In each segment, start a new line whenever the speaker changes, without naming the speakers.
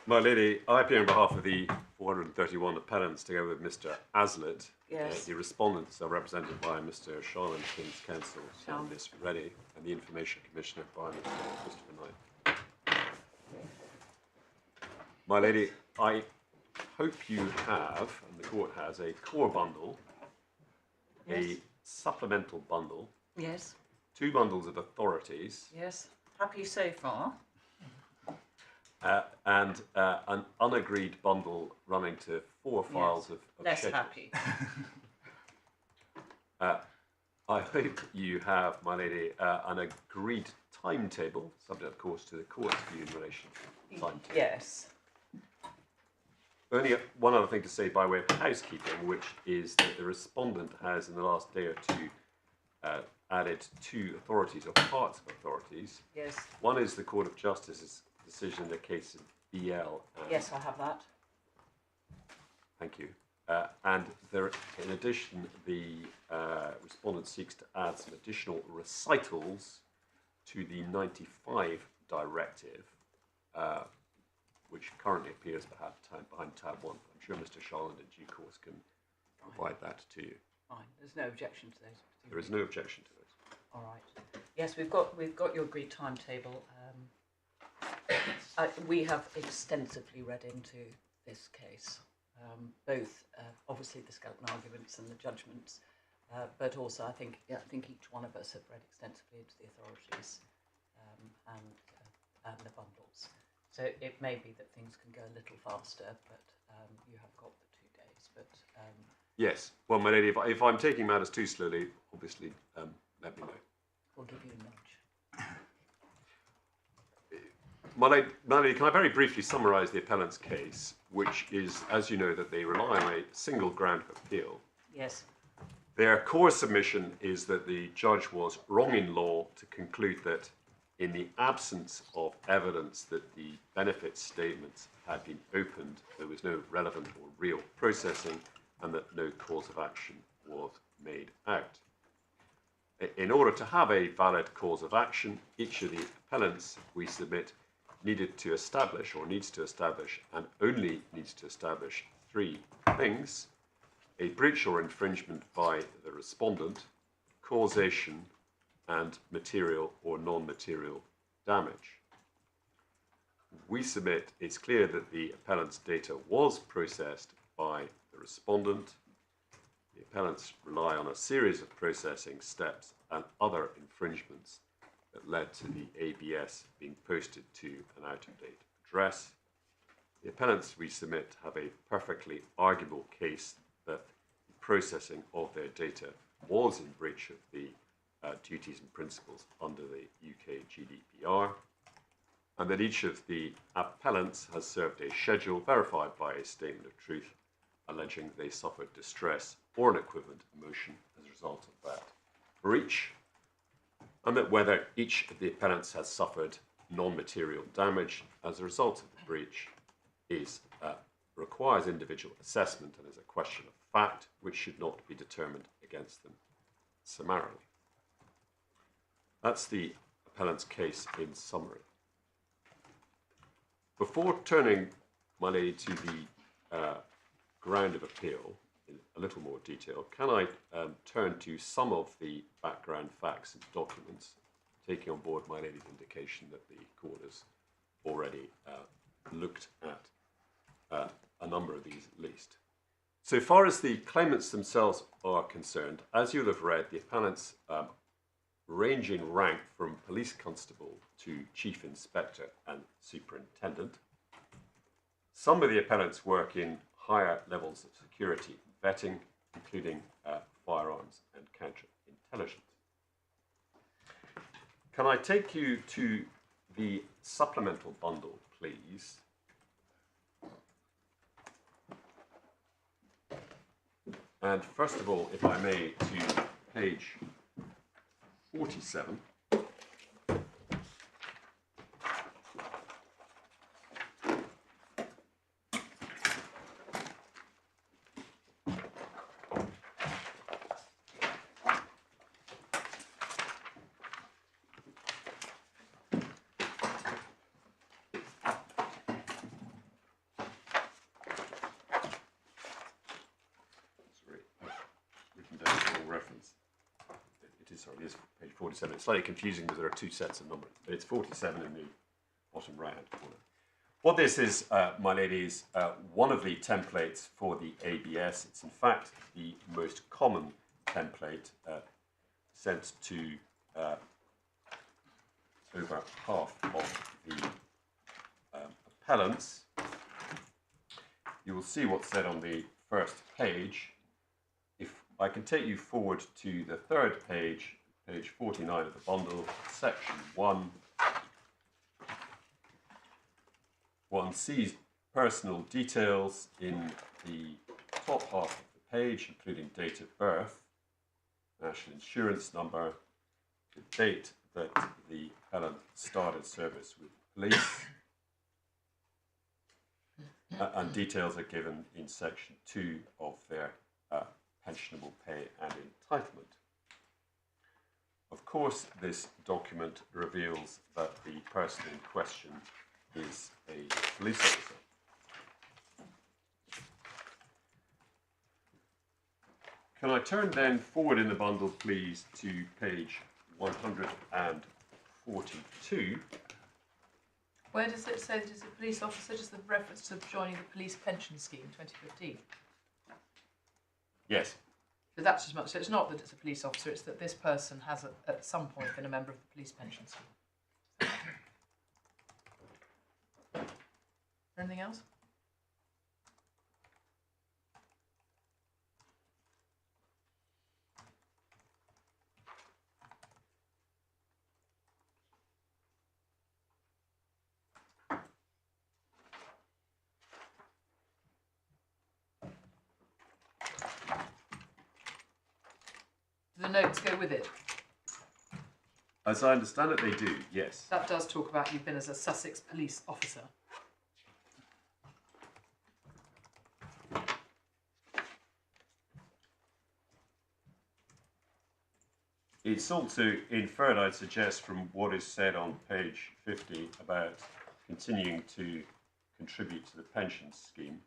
My lady, I appear on behalf of the 431 appellants together with Mr. Aslett.
Yes.
The respondents are represented by Mr. Charlton, King's Counsel, and Miss Reddy, and the Information Commissioner by Mr. Christopher Knight. My lady, I hope you have, and the court has, a core bundle,
Yes.
a supplemental bundle,
Yes.
2 bundles of authorities,
Yes. Happy so far.
and an unagreed bundle running to 4 files of
Less
schedules.
happy.
I hope you have, my lady, an agreed timetable, subject, of course, to the court's view in relation to timetable.
Yes.
Only one other thing to say by way of housekeeping, which is that the respondent has, in the last day or two, added 2 authorities, or parts of authorities.
Yes.
One is the Court of Justice's decision in the case of BL.
Yes, I have that.
Thank you. And there, in addition, the respondent seeks to add some additional recitals to the 95 directive, which currently appears behind tab 1. I'm sure Mr. Charlton in due course can provide that to you.
Fine. There's no objection to those.
There is no objection to those.
All right. Yes, we've got your agreed timetable. We have extensively read into this case, both obviously the skeleton arguments and the judgments, but also I think each one of us have read extensively into the authorities and the bundles. So it may be that things can go a little faster, but you have got the 2 days. But
yes. Well, my lady, if I'm taking matters too slowly, obviously let me know.
we'll give you a nudge.
My lady, can I very briefly summarise the appellant's case, which is, as you know, that they rely on a single ground of appeal.
Yes.
Their core submission is that the judge was wrong in law to conclude that in the absence of evidence that the benefit statements had been opened, there was no relevant or real processing, and that no cause of action was made out. In order to have a valid cause of action, each of the appellants we submit needs to establish, and only needs to establish 3 things: a breach or infringement by the respondent, causation, and material or non-material damage. We submit it's clear that the appellant's data was processed by the respondent. The appellants rely on a series of processing steps and other infringements that led to the ABS being posted to an out-of-date address. The appellants we submit have a perfectly arguable case that the processing of their data was in breach of the duties and principles under the UK GDPR, and that each of the appellants has served a schedule verified by a statement of truth alleging they suffered distress or an equivalent emotion as a result of that breach, and that whether each of the appellants has suffered non-material damage as a result of the breach requires individual assessment and is a question of fact which should not be determined against them summarily. That's the appellant's case in summary. Before turning, my lady, to the ground of appeal in a little more detail, can I turn to some of the background facts and documents, taking on board my lady's indication that the court has already looked at a number of these at least. So far as the claimants themselves are concerned, as you'll have read, the appellants range in rank from police constable to chief inspector and superintendent. Some of the appellants work in higher levels of security vetting, including firearms and counterintelligence. Can I take you to the supplemental bundle, please? And first of all, if I may, to page 47. sorry, it is page 47. It's slightly confusing because there are two sets of numbers, but it's 47 in the bottom right-hand corner. What this is, my lady, is one of the templates for the ABS. It's in fact the most common template sent to over half of the appellants. You will see what's said on the first page. If I can take you forward to the third page, page 49 of the bundle, section 1. One sees personal details in the top half of the page, including date of birth, national insurance number, the date that the appellant started service with police, and details are given in section 2 of their pensionable pay and entitlement. Of course, this document reveals that the person in question is a police officer. Can I turn then forward in the bundle, please, to page 142?
Where does it say that it's a police officer? Just the reference to joining the police pension scheme 2015.
Yes.
So that's as much. So it's not that it's a police officer, it's that this person has at some point been a member of the police pension scheme. Anything else? Do the notes go with it?
As I understand it, they do, yes.
That does talk about you've been as a Sussex Police officer.
It's also inferred, I'd suggest, from what is said on page 50 about continuing to contribute to the pension scheme.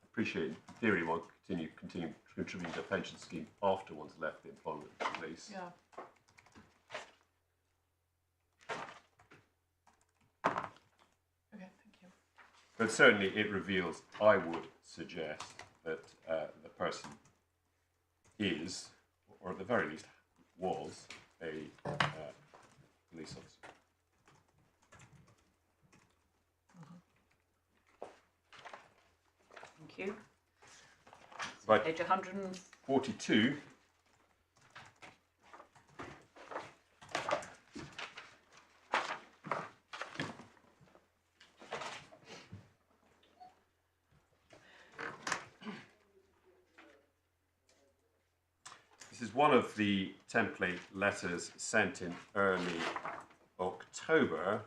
I appreciate, in theory, one continue contributing to the pension scheme after one's left the employment place.
Yeah. Okay, thank you.
But certainly it reveals, I would suggest, that the person is, or at the very least was, a police officer.
Thank you.
Right.
Page
142. This is one of the template letters sent in early October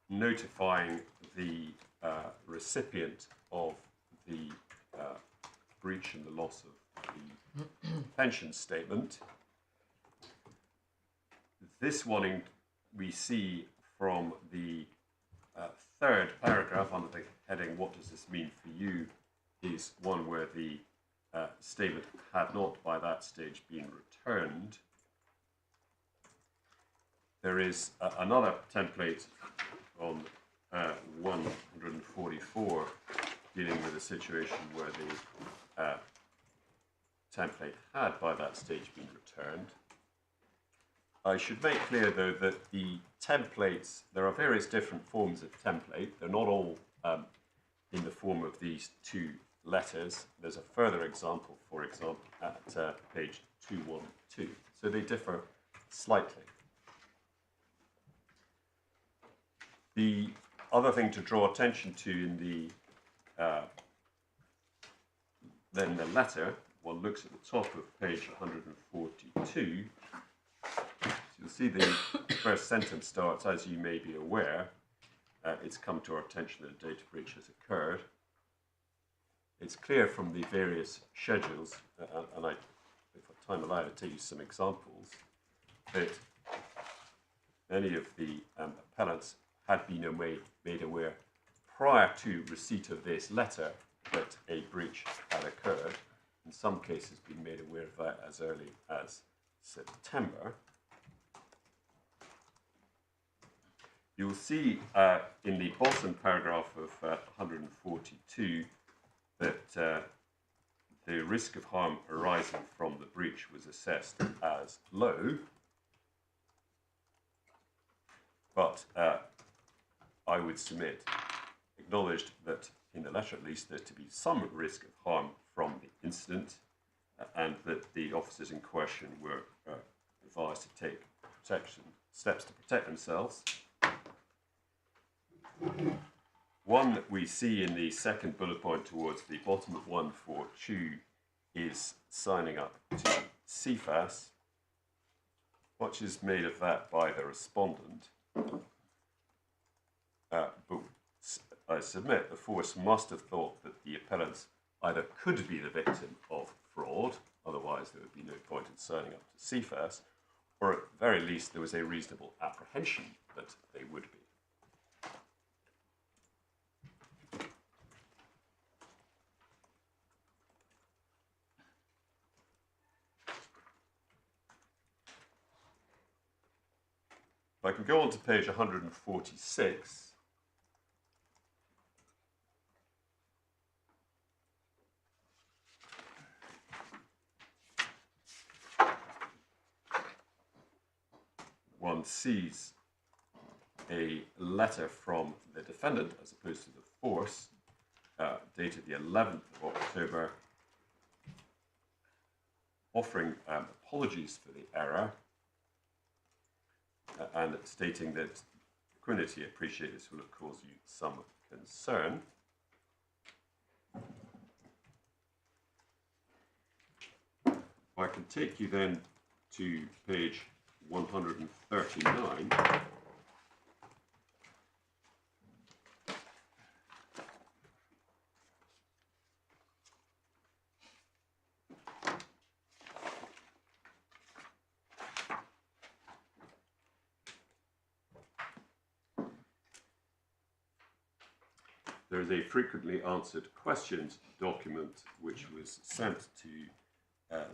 notifying the recipient of the breach and the loss of the pension statement. This one we see from the third paragraph under the heading, "What does this mean for you?" is one where the statement had not by that stage been returned. There is another template on 144 dealing with a situation where the template had by that stage been returned. I should make clear, though, that the templates, there are various different forms of template. They're not all in the form of these two letters. There's a further example, for example, at page 212. So they differ slightly. The other thing to draw attention to in the letter, one looks at the top of page 142. So you'll see the first sentence starts, "As you may be aware, it's come to our attention that a data breach has occurred." It's clear from the various schedules, and if time allowed, I'll tell you some examples, that many of the appellants had been made aware prior to receipt of this letter that a breach had occurred. in some cases, been made aware of that as early as September. You'll see in the bottom paragraph of 142 that the risk of harm arising from the breach was assessed as low, but I would submit, acknowledged that, in the letter at least, there to be some risk of harm from the incident, and that the officers in question were advised to take steps to protect themselves. One that we see in the second bullet point towards the bottom of 142 is signing up to CFAS. Much is made of that by the respondent. But I submit the force must have thought that the appellants either could be the victim of fraud, otherwise there would be no point in signing up to CFAS, or at the very least there was a reasonable apprehension that they would be. I can go on to page 146. One sees a letter from the defendant, as opposed to the force, dated the 11th of October, offering apologies for the error, and stating that Equiniti appreciate this will have caused you some concern. I can take you then to page 139. There is a frequently answered questions document which was sent to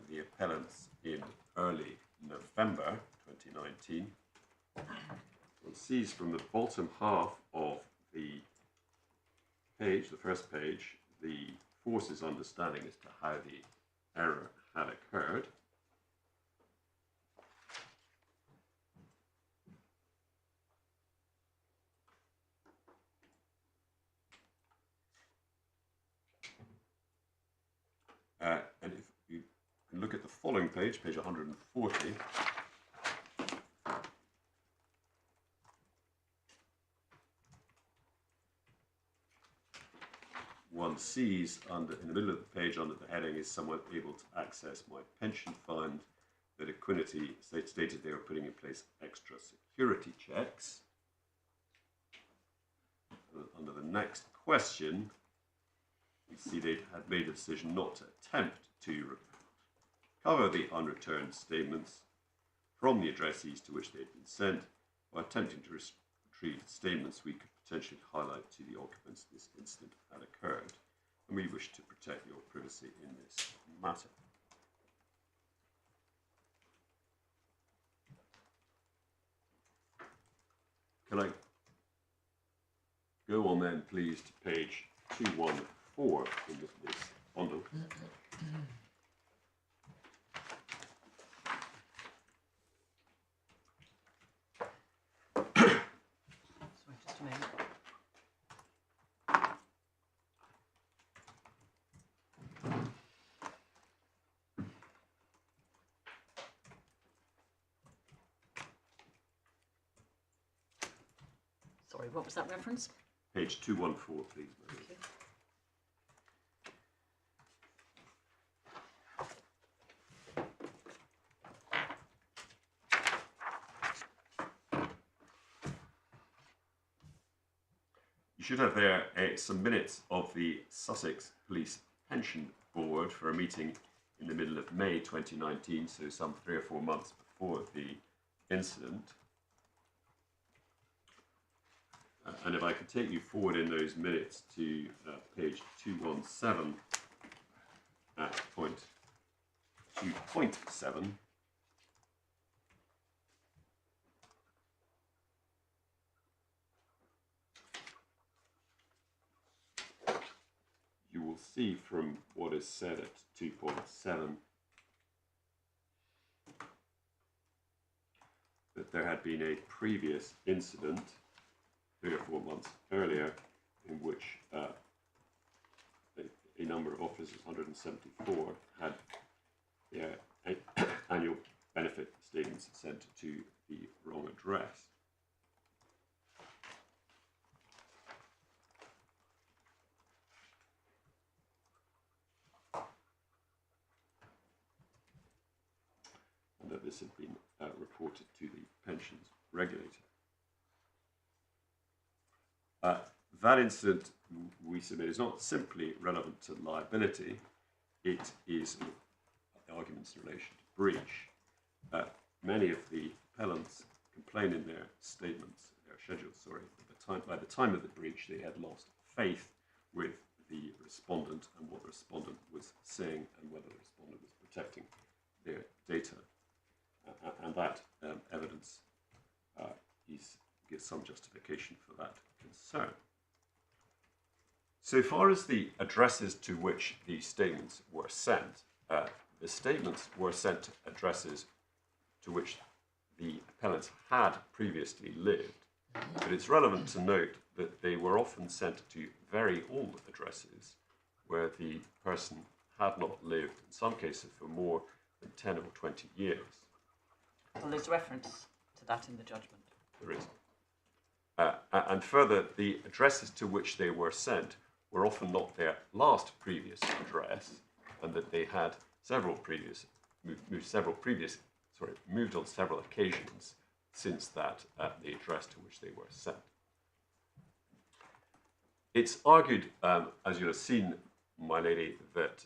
the appellants in early November 2019. One sees from the bottom half of the page, the first page, the force's understanding as to how the error had occurred. And if you can look at the following page, page 140, one sees in the middle of the page under the heading, is someone able to access my pension fund, that Equiniti stated they were putting in place extra security checks. Under the next question, we see they had made a decision not to attempt to recover the unreturned statements from the addressees to which they had been sent. By attempting to retrieve statements, we could potentially highlight to the occupants this incident had occurred, and we wish to protect your privacy in this matter. Can I go on then, please, to page 214 in this bundle?
Sorry, just a minute. Sorry, what was that reference?
Page 214, please.
Thank you.
You should have there some minutes of the Sussex Police Pension Board for a meeting in the middle of May 2019, so some 3 or 4 months before the incident. And if I could take you forward in those minutes to page 217 at point 2.7, you will see from what is said at 2.7 that there had been a previous incident 3 or 4 months earlier in which a number of officers, 174, had their annual benefit statements sent to the wrong address. And that this had been reported to the pensions regulator. That incident, we submit, is not simply relevant to liability, it is arguments in relation to breach. Many of the appellants complain in their statements, their schedules, sorry, that by the time of the breach they had lost faith with the respondent and what the respondent was saying and whether the respondent was protecting their data. And that evidence gives some justification for that concern. So far as the addresses to which the statements were sent, the statements were sent to addresses to which the appellants had previously lived, but it's relevant to note that they were often sent to very old addresses where the person had not lived, in some cases, for more than 10 or 20 years.
Well, there's reference to that in the judgment.
There is. And further, the addresses to which they were sent were often not their last previous address, and that they had moved on several occasions since that the address to which they were sent. It's argued, as you'll have seen, my lady, that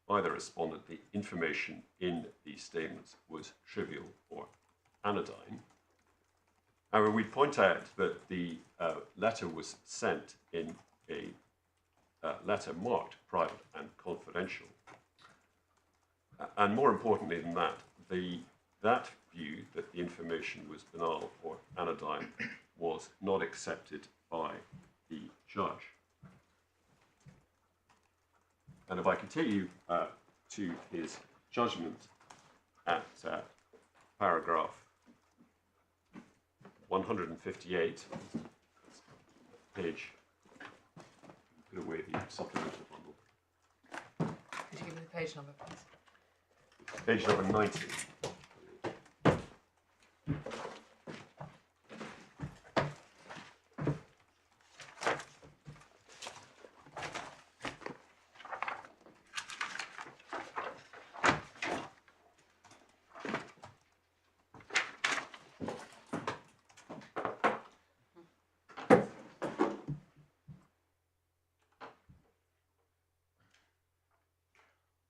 by the respondent, the information in these statements was trivial or anodyne. However, we point out that the letter was sent in a letter marked private and confidential. And more importantly than that, that view that the information was banal or anodyne was not accepted by the judge. And if I can take you to his judgment at paragraph 158, page, put away the supplemental bundle.
Could you give me the page number, please?
Page number 90.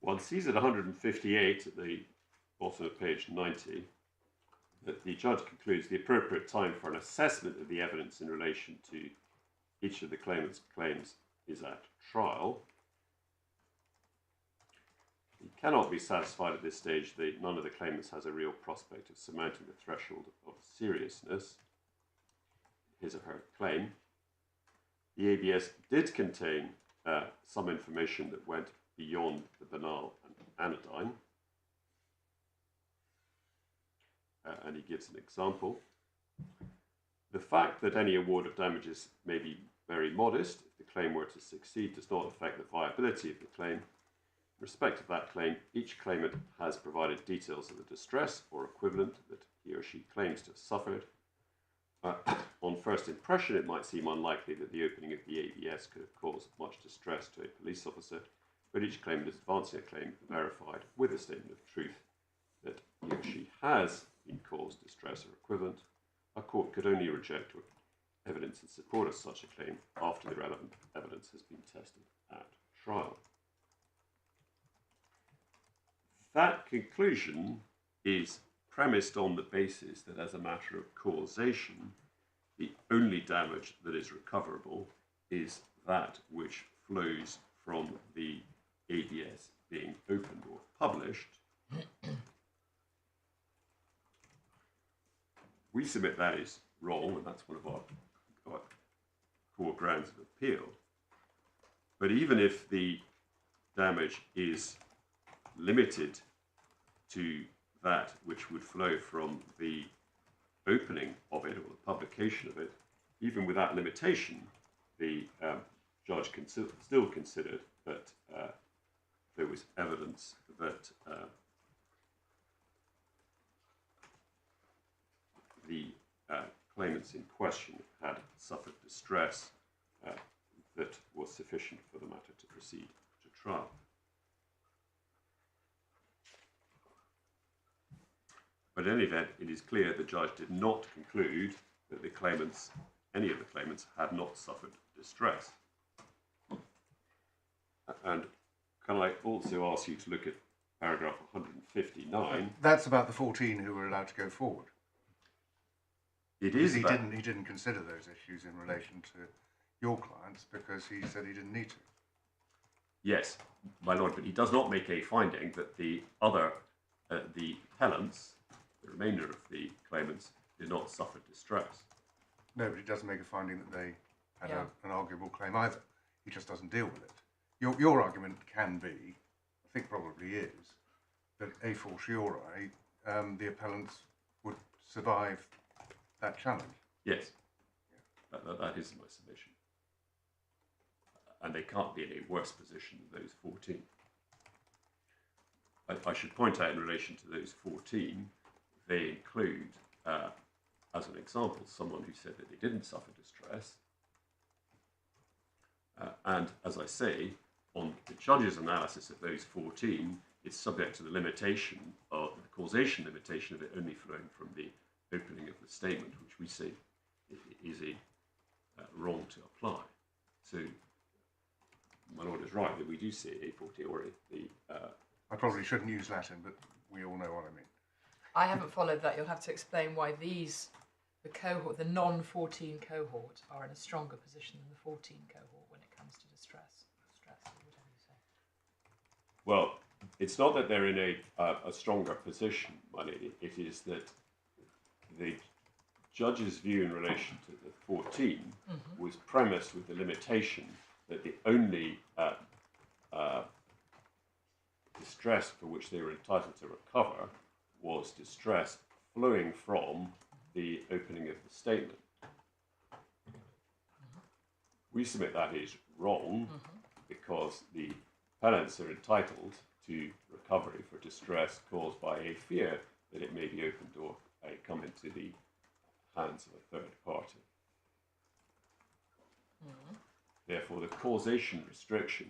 One sees at 158 at the bottom of page 90 that the judge concludes the appropriate time for an assessment of the evidence in relation to each of the claimant's claims is at trial. He cannot be satisfied at this stage that none of the claimants has a real prospect of surmounting the threshold of seriousness, his or her claim. The ABS did contain some information that went beyond the banal and anodyne. And he gives an example. The fact that any award of damages may be very modest if the claim were to succeed does not affect the viability of the claim. In respect of that claim, each claimant has provided details of the distress or equivalent that he or she claims to have suffered. On first impression, it might seem unlikely that the opening of the ABS could have caused much distress to a police officer, but each claimant is advancing a claim verified with a statement of truth that he or she has been caused distress or equivalent. A court could only reject evidence in support of such a claim after the relevant evidence has been tested at trial. That conclusion is premised on the basis that as a matter of causation, the only damage that is recoverable is that which flows from the ABS being opened or published, we submit that is wrong, and that's one of our core grounds of appeal. But even if the damage is limited to that which would flow from the opening of it or the publication of it, even with that limitation, the judge still considered that there was evidence that the claimants in question had suffered distress that was sufficient for the matter to proceed to trial. But in any event, it is clear the judge did not conclude that the claimants, any of the claimants, had not suffered distress. And can I also ask you to look at paragraph 159?
That's about the 14 who were allowed to go forward.
It is.
He didn't consider those issues in relation to your clients because he said he didn't need to.
Yes, my lord, but he does not make a finding that the other, the appellants, the remainder of the claimants, did not suffer distress.
No, but he doesn't make a finding that they had an arguable claim either. He just doesn't deal with it. Your argument can be, I think probably is, that a fortiori the appellants would survive that challenge.
Yes, that is my submission. And they can't be in a worse position than those 14. I should point out in relation to those 14, they include, as an example, someone who said that they didn't suffer distress. And as I say, on the judge's analysis of those 14, it's subject to the limitation of the causation limitation of it only flowing from the opening of the statement, which we say is wrong to apply. So, my lord is right that we do see a fortiori.
I probably shouldn't use Latin, but we all know what I mean.
I haven't followed that. You'll have to explain why the non-14 cohort are in a stronger position than the 14 cohort when it comes to distress, or whatever you say.
Well, it's not that they're in a stronger position, my lady. It is that the judge's view in relation to the 14 was premised with the limitation that the only distress for which they were entitled to recover was distress flowing from the opening of the statement. We submit that is wrong because the appellants are entitled to recovery for distress caused by a fear that it may be opened or come into the hands of a third party. Therefore, the causation restriction,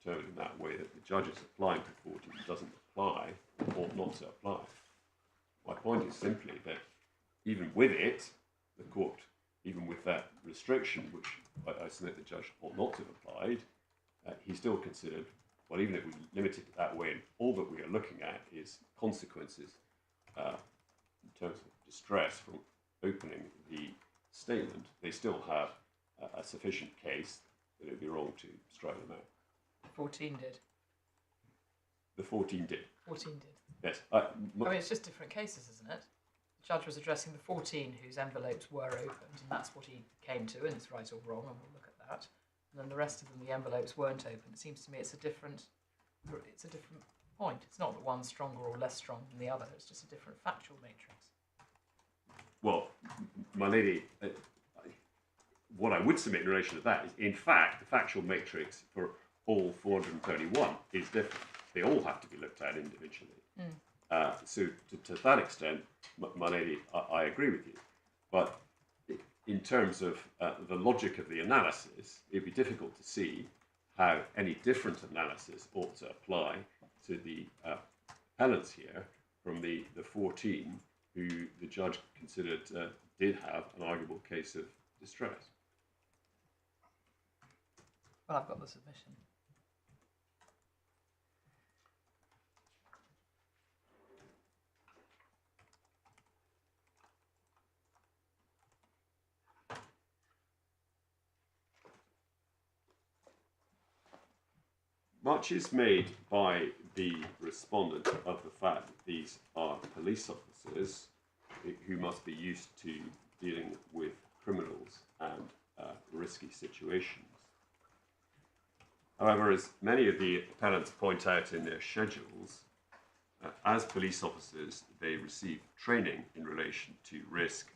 determined in that way that the judge is applying to 14 doesn't apply, ought not to apply. My point is simply that even with it, the court, even with that restriction, which I submit the judge ought not to have applied, he still considered, well, even if we limited it that way, and all that we are looking at is consequences in terms of distress from opening the statement, they still have a sufficient case that it would be wrong to strike them out.
14 did.
The 14 did.
14 did.
Yes.
I mean, it's just different cases, isn't it? The judge was addressing the 14 whose envelopes were opened, and that's what he came to, and it's right or wrong, and we'll look at that. And then the rest of them, the envelopes weren't open. It seems to me it's a different point. It's not that one's stronger or less strong than the other. It's just a different factual matrix.
Well, my lady, what I would submit in relation to that is, in fact, the factual matrix for all 431 is different. They all have to be looked at individually. So to that extent, my lady, I agree with you. But in terms of the logic of the analysis, it'd be difficult to see how any different analysis ought to apply to the appellants here from the 14 who the judge considered did have an arguable case of distress.
Well, I've got the submission.
Much is made by the respondent of the fact that these are police officers who must be used to dealing with criminals and risky situations. However, as many of the appellants point out in their schedules, as police officers, they receive training in relation to risk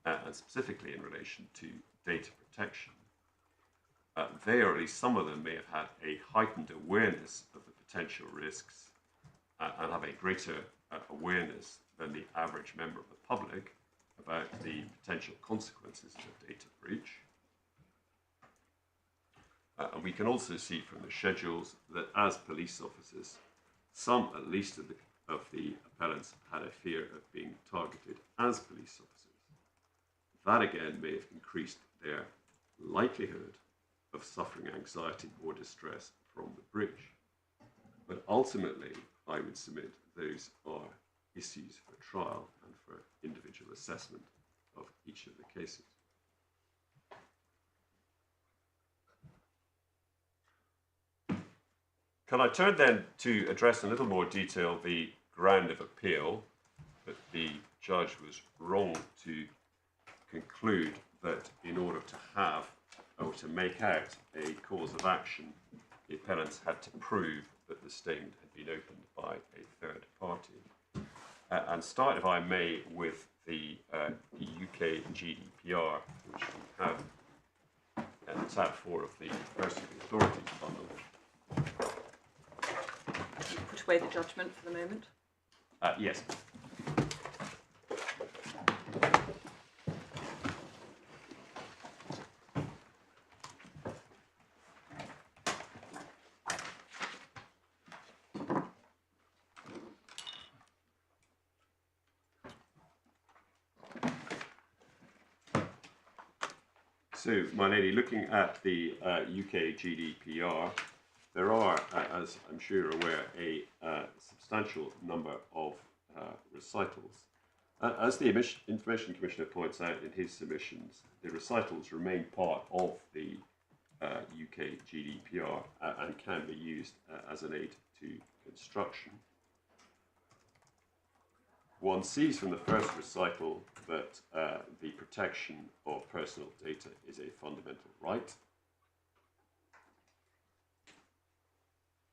and specifically in relation to data protection. They, or at least some of them, may have had a heightened awareness of the potential risks and have a greater awareness than the average member of the public about the potential consequences of a data breach. And we can also see from the schedules that as police officers, some at least of the appellants had a fear of being targeted as police officers. That again may have increased their likelihood of suffering anxiety or distress from the breach. But ultimately, I would submit those are issues for trial and for individual assessment of each of the cases. Can I turn then to address in a little more detail the ground of appeal that the judge was wrong to conclude that in order to have or to make out a cause of action, the appellants had to prove that the statement had been opened by a third party. And start, if I may, with the UK GDPR, which we have at tab 4 of the Personal Authorities bundle.
Put away the judgment for the moment.
Yes. So, my lady, looking at the UK GDPR, there are, as I'm sure you're aware, a substantial number of recitals. As the Information Commissioner points out in his submissions, the recitals remain part of the UK GDPR and can be used as an aid to construction. One sees from the first recital that the protection of personal data is a fundamental right.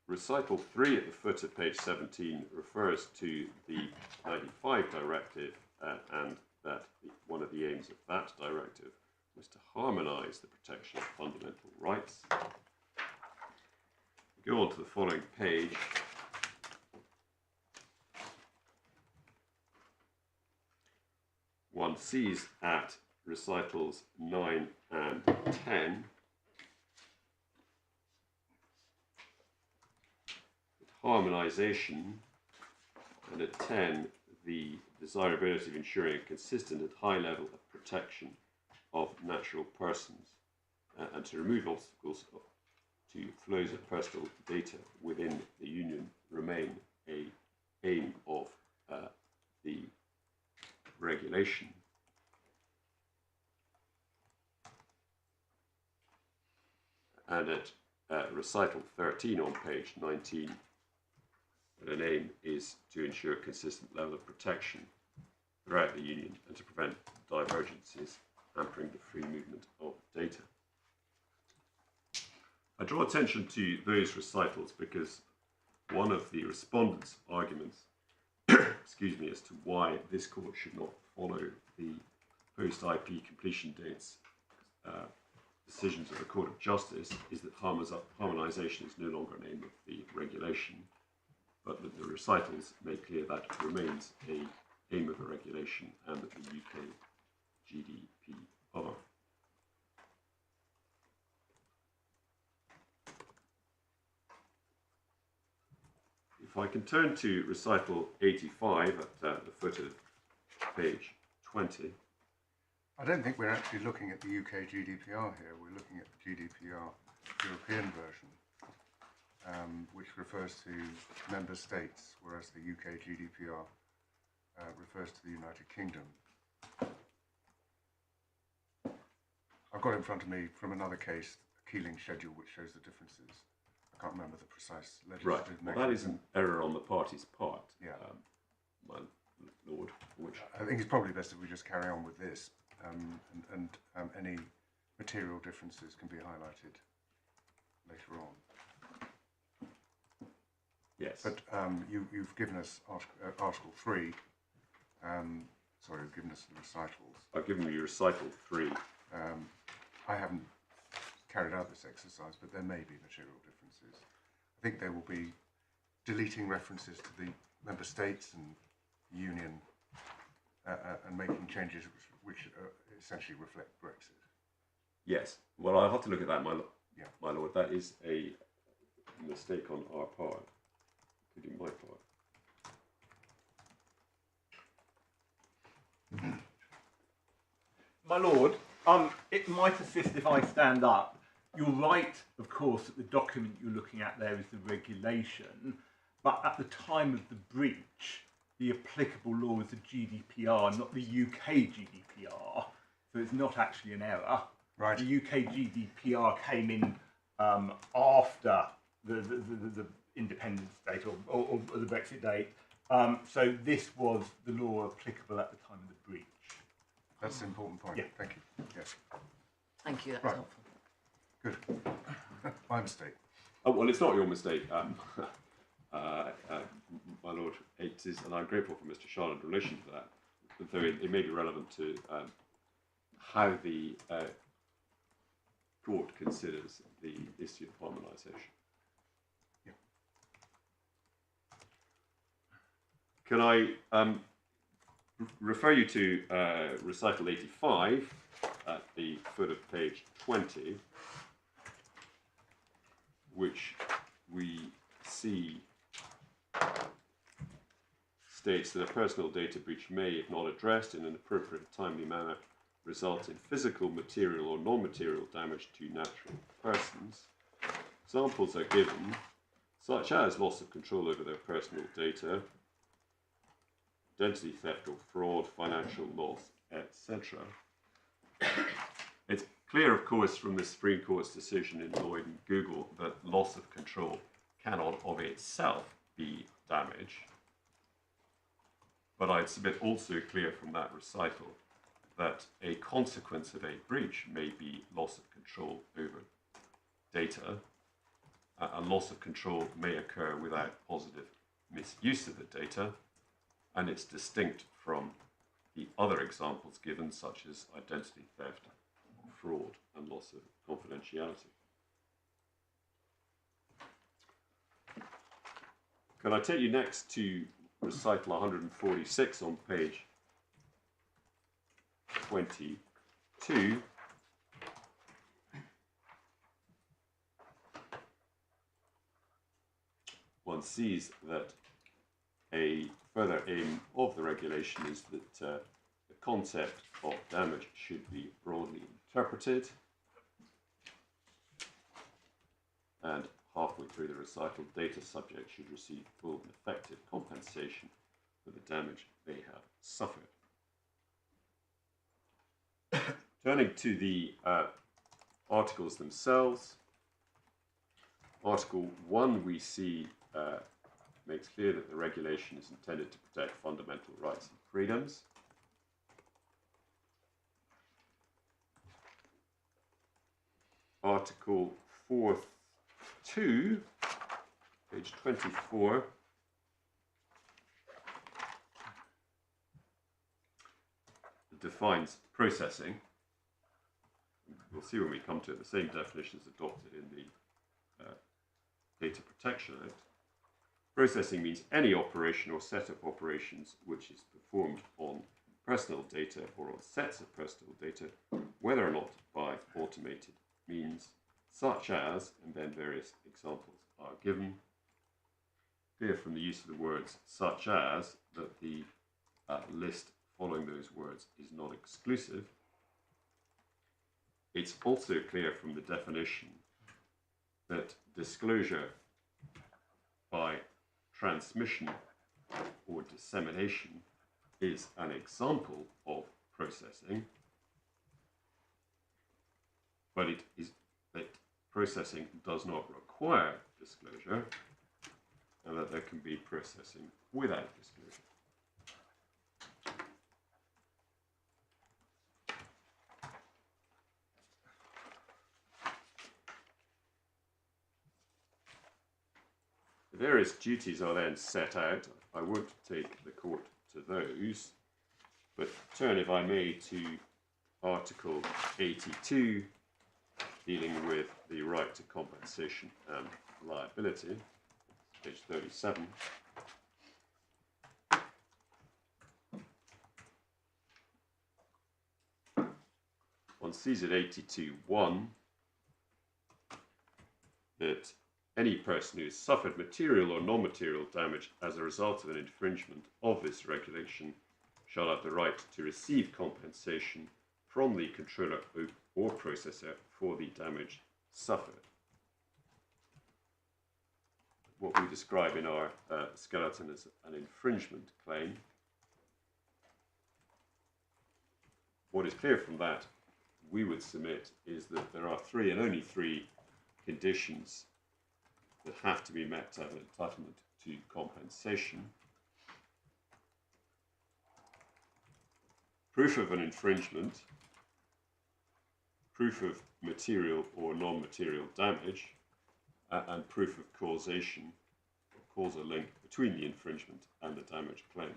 Recital 3 at the foot of page 17 refers to the 95 directive and that one of the aims of that directive was to harmonise the protection of fundamental rights. We go on to the following page. One sees at recitals 9 and 10 harmonisation, and at 10 the desirability of ensuring a consistent and high level of protection of natural persons and to remove obstacles to flows of personal data within the Union remain an aim of the regulation. And at recital 13 on page 19, an aim is to ensure a consistent level of protection throughout the Union and to prevent divergences hampering the free movement of data. I draw attention to those recitals because one of the respondents' arguments excuse me, as to why this court should not follow the post-IP completion dates decisions of the Court of Justice is that harmonisation is no longer an aim of the regulation, but that the recitals make clear that it remains an aim of the regulation and of the UK GDPR. If I can turn to recital 85 at the foot of page 20.
I don't think we're actually looking at the UK GDPR here. We're looking at the GDPR European version, which refers to member states, whereas the UK GDPR refers to the United Kingdom. I've got in front of me from another case a Keeling schedule which shows the differences. I can't remember the precise
Right.
legislative
Well, that is
mechanism.
an error on the party's part,
Yeah.
my lord. Which
I think it's probably best if we just carry on with this, and any material differences can be highlighted later on.
yes,
But you've given us Article 3. Sorry, you've given us the recitals.
I've given you recital 3.
I haven't carried out this exercise, but there may be material differences. I think there will be deleting references to the member states and union and making changes which essentially reflect Brexit.
Yes. Well, I'll have to look at that,
Yeah.
my lord. That is a mistake on our part, including my part.
My lord, it might assist if I stand up. You're right, of course, that the document you're looking at there is the regulation, but at the time of the breach, the applicable law was the GDPR, not the UK GDPR, so it's not actually an error.
Right.
The UK GDPR came in after the independence date or the Brexit date, so this was the law applicable at the time of the breach.
That's an important point.
Yeah.
Thank you. Yes.
Thank you, that's
Right.
helpful.
Good. My mistake.
Oh, well, it's not your mistake, my lord. It is, and I'm grateful for Mr. Shaw in relation to that, though it may be relevant to how the court considers the issue of harmonisation.
Yeah.
Can I refer you to recital 85 at the foot of page 20, which we see states that a personal data breach may, if not addressed in an appropriate timely manner, result in physical, material or non-material damage to natural persons. Examples are given, such as loss of control over their personal data, identity theft or fraud, financial loss, etc. It's clear, of course, from the Supreme Court's decision in Lloyd and Google that loss of control cannot of itself be damage. But I'd submit also clear from that recital that a consequence of a breach may be loss of control over data, and loss of control may occur without positive misuse of the data, and it's distinct from the other examples given, such as identity theft, fraud, and loss of confidentiality. Can I take you next to recital 146 on page 22? One sees that a further aim of the regulation is that the concept of damage should be broadly interpreted, and halfway through the recital, data subjects should receive full and effective compensation for the damage they have suffered. Turning to the articles themselves, Article 1 we see makes clear that the regulation is intended to protect fundamental rights and freedoms. Article 4(2), page 24, defines processing. We'll see when we come to it, the same definition is adopted in the Data Protection Act. Processing means any operation or set of operations which is performed on personal data or on sets of personal data, whether or not by automated means, such as, and then various examples are given. Clear from the use of the words such as that the list following those words is not exclusive. It's also clear from the definition that disclosure by transmission or dissemination is an example of processing, but it is that processing does not require disclosure, and that there can be processing without disclosure. The various duties are then set out. I won't take the court to those, but turn, if I may, to Article 82, dealing with the right to compensation and liability, page 37. One sees at 82.1 that any person who has suffered material or non-material damage as a result of an infringement of this regulation shall have the right to receive compensation from the controller or processor for the damage suffered. What we describe in our skeleton as an infringement claim. What is clear from that, we would submit, is that there are three and only three conditions that have to be met to have an entitlement to compensation. Proof of an infringement, proof of material or non-material damage, and proof of causation, or causal link between the infringement and the damage claim.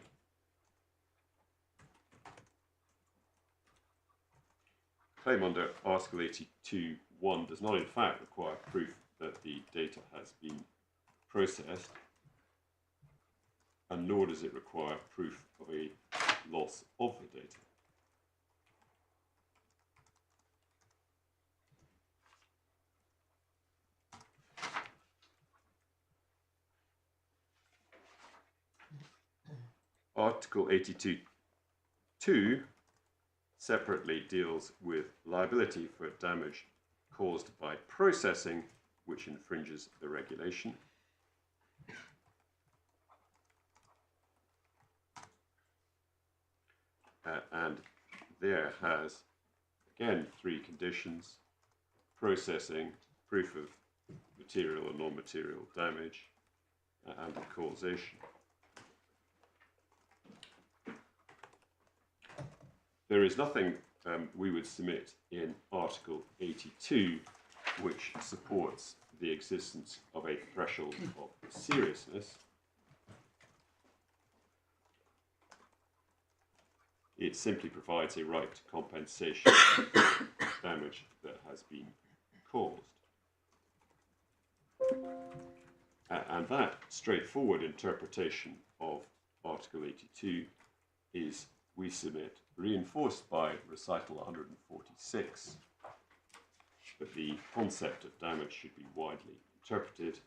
Claim under Article 82.1 does not in fact require proof that the data has been processed, and nor does it require proof of a loss of the data. Article 82.2 separately deals with liability for damage caused by processing which infringes the regulation. And there has, again, three conditions: processing, proof of material or non-material damage, and causation. There is nothing we would submit in Article 82 which supports the existence of a threshold of seriousness. It simply provides a right to compensation for damage that has been caused. And that straightforward interpretation of Article 82 is, we submit, reinforced by recital 146, that the concept of damage should be widely interpreted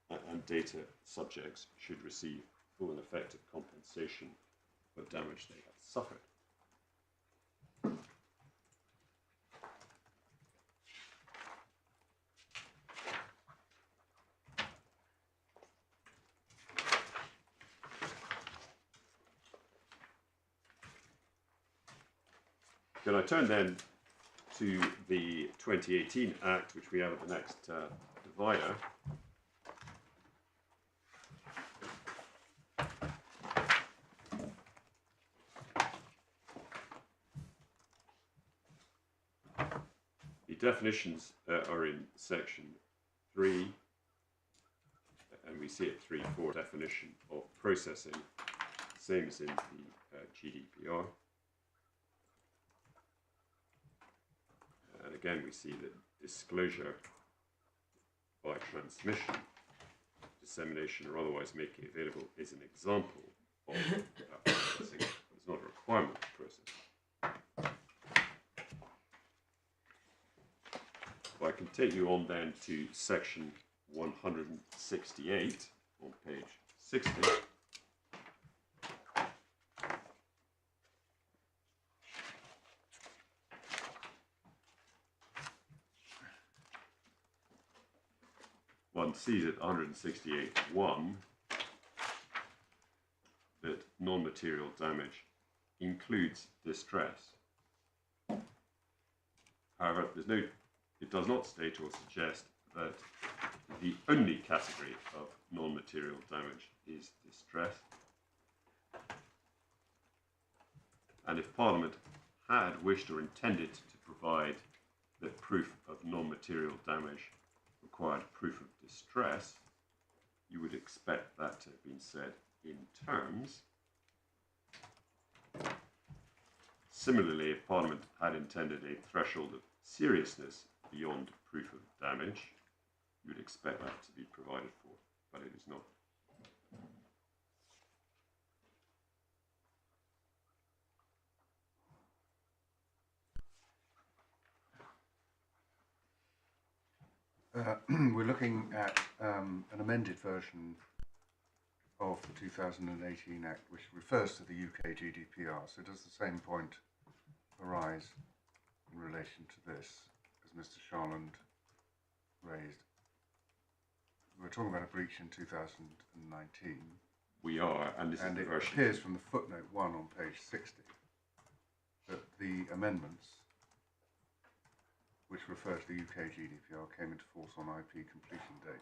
and data subjects should receive full and effective compensation for damage they have suffered. Can I turn then to the 2018 Act, which we have at the next divider. The definitions are in section 3, and we see at 3.4 definition of processing, same as in the GDPR. And again, we see that disclosure by transmission, dissemination, or otherwise making available is an example of processing, but it's not a requirement for processing. Well, I can take you on then to section 168 on page 60. One sees at 168.1 that non-material damage includes distress. However, it does not state or suggest that the only category of non-material damage is distress. And if Parliament had wished or intended to provide that proof of non-material damage required proof of distress, you would expect that to have been said in terms. Similarly, if Parliament had intended a threshold of seriousness beyond proof of damage, you would expect that to be provided for, but it is not.
We're looking at an amended version of the 2018 Act, which refers to the UK GDPR. So does the same point arise in relation to this, as Mr. Sharland raised? We're talking about a breach in 2019.
We are, and this is the
it
version.
appears from the footnote 1 on page 60 that the amendments, which refer to the UK GDPR, came into force on IP completion date.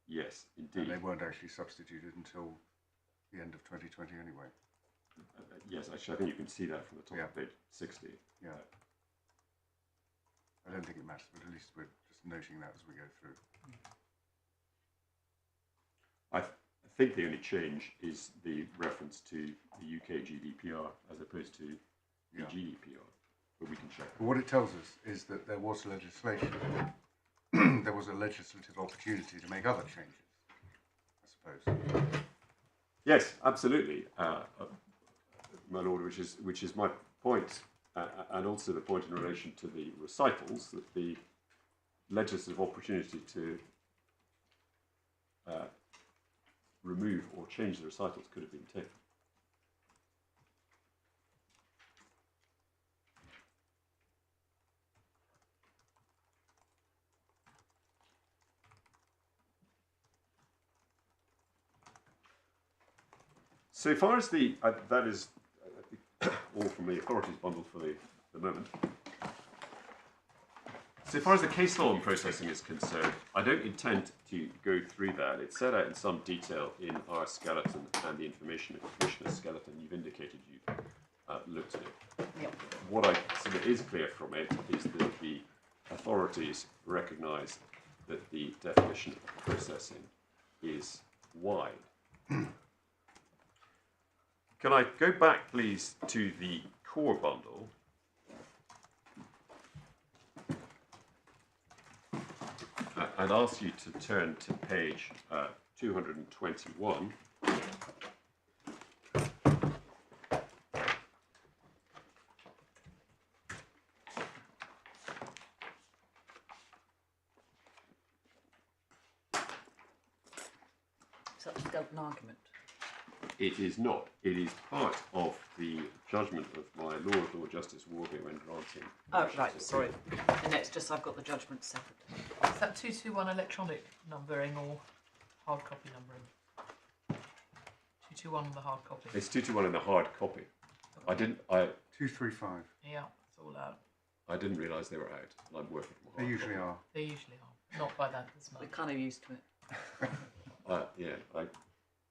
Yes, indeed.
And they weren't actually substituted until the end of 2020 anyway.
Yes, actually, I think you can see that from the top
Yeah.
of page 60.
Yeah. I don't think it matters, but at least we're just noting that as we go through.
I think the only change is the reference to the UK GDPR as opposed to the GDPR, but we can check.
But what it tells us is that there was legislation, there was a legislative opportunity to make other changes, I suppose.
Yes, absolutely, my lord, which is my point, and also the point in relation to the recitals, that the legislative opportunity to remove or change the recitals could have been taken. So far as the, that is all from the authorities bundle for the moment. So far as the case law and processing is concerned, I don't intend to go through that. It's set out in some detail in our skeleton and the information commissioner's skeleton. You've indicated you've looked at it.
Yep.
What I so that is clear from it is that the authorities recognise that the definition of processing is wide. Can I go back, please, to the core bundle? I'd ask you to turn to page 221.
Is that the skeleton argument?
It is not. It is part of the judgment of my Lord Justice Warby when granting.
Oh, right, sorry. And it's just I've got the judgment separate.
Is that 221 electronic numbering or hard copy numbering? 221 on the hard copy.
It's 221 in the hard copy. I
235.
Yeah, it's all out.
I didn't realise they were out. And I'm working from a
They
hard
usually are.
They usually are. Not by that as much.
We're kind of used to it.
Yeah.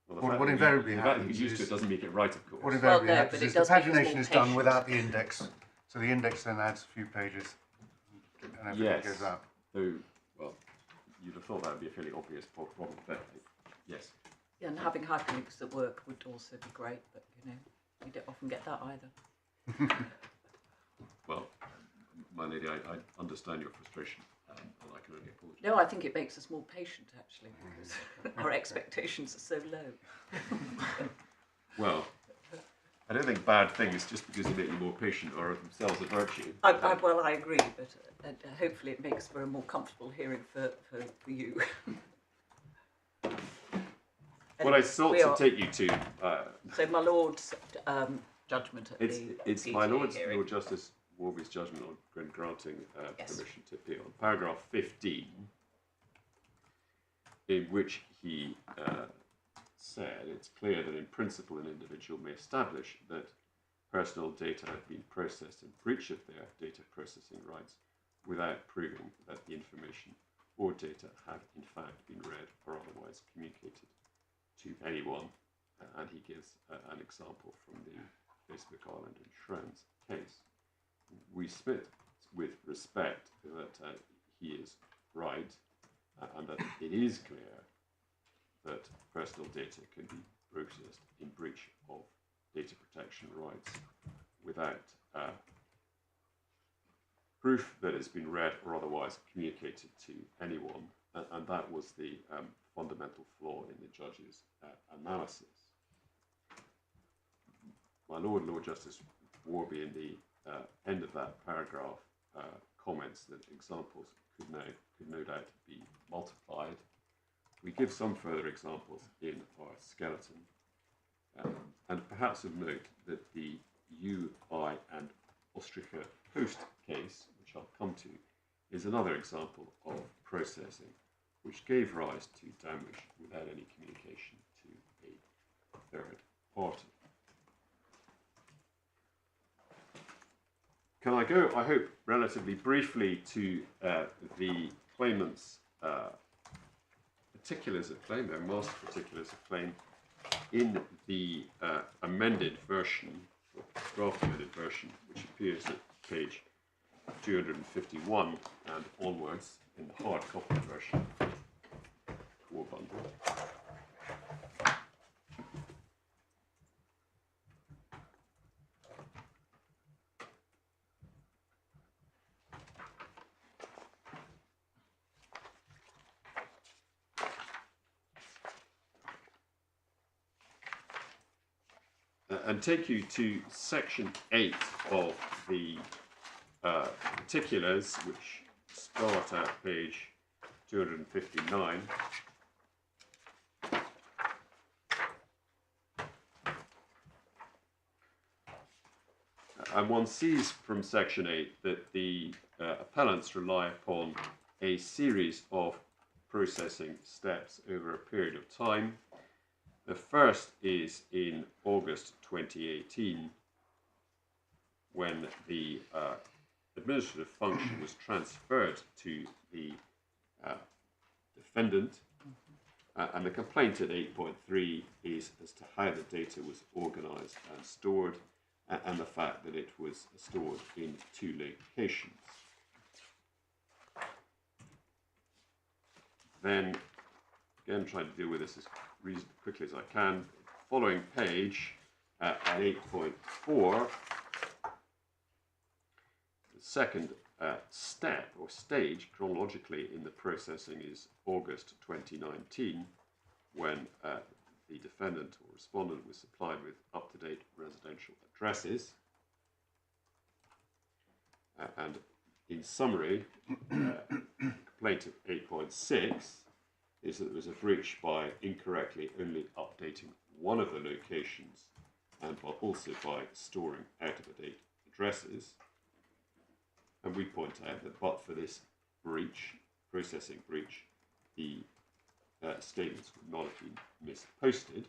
What invariably
the fact that
happens
you're used to
is-
it doesn't make it right, of course.
What invariably
no,
happens
but it
is the
does make us
pagination
more
is done
patient.
without the index, so the index then adds a few pages and everything
Yes.
goes up.
Though, well, you'd have thought that would be a fairly obvious problem, but yes.
Yeah, and having hyperlinks at work would also be great, but you know, you don't often get that either.
Well, my lady, I understand your frustration, and I can only apologise.
No, I think it makes us more patient actually, because our expectations are so low.
Well, I don't think bad things just because they make you more patient are themselves a virtue.
Well, I agree, but hopefully it makes for a more comfortable hearing for you.
What I sought to take you to,
So my lord's judgment at
it's
the
my
PTA
Lord's
hearing.
Lord Justice Warby's judgment on granting
Yes.
permission to appeal. Paragraph 15, in which he said it's clear that in principle an individual may establish that personal data have been processed in breach of their data processing rights without proving that the information or data had in fact been read or otherwise communicated to anyone. And he gives an example from the Facebook Ireland Insurance case. We submit with respect that he is right, and that it is clear that personal data can be processed in breach of data protection rights without proof that it's been read or otherwise communicated to anyone, and that was the fundamental flaw in the judge's analysis. My Lord Justice Warby, in the end of that paragraph, comments that examples could no doubt be multiplied. We give some further examples in our skeleton, and perhaps of note that the UI and Ostrica Post case, which I'll come to, is another example of processing which gave rise to damage without any communication to a third party. Can I go, I hope, relatively briefly to the claimant's particulars of claim, their master particulars of claim, in the amended version, or draft amended version, which appears at page 251 and onwards in the hard copy version, or bundle. And take you to section 8 of the particulars, which start at page 259. And one sees from section 8 that the appellants rely upon a series of processing steps over a period of time. The first is in August 2018, when the administrative function was transferred to the defendant, and the complaint at 8.3 is as to how the data was organised and stored, and the fact that it was stored in 2 locations. Then, again, trying to deal with this as quickly as I can. Following page at 8.4, the second step or stage chronologically in the processing is August 2019, when the defendant or respondent was supplied with up-to-date residential addresses. And in summary, complaint at 8.6 is that there was a breach by incorrectly only updating one of the locations, and also by storing out-of-date addresses. And we point out that but for this breach, processing breach, the statements would not have been misposted.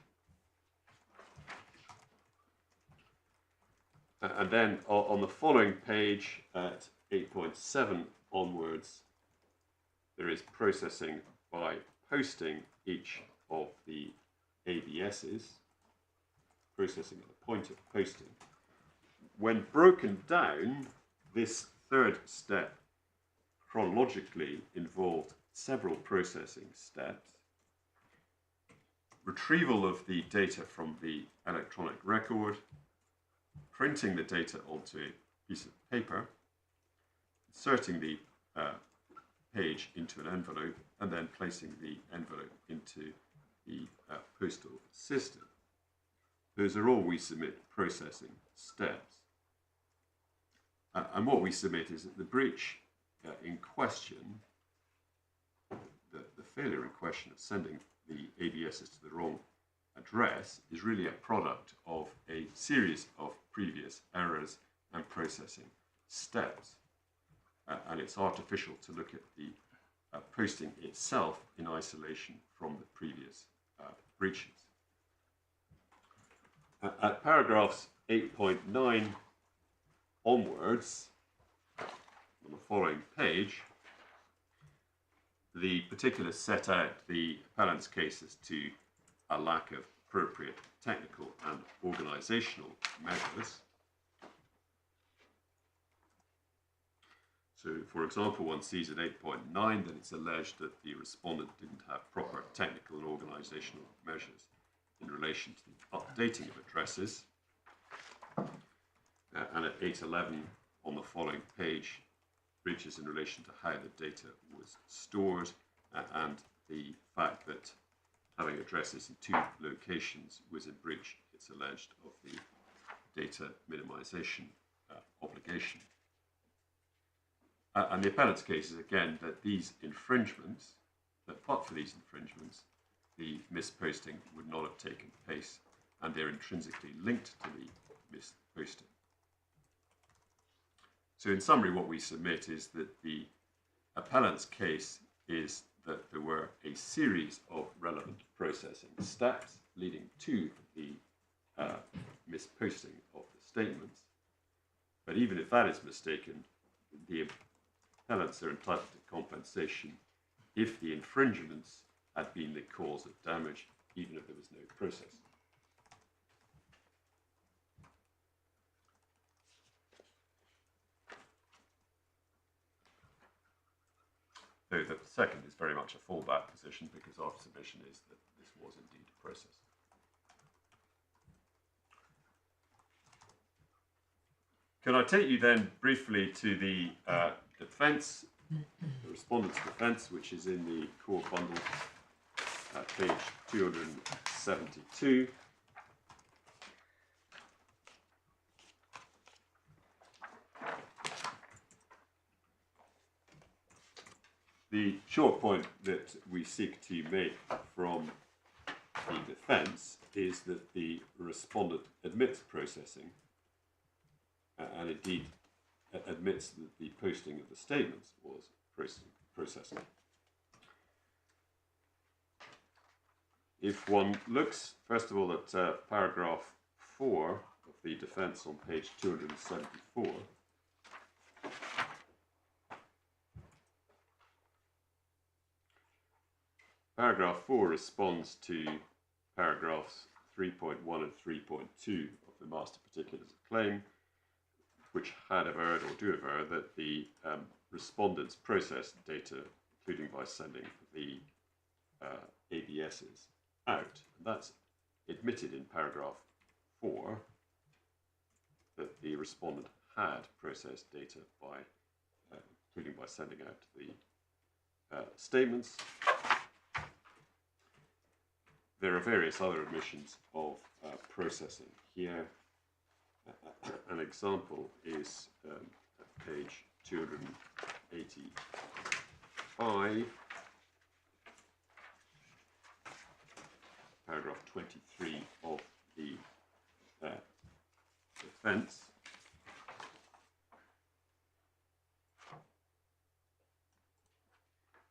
And then on the following page at 8.7 onwards, there is processing by posting each of the ABSs, processing at the point of posting. When broken down, this third step chronologically involved several processing steps. Retrieval of the data from the electronic record, printing the data onto a piece of paper, inserting the page into an envelope, and then placing the envelope into the postal system. Those are all we submit processing steps. And what we submit is that the breach in question, the failure in question of sending the ABSs to the wrong address, is really a product of a series of previous errors and processing steps. And it's artificial to look at the posting itself in isolation from the previous breaches. At paragraphs 8.9 onwards, on the following page, the particulars set out the appellant's cases to a lack of appropriate technical and organisational measures. So, for example, one sees at 8.9 that it's alleged that the respondent didn't have proper technical and organisational measures in relation to the updating of addresses. And at 8.11 on the following page, breaches in relation to how the data was stored and the fact that having addresses in 2 locations was in breach, it's alleged, of the data minimisation obligation. And the appellant's case is again that these infringements, that but for these infringements, the misposting would not have taken place, and they're intrinsically linked to the misposting. So in summary, what we submit is that the appellant's case is that there were a series of relevant processing steps leading to the misposting of the statements. But even if that is mistaken, the appellants are entitled to compensation if the infringements had been the cause of damage, even if there was no process. Though the second is very much a fallback position, because our submission is that this was indeed a process. Can I take you then briefly to the defence, the respondent's defence, which is in the core bundle at page 272. The short point that we seek to make from the defence is that the respondent admits processing and indeed admits that the posting of the statements was processing. If one looks, first of all, at paragraph 4 of the defence on page 274, paragraph 4 responds to paragraphs 3.1 and 3.2 of the master particulars of claim, which had averred or do aver that the respondents processed data, including by sending the ABSs out. And that's admitted in paragraph 4 that the respondent had processed data by, including by sending out the statements. There are various other admissions of processing here. An example is at page 285, paragraph 23 of the defence.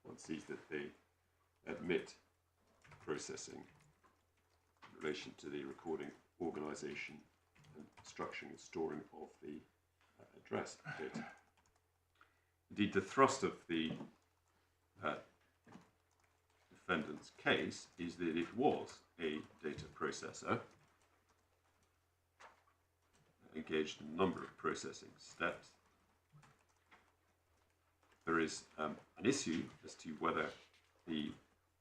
One sees that they admit processing in relation to the recording, organisation, and structuring and storing of the address data. Indeed, the thrust of the defendant's case is that it was a data processor engaged in a number of processing steps. There is an issue as to whether the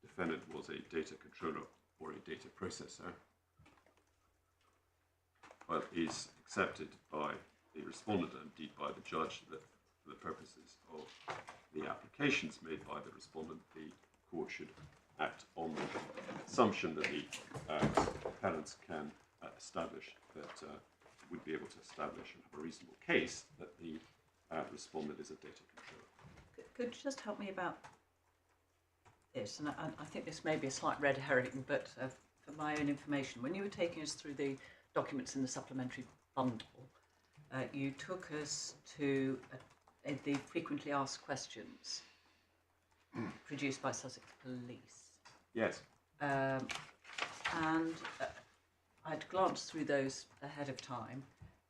defendant was a data controller or a data processor, but is accepted by the respondent and indeed by the judge that for the purposes of the applications made by the respondent, the court should act on the assumption that the appellants can establish that would be able to establish and have a reasonable case that the respondent is a data controller.
Could you just help me about this? And I think this may be a slight red herring, but for my own information, when you were taking us through the documents in the supplementary bundle, you took us to the frequently asked questions produced by Sussex Police.
Yes.
And I'd glanced through those ahead of time,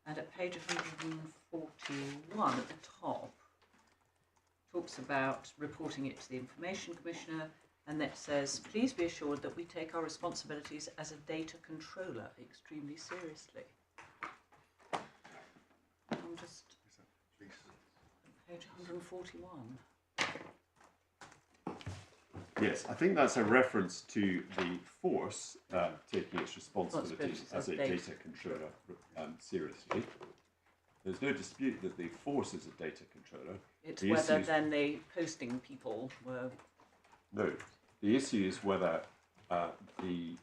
and at page 141 at the top, talks about reporting it to the Information Commissioner, and that says, please be assured that we take our responsibilities as a data controller extremely seriously. I'm just page 141.
Yes, I think that's a reference to the force taking its responsibilities as a data controller seriously. There's no dispute that the force is a data controller.
It's whether then the posting people were...
No, the issue is whether the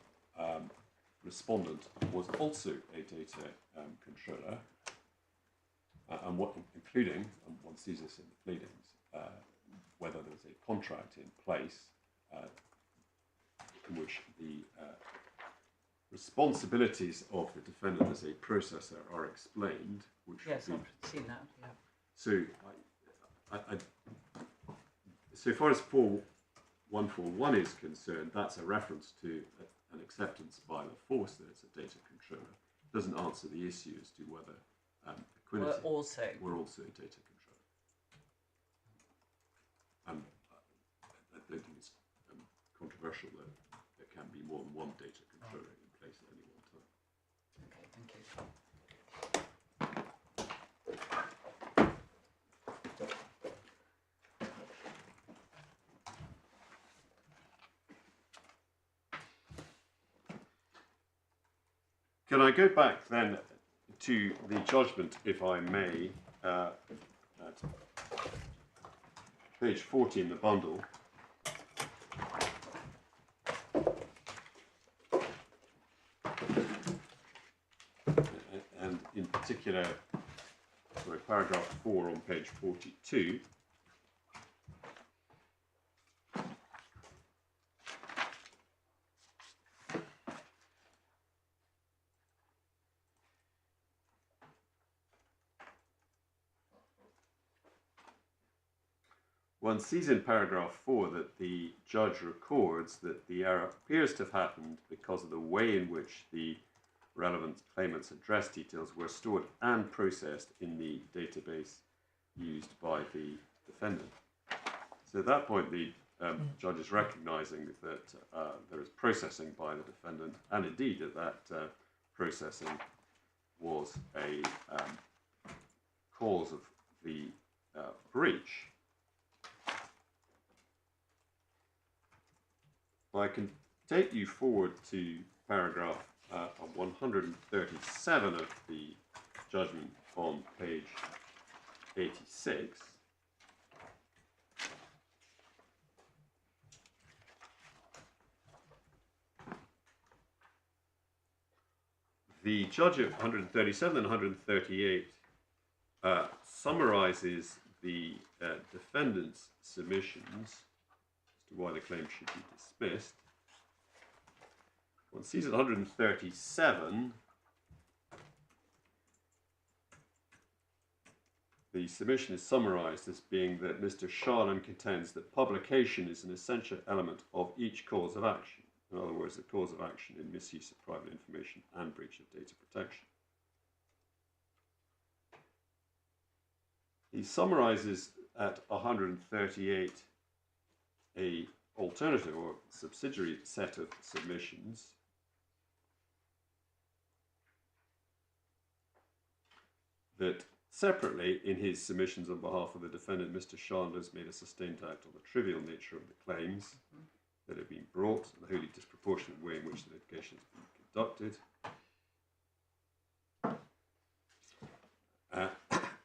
respondent was also a data controller, and what, including, and one sees this in the pleadings, whether there's a contract in place in which the responsibilities of the defendant as a processor are explained. Which
yes, I've seen that. Yeah.
So, so far as 4141 is concerned, that's a reference to an acceptance by the force that it's a data controller. It doesn't answer the issue as to whether Equiniti were also a data controller. And I don't think it's controversial that there can be more than one data controller in place at any one time.
Okay, thank you.
Can I go back then to the judgment, if I may, at page 40 in the bundle? And in particular, sorry, paragraph 4 on page 42. One sees in paragraph 4 that the judge records that the error appears to have happened because of the way in which the relevant claimant's address details were stored and processed in the database used by the defendant. So at that point, the judge is recognising that there is processing by the defendant, and indeed that processing was a cause of the breach. I can take you forward to paragraph 137 of the judgment on page 86. The judge at 137 and 138 summarises the defendant's submissions why the claim should be dismissed. One sees at 137 the submission is summarised as being that Mr. Sharlan contends that publication is an essential element of each cause of action. In other words, the cause of action in misuse of private information and breach of data protection. He summarises at 138 a alternative or subsidiary set of submissions that separately in his submissions on behalf of the defendant, Mr. Chandler's made a sustained act on the trivial nature of the claims that have been brought and the wholly disproportionate way in which the litigation has been conducted,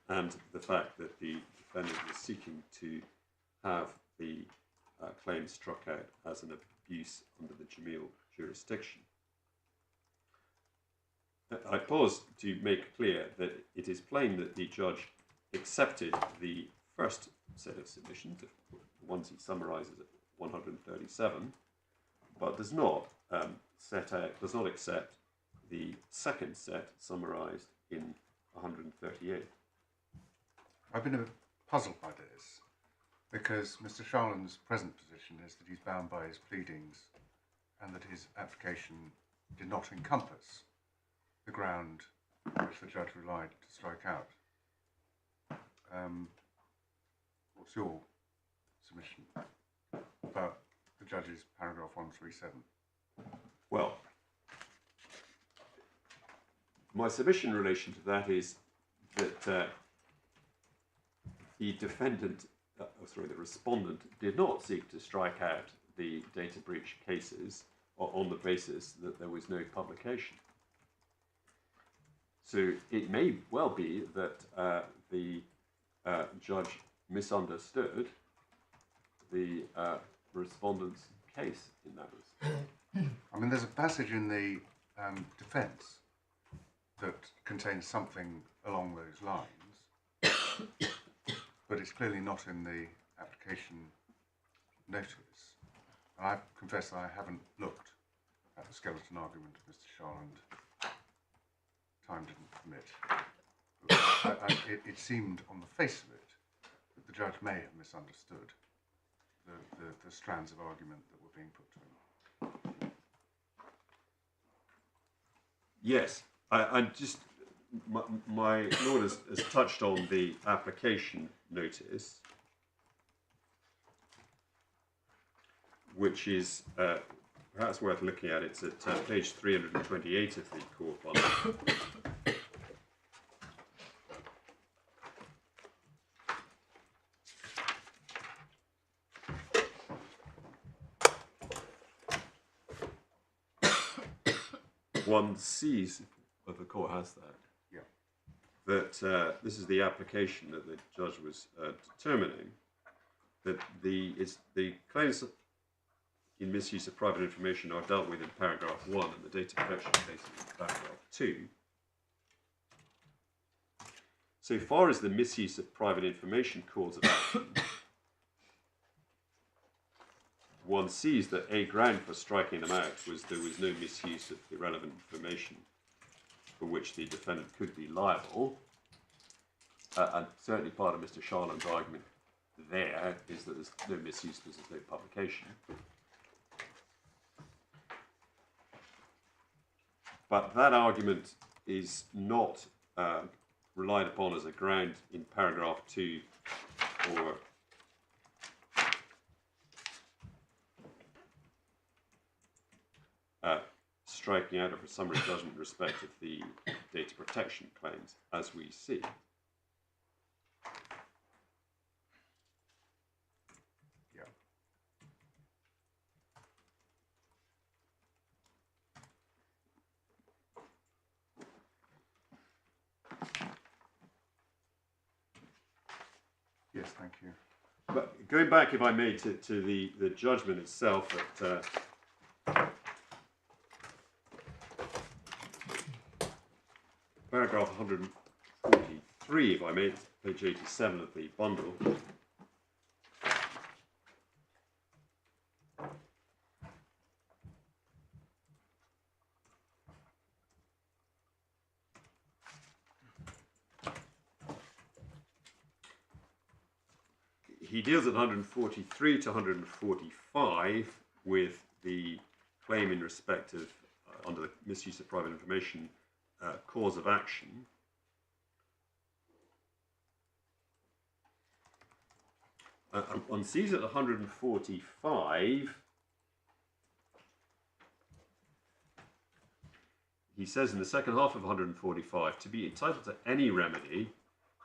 and the fact that the defendant is seeking to have the claim struck out as an abuse under the Jamil jurisdiction. I pause to make clear that it is plain that the judge accepted the first set of submissions, the ones he summarises at 137, but does not accept the second set summarised in 138.
I've been a bit puzzled by this, because Mr. Sharlan's present position is that he's bound by his pleadings and that his application did not encompass the ground which the judge relied to strike out. What's your submission about the judge's paragraph 137?
Well, my submission in relation to that is that the defendant, the respondent, did not seek to strike out the data breach cases on the basis that there was no publication. So it may well be that the judge misunderstood the respondent's case in that respect.
I mean, there's a passage in the defence that contains something along those lines, but it's clearly not in the application notice. And I confess that I haven't looked at the skeleton argument of Mr. Sharland. Time didn't permit. But it seemed on the face of it that the judge may have misunderstood the strands of argument that were being put to him.
Yes, I just, my lord has touched on the application notice, which is perhaps worth looking at. It's at page 328 of the court bundle. One sees, if the court has that,
yeah,
that this is the application that the judge was determining, that the claims in misuse of private information are dealt with in paragraph 1 and the data protection case in paragraph 2. So far as the misuse of private information cause of action, one sees that a ground for striking them out was there was no misuse of the relevant information for which the defendant could be liable. And certainly part of Mr. Sharland's argument there is that there's no misuse because there's no publication. But that argument is not relied upon as a ground in paragraph 2 or striking out of a summary judgment in respect of the data protection claims, as we see.
Yeah. Yes, thank you.
But going back, if I may, to the judgment itself at paragraph 143, if I may, page 87 of the bundle. He deals at 143 to 145 with the claim in respect of, under the misuse of private information, cause of action. One sees at 145, he says in the second half of 145, to be entitled to any remedy,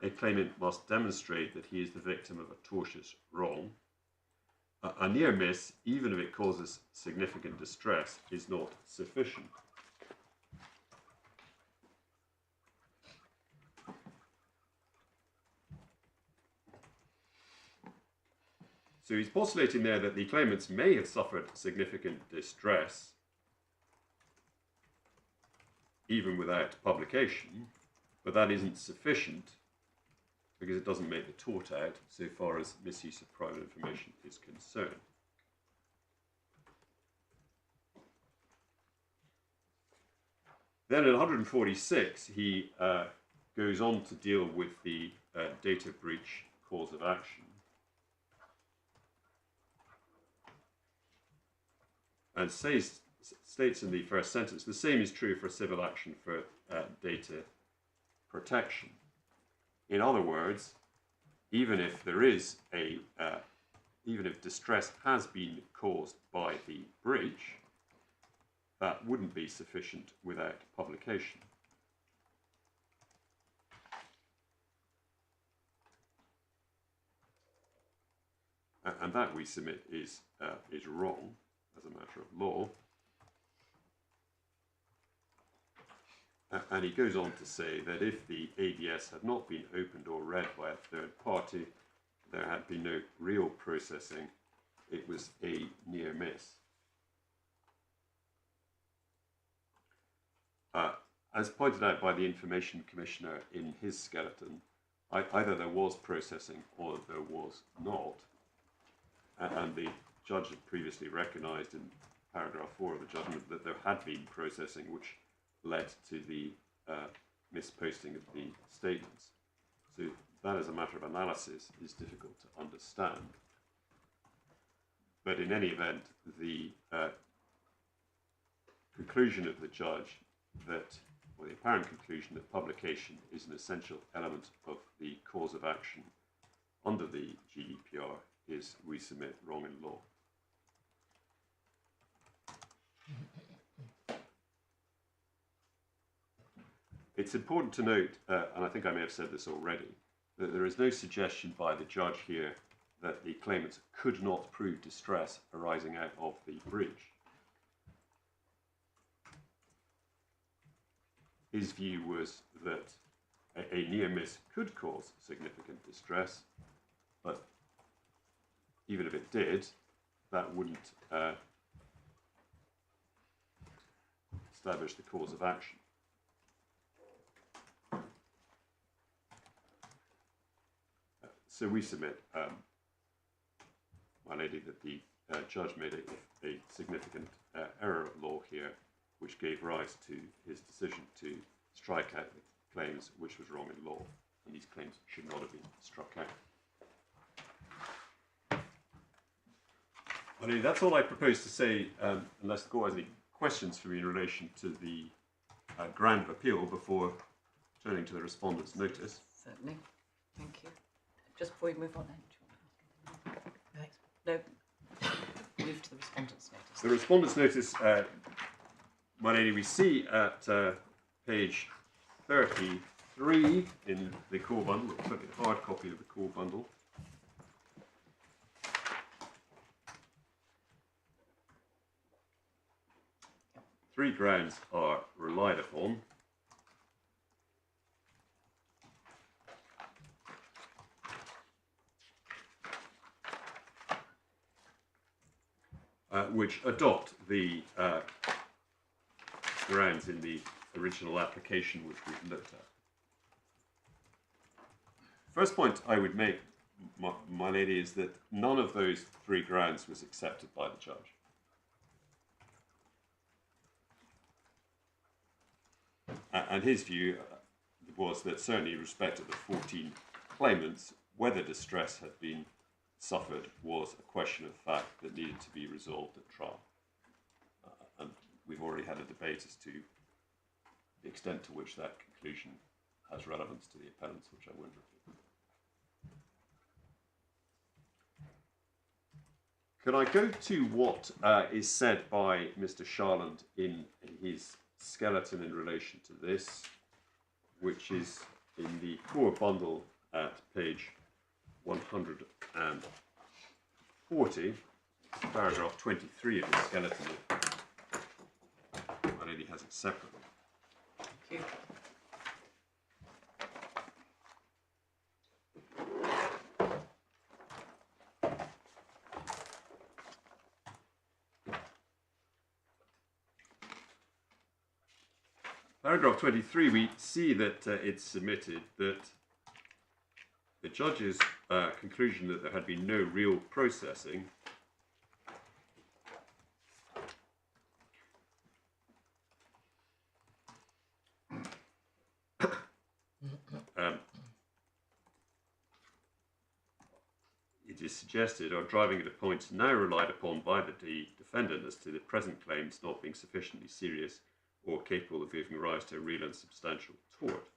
a claimant must demonstrate that he is the victim of a tortious wrong. A near miss, even if it causes significant distress, is not sufficient. So he's postulating there that the claimants may have suffered significant distress even without publication, but that isn't sufficient because it doesn't make the tort out so far as misuse of private information is concerned. Then at 146, he goes on to deal with the data breach cause of action. And states in the first sentence, the same is true for civil action for data protection. In other words, even if there is a even if distress has been caused by the breach, that wouldn't be sufficient without publication. And that, we submit, is wrong as a matter of law. And he goes on to say that if the ADS had not been opened or read by a third party, there had been no real processing. It was a near miss. As pointed out by the Information Commissioner in his skeleton, either there was processing or there was not. And the judge had previously recognised in paragraph 4 of the judgment that there had been processing, which led to the misposting of the statements. So that, as a matter of analysis, is difficult to understand. But in any event, the conclusion of the judge that, or the apparent conclusion that publication is an essential element of the cause of action under the GDPR is, we submit, wrong in law. It's important to note, and I think I may have said this already, that there is no suggestion by the judge here that the claimants could not prove distress arising out of the breach. His view was that a near miss could cause significant distress, but even if it did, that wouldn't establish the cause of action. So we submit, my lady, that the judge made a significant error of law here, which gave rise to his decision to strike out the claims, which was wrong in law, and these claims should not have been struck out. My lady, that's all I propose to say, unless the court has any questions for me in relation to the ground of appeal before turning to the respondent's notice.
Certainly. Thank you. Just before we move on, do you want to ask? No. Move to the respondent's notice.
The respondent's notice, my lady, we see at page 33 in the core bundle, or certainly the hard copy of the core bundle. Three grounds are relied upon. Which adopt the grounds in the original application which we've looked at. First point I would make, my lady, is that none of those three grounds was accepted by the judge. And his view was that certainly in respect of the 14 claimants, whether distress had been suffered was a question of fact that needed to be resolved at trial. And we've already had a debate as to the extent to which that conclusion has relevance to the appellants, which I won't repeat. Can I go to what is said by Mr. Sharland in his skeleton in relation to this, which is in the core bundle at page 140, paragraph 23 of the skeleton. My lady has it separately.
Thank you.
Paragraph 23, we see that it's submitted that the judge's conclusion that there had been no real processing it is suggested, or driving at a point now relied upon by the defendant as to the present claims not being sufficiently serious or capable of giving rise to a real and substantial tort.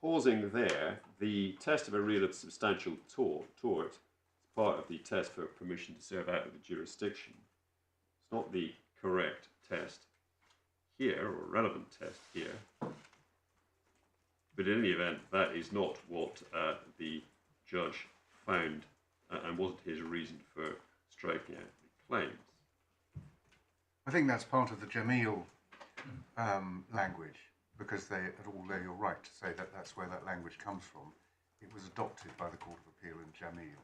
pausing there, the test of a real and substantial tort is part of the test for permission to serve out of the jurisdiction. It's not the correct test here, or relevant test here. But in any event, that is not what the judge found and wasn't his reason for striking out the claims.
I think that's part of the Jamil language, because although you're right to say that that's where that language comes from, it was adopted by the Court of Appeal in Jamil.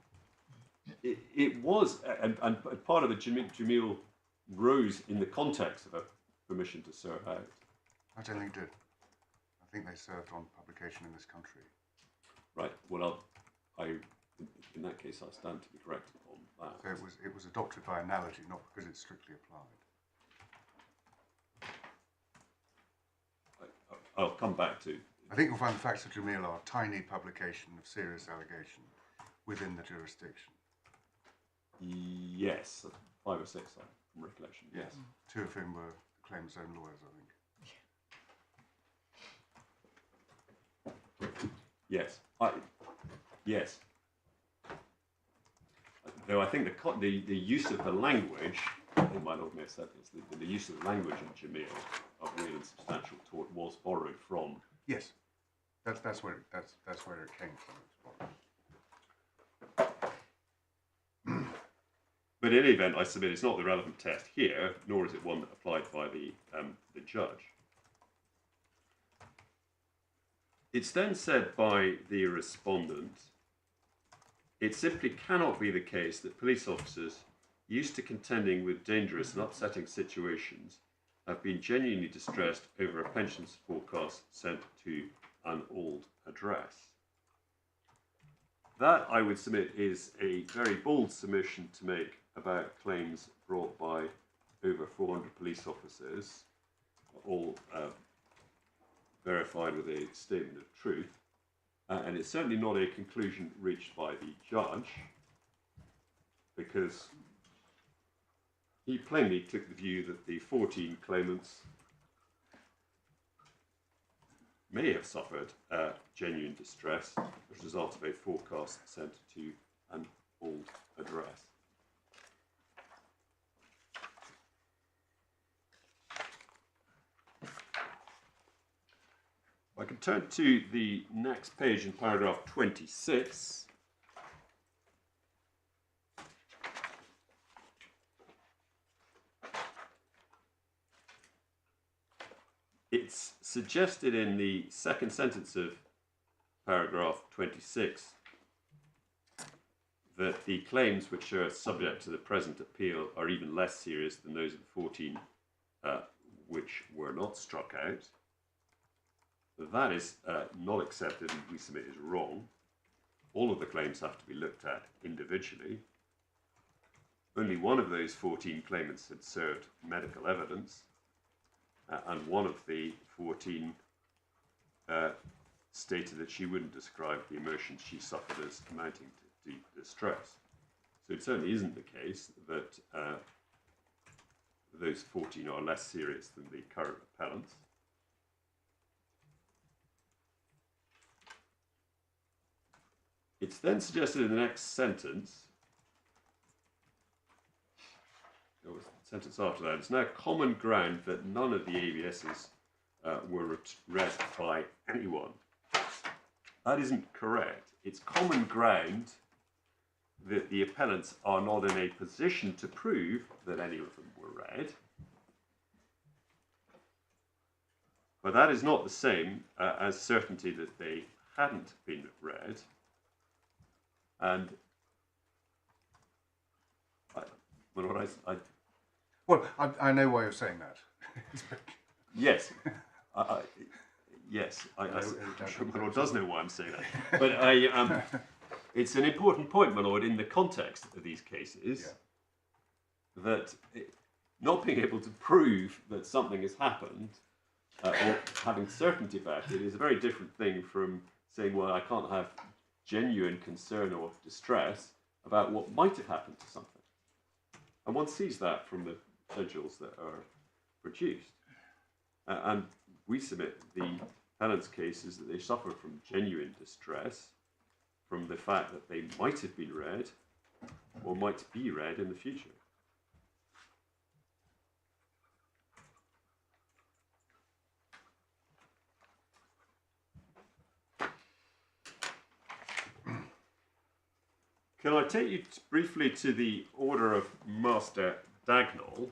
It was, and part of the Jamil rose in the context of a permission to serve out.
I don't think it did. I think they served on publication in this country.
Right. Well, in that case, I stand to be corrected on that.
So it was adopted by analogy, not because it's strictly applied.
I'll come back to.
I think you'll find the facts of Jamil are a tiny publication of serious allegation within the jurisdiction.
Yes, 5 or 6, from recollection. Yes.
2 of whom were the claimant's own lawyers, I think.
Yes. Yes. Though I think the use of the language, they might not have said this, the use of the language in Jamil of real and substantial tort was borrowed from.
Yes, that's where it came from.
But in any event, I submit it's not the relevant test here, nor is it one applied by the judge. It's then said by the respondent, it simply cannot be the case that police officers used to contending with dangerous and upsetting situations have been genuinely distressed over a pensions forecast sent to an old address. That, I would submit, is a very bold submission to make about claims brought by over 400 police officers, all verified with a statement of truth. And it's certainly not a conclusion reached by the judge, because he plainly took the view that the 14 claimants may have suffered genuine distress as a result of a forecast sent to an old address. I can turn to the next page in paragraph 26. It's suggested in the second sentence of paragraph 26 that the claims which are subject to the present appeal are even less serious than those of the 14 which were not struck out. That is not accepted, and we submit is wrong. All of the claims have to be looked at individually. Only one of those 14 claimants had served medical evidence, and one of the 14 stated that she wouldn't describe the emotions she suffered as amounting to deep distress. So it certainly isn't the case that those 14 are less serious than the current appellants. It's then suggested in the next sentence, or the sentence after that, it's now common ground that none of the ABSs were read by anyone. That isn't correct. It's common ground that the appellants are not in a position to prove that any of them were read. But that is not the same as certainty that they hadn't been read. And
I know why you're saying that.
Yes, yes, I'm sure my Lord does know why I'm saying that. But it's an important point, my Lord, in the context of these cases, that not being able to prove that something has happened or having certainty about it is a very different thing from saying, well, I can't have genuine concern or distress about what might have happened to something. And one sees that from the schedules that are produced. And we submit the appellant's case is that they suffer from genuine distress from the fact that they might have been read or might be read in the future. Can I take you briefly to the order of Master Dagnall,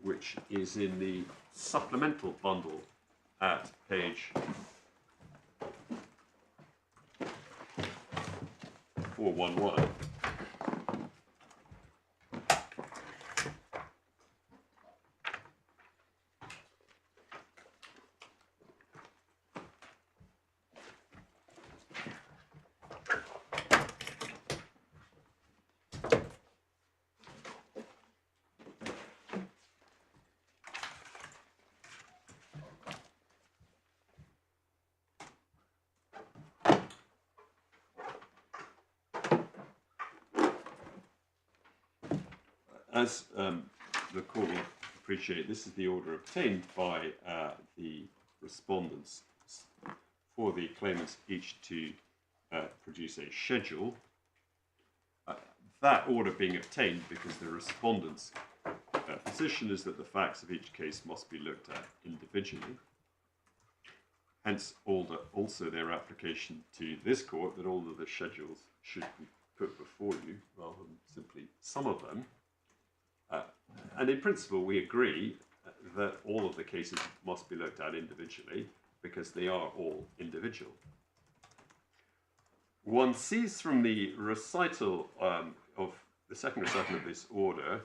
which is in the supplemental bundle at page 411. As the court will appreciate, this is the order obtained by the respondents for the claimants each to produce a schedule. That order being obtained because the respondents' position is that the facts of each case must be looked at individually. Hence, also their application to this court that all of the schedules should be put before you rather than simply some of them. And in principle, we agree that all of the cases must be looked at individually because they are all individual. One sees from the recital of the second recital of this order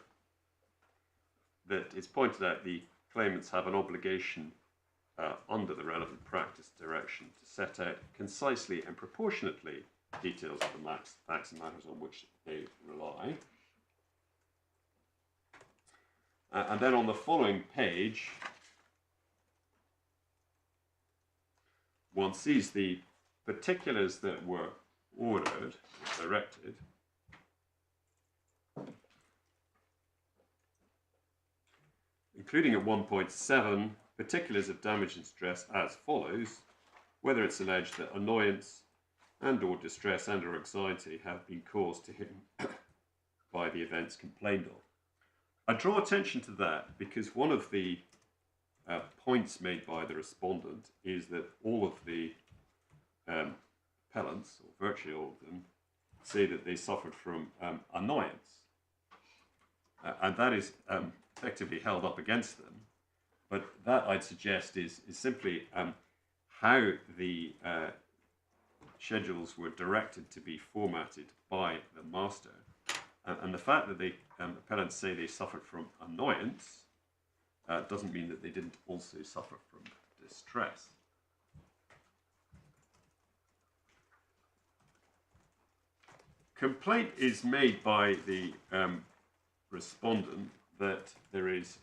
that it's pointed out the claimants have an obligation under the relevant practice direction to set out concisely and proportionately details of the facts and matters on which they rely. And then on the following page, one sees the particulars that were ordered, directed, including at 1.7, particulars of damage and stress as follows, whether it's alleged that annoyance and or distress and or anxiety have been caused to him by the events complained of. I draw attention to that because one of the points made by the respondent is that all of the appellants, or virtually all of them, say that they suffered from annoyance. And that is effectively held up against them. But that, I'd suggest, is simply how the schedules were directed to be formatted by the master. And the fact that the appellants say they suffered from annoyance doesn't mean that they didn't also suffer from distress. Complaint is made by the respondent that there is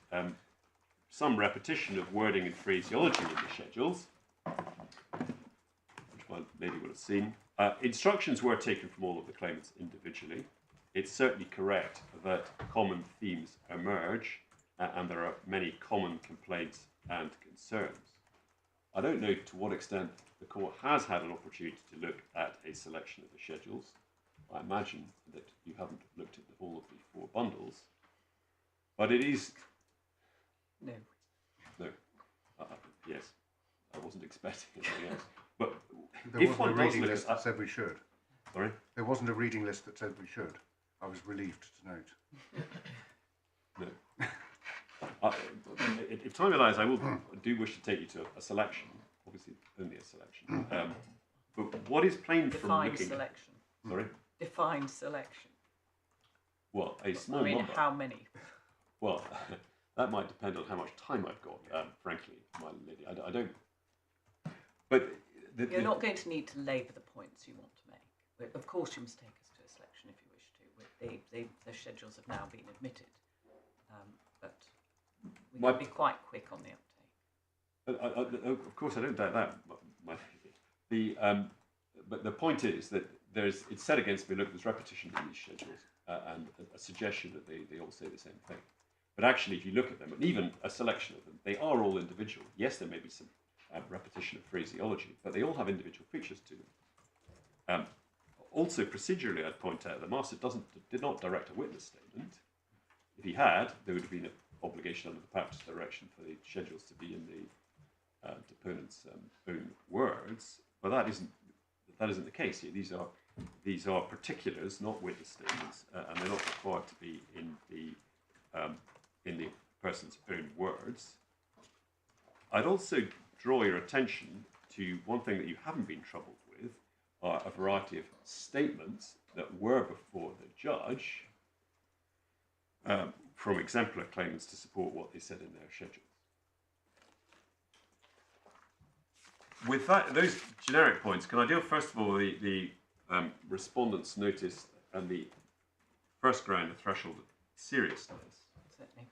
some repetition of wording and phraseology in the schedules, which one lady would have seen. Instructions were taken from all of the claimants individually. It's certainly correct that common themes emerge and there are many common complaints and concerns. I don't know to what extent the court has had an opportunity to look at a selection of the schedules. I imagine that you haven't looked at all of the 4 bundles, but it is...
No.
No. Yes. I wasn't expecting anything else. But
There
if
wasn't
one
a
does
reading
look
list
at...
that said we should.
Sorry?
There wasn't a reading list that said we should. I was relieved to note.
No. If time allows, I do wish to take you to a selection. Obviously, only a selection. But what is plain from
Define
looking...
selection.
Sorry?
Define selection.
Well, a small
I mean,
number.
how many?
Well, that might depend on how much time I've got, frankly, my lady. I don't... But...
You're not going to need to labour the points you want to make. But of course, you must take us to a selection if you wish to. The schedules have now been admitted. But we can be quite quick on the uptake.
Of course, I don't doubt that. But the point is that it's set against me. Look, there's repetition in these schedules and a suggestion that they all say the same thing. But actually, if you look at them, and even a selection of them, they are all individual. Yes, there may be some repetition of phraseology, but they all have individual features to them. Also, procedurally, I'd point out the Master did not direct a witness statement. If he had, there would have been an obligation under the practice direction for the schedules to be in the deponent's own words, but that isn't the case here. These are particulars, not witness statements, and they're not required to be in the person's own words. I'd also draw your attention to one thing that you haven't been troubled with, are a variety of statements that were before the judge from exemplar claimants to support what they said in their schedules. With those generic points, can I deal first of all with the respondent's notice and the first ground, the threshold of seriousness?
Certainly.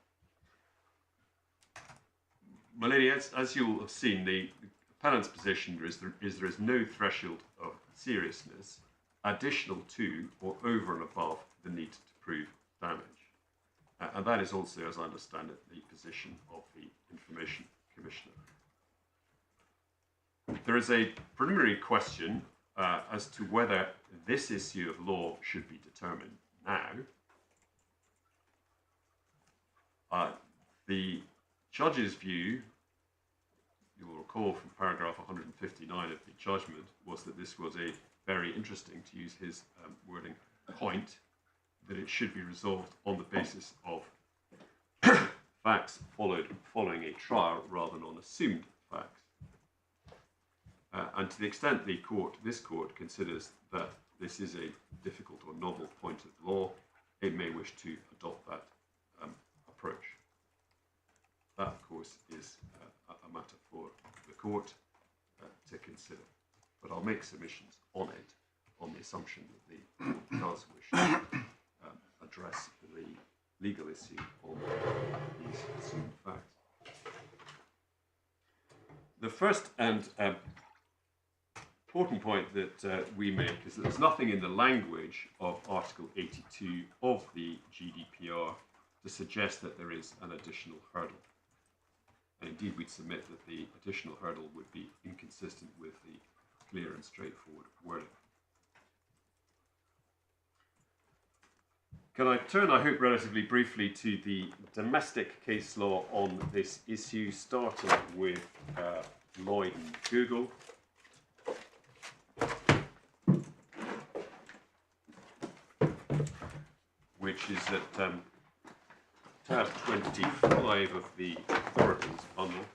My lady, as you'll have seen, the appellant's position is there is no threshold of seriousness additional to or over and above the need to prove damage. And that is also, as I understand it, the position of the Information Commissioner. There is a preliminary question as to whether this issue of law should be determined now. The judge's view, you will recall from paragraph 159 of the judgment, was that this was a very interesting, to use his wording, point, that it should be resolved on the basis of facts following a trial rather than on assumed facts. And to the extent this court considers that this is a difficult or novel point of law, it may wish to adopt that approach. That, of course, is a matter for the court to consider. But I'll make submissions on it on the assumption that the court does wish to address the legal issue on these assumed facts. The first and important point that we make is that there's nothing in the language of Article 82 of the GDPR to suggest that there is an additional hurdle. And indeed, we'd submit that the additional hurdle would be inconsistent with the clear and straightforward wording. Can I turn, I hope, relatively briefly to the domestic case law on this issue, starting with Lloyd and Google. Which is at tab 25 of the authorities bundle.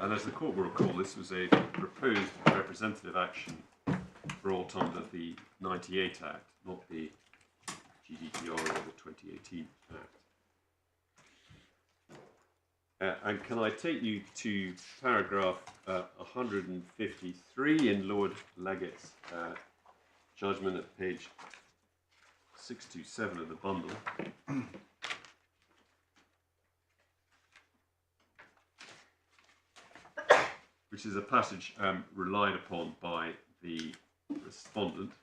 And as the court will recall, this was a proposed representative action brought under the 98 Act, not the GDPR or the 2018 Act. And can I take you to paragraph 153 in Lord Legate's judgment at page 627 of the bundle. Which is a passage relied upon by the respondent.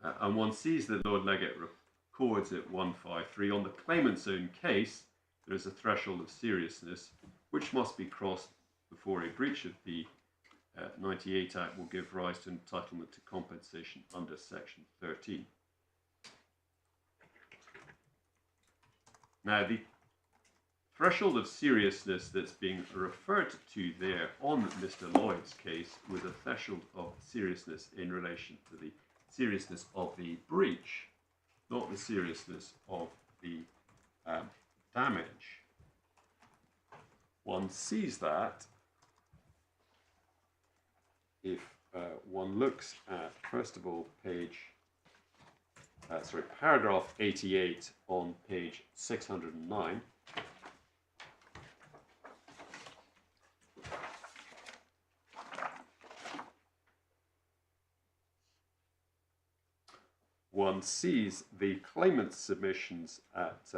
And one sees that Lord Legate records at 153, on the claimant's own case, there is a threshold of seriousness which must be crossed before a breach of the 98 Act will give rise to entitlement to compensation under Section 13. Now, the threshold of seriousness that's being referred to there on Mr. Lloyd's case was a threshold of seriousness in relation to the seriousness of the breach, not the seriousness of the damage. One sees that if one looks at, first of all, paragraph 88 on page 609. One sees the claimant's submissions at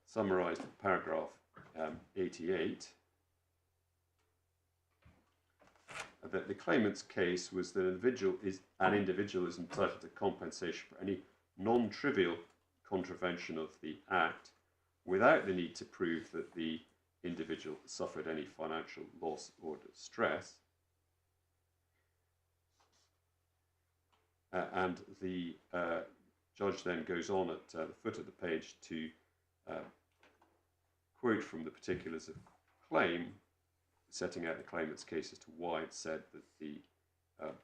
summarised paragraph 88. that the claimant's case was that an individual is entitled to compensation for any non-trivial contravention of the Act without the need to prove that the individual suffered any financial loss or distress. And the judge then goes on at the foot of the page to quote from the particulars of claim, setting out the claimant's case as to why it said that the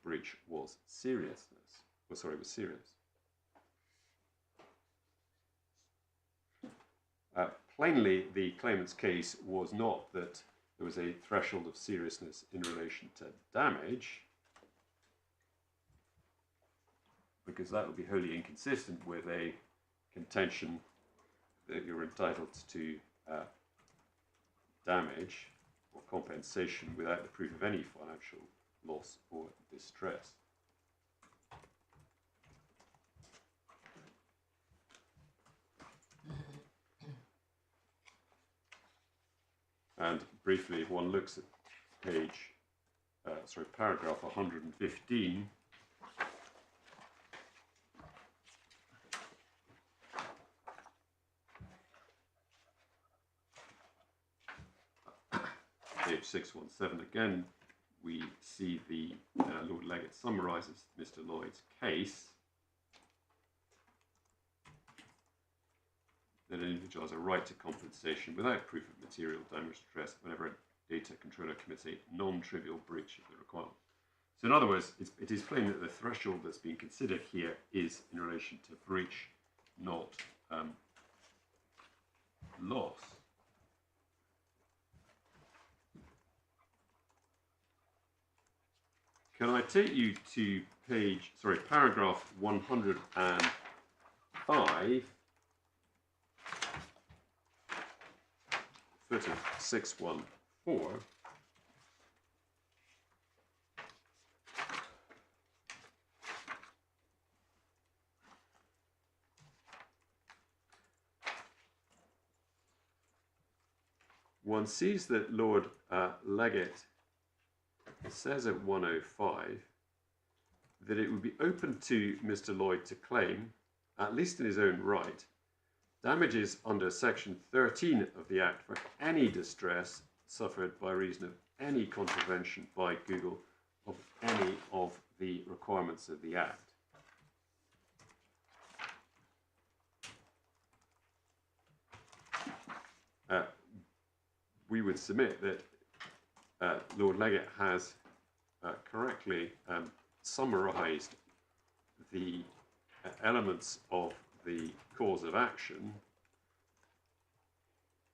breach was serious. Plainly, the claimant's case was not that there was a threshold of seriousness in relation to damage, because that would be wholly inconsistent with a contention that you're entitled to damage or compensation without the proof of any financial loss or distress. And briefly, if one looks at paragraph 115, page 617 again, we see the Lord Legate summarises Mr. Lloyd's case, that an individual has a right to compensation without proof of material damage or distress whenever a data controller commits a non-trivial breach of the requirement. So in other words, it is plain that the threshold that's being considered here is in relation to breach, not loss. Can I take you to paragraph 105, foot of 614. One sees that Lord Legate says at 105 that it would be open to Mr. Lloyd to claim, at least in his own right, damages under section 13 of the Act for any distress suffered by reason of any contravention by Google of any of the requirements of the Act. We would submit that Lord Legate has correctly summarised the elements of the cause of action,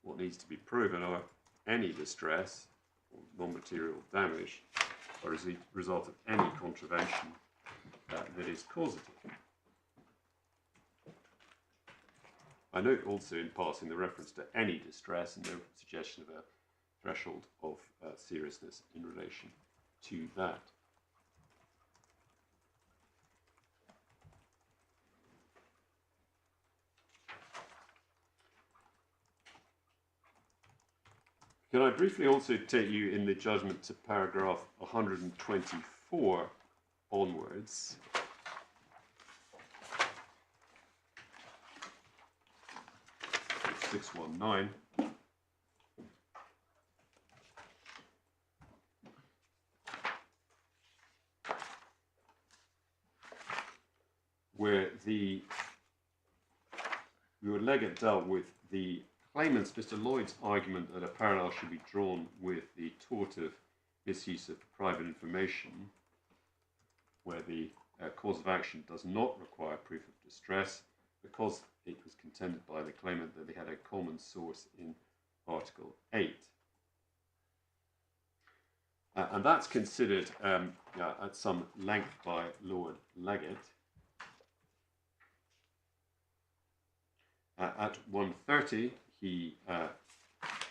what needs to be proven are any distress or non-material damage as a result of any contravention that is causative. I note also in passing the reference to any distress and no suggestion of a threshold of seriousness in relation to that. Can I briefly also take you in the judgment to paragraph 124 onwards? Page 619. Where the Lord Legate dealt with the claimants, Mr. Lloyd's argument that a parallel should be drawn with the tort of misuse of private information, where the cause of action does not require proof of distress, because it was contended by the claimant that they had a common source in Article 8. And that's considered at some length by Lord Legate. At 130, he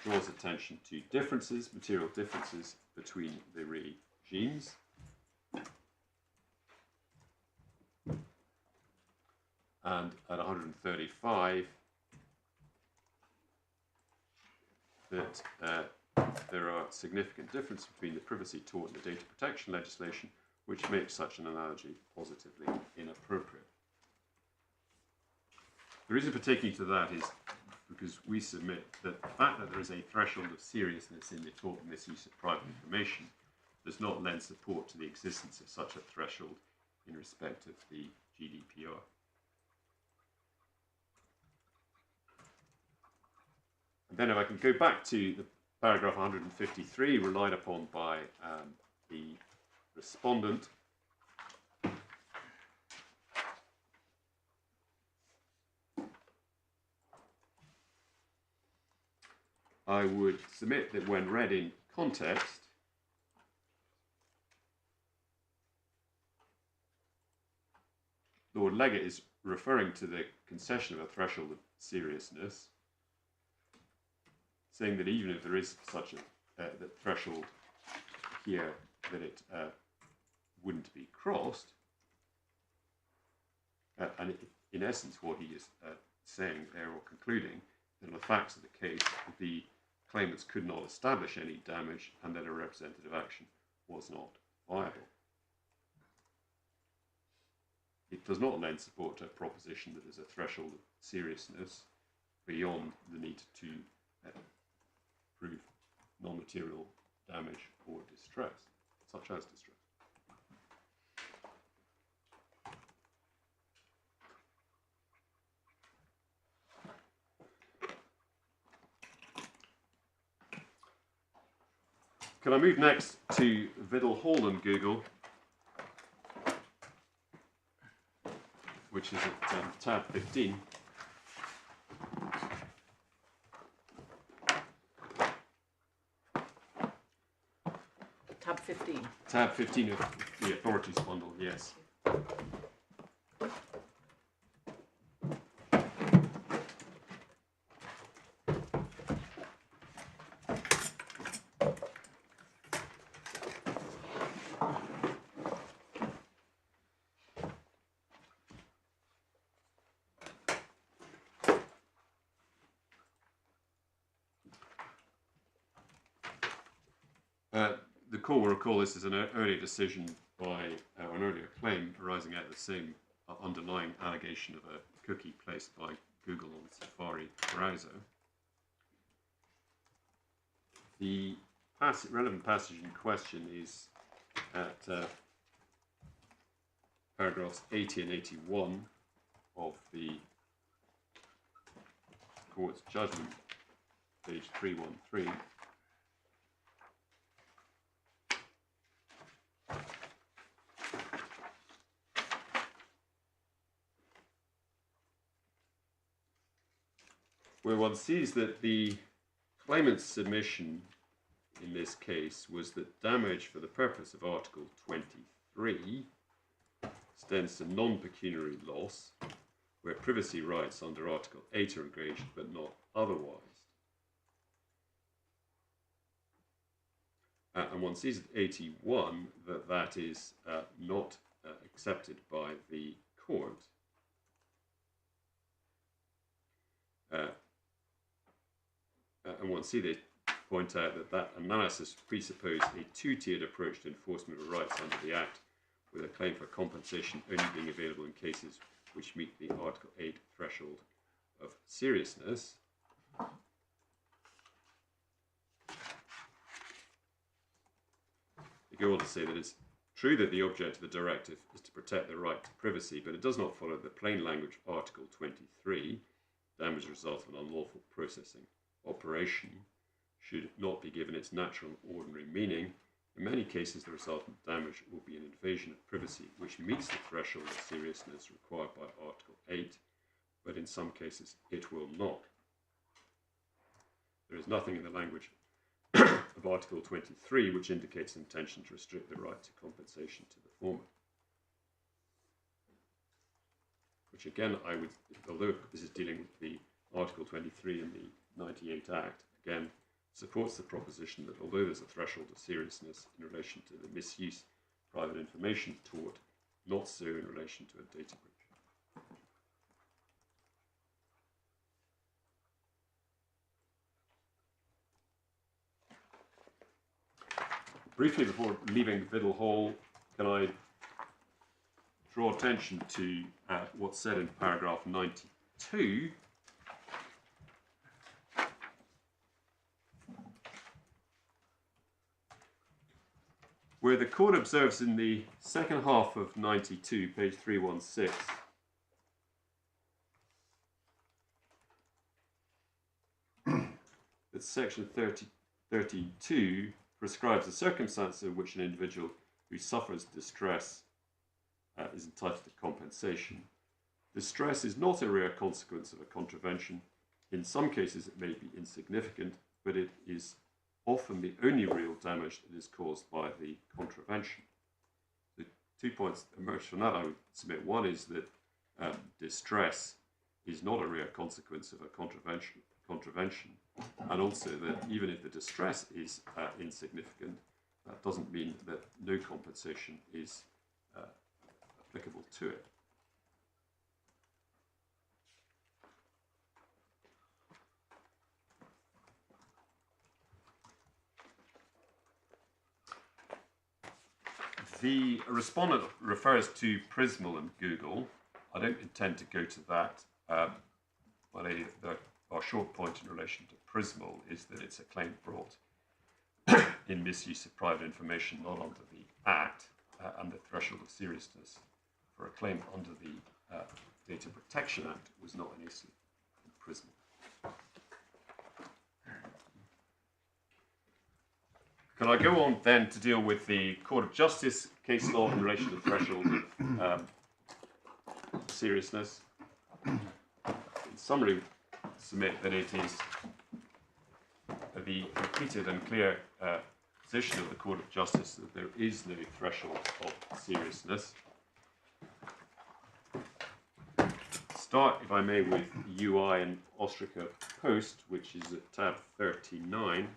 draws attention to differences, material differences between the regimes. And at 135, that there are significant differences between the privacy tort and the data protection legislation, which makes such an analogy positively inappropriate. The reason for taking you to that is because we submit that the fact that there is a threshold of seriousness in the tort and misuse of private information does not lend support to the existence of such a threshold in respect of the GDPR. And then if I can go back to the paragraph 153 relied upon by the respondent, I would submit that when read in context, Lord Legate is referring to the concession of a threshold of seriousness, saying that even if there is such a threshold here, that it wouldn't be crossed. And in essence, what he is saying there, or concluding, that on the facts of the case, the claimants could not establish any damage and that a representative action was not viable. It does not lend support to a proposition that there's a threshold of seriousness beyond the need to prove non-material damage or distress, such as distress. Can I move next to Vidal Hall and Google, which is at tab 15.
Tab 15.
Tab 15 of the authorities bundle, yes. The court will recall this is an earlier decision by, an earlier claim arising out of the same underlying allegation of a cookie placed by Google on the Safari browser. The relevant passage in question is at paragraphs 80 and 81 of the court's judgment, page 313. Where one sees that the claimant's submission in this case was that damage for the purpose of Article 23 extends to non-pecuniary loss, where privacy rights under Article 8 are engaged but not otherwise. And one sees at 81 that that is not accepted by the court. And one see they point out that that analysis presupposed a two-tiered approach to enforcement of rights under the Act, with a claim for compensation only being available in cases which meet the Article 8 threshold of seriousness. They go on to say that it's true that the object of the directive is to protect the right to privacy, but it does not follow the plain language of Article 23, damage as a result of an unlawful processing operation should not be given its natural and ordinary meaning. In many cases, the resultant damage will be an invasion of privacy which meets the threshold of seriousness required by Article 8, but in some cases it will not. There is nothing in the language of Article 23 which indicates intention to restrict the right to compensation to the former. Which again, I would, although this is dealing with the Article 23 in the 98 Act, again, supports the proposition that although there's a threshold of seriousness in relation to the misuse of private information tort, not so in relation to a data breach. Briefly before leaving Biddle Hall, can I draw attention to what's said in paragraph 92, where the court observes in the second half of 92, page 316, that section 32 prescribes the circumstances in which an individual who suffers distress is entitled to compensation. Distress is not a rare consequence of a contravention. In some cases it may be insignificant, but it is often the only real damage that is caused by the contravention. The 2 points emerge from that, I would submit. One is that distress is not a rare consequence of a contravention, and also that even if the distress is insignificant, that doesn't mean that no compensation is applicable to it. The respondent refers to Prismal and Google. I don't intend to go to that, but our short point in relation to Prismal is that it's a claim brought in misuse of private information, not under the Act, and the threshold of seriousness for a claim under the Data Protection Act was not an issue in Prismal. Can I go on then to deal with the Court of Justice case law in relation to the threshold of seriousness? In summary, submit that it is the repeated and clear position of the Court of Justice that there is no threshold of seriousness. Start, if I may, with UI and Ostraca Post, which is at tab 39.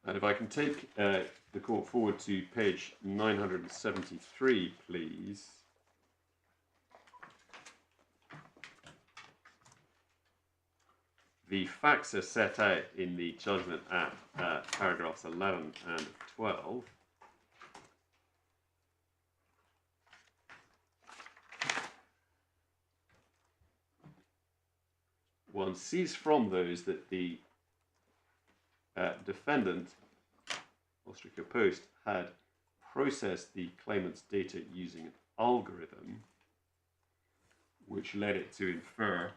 And if I can take the court forward to page 973, please. The facts are set out in the judgment at paragraphs 11 and 12. One sees from those that the defendant, Ostraca Post, had processed the claimant's data using an algorithm which led it to infer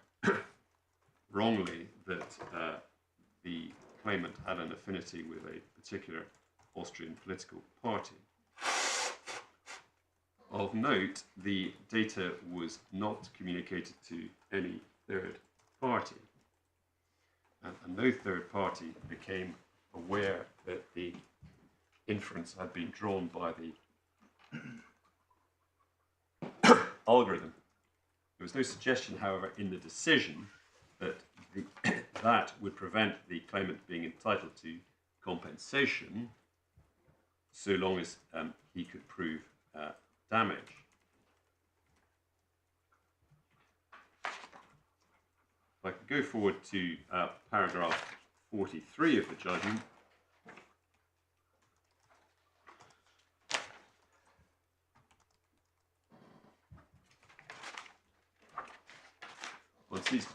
wrongly that the claimant had an affinity with a particular Austrian political party. Of note, the data was not communicated to any third party. And no third party became aware that the inference had been drawn by the algorithm. There was no suggestion, however, in the decision that that would prevent the claimant being entitled to compensation so long as he could prove damage. If I could go forward to paragraph 43 of the judgment. One sees,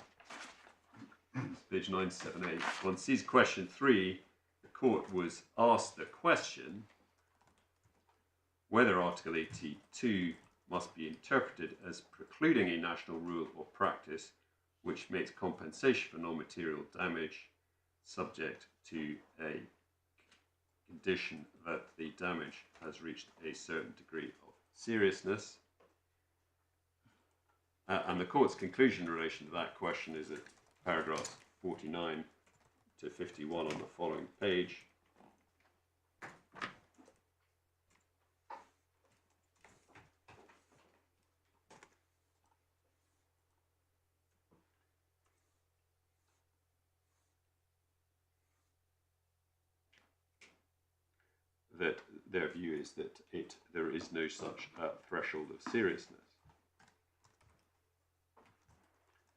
page 978, one sees question 3, the court was asked the question whether Article 82 must be interpreted as precluding a national rule or practice which makes compensation for non-material damage subject to a condition that the damage has reached a certain degree of seriousness. And the court's conclusion in relation to that question is at paragraphs 49 to 51 on the following page. that their view is that there is no such threshold of seriousness.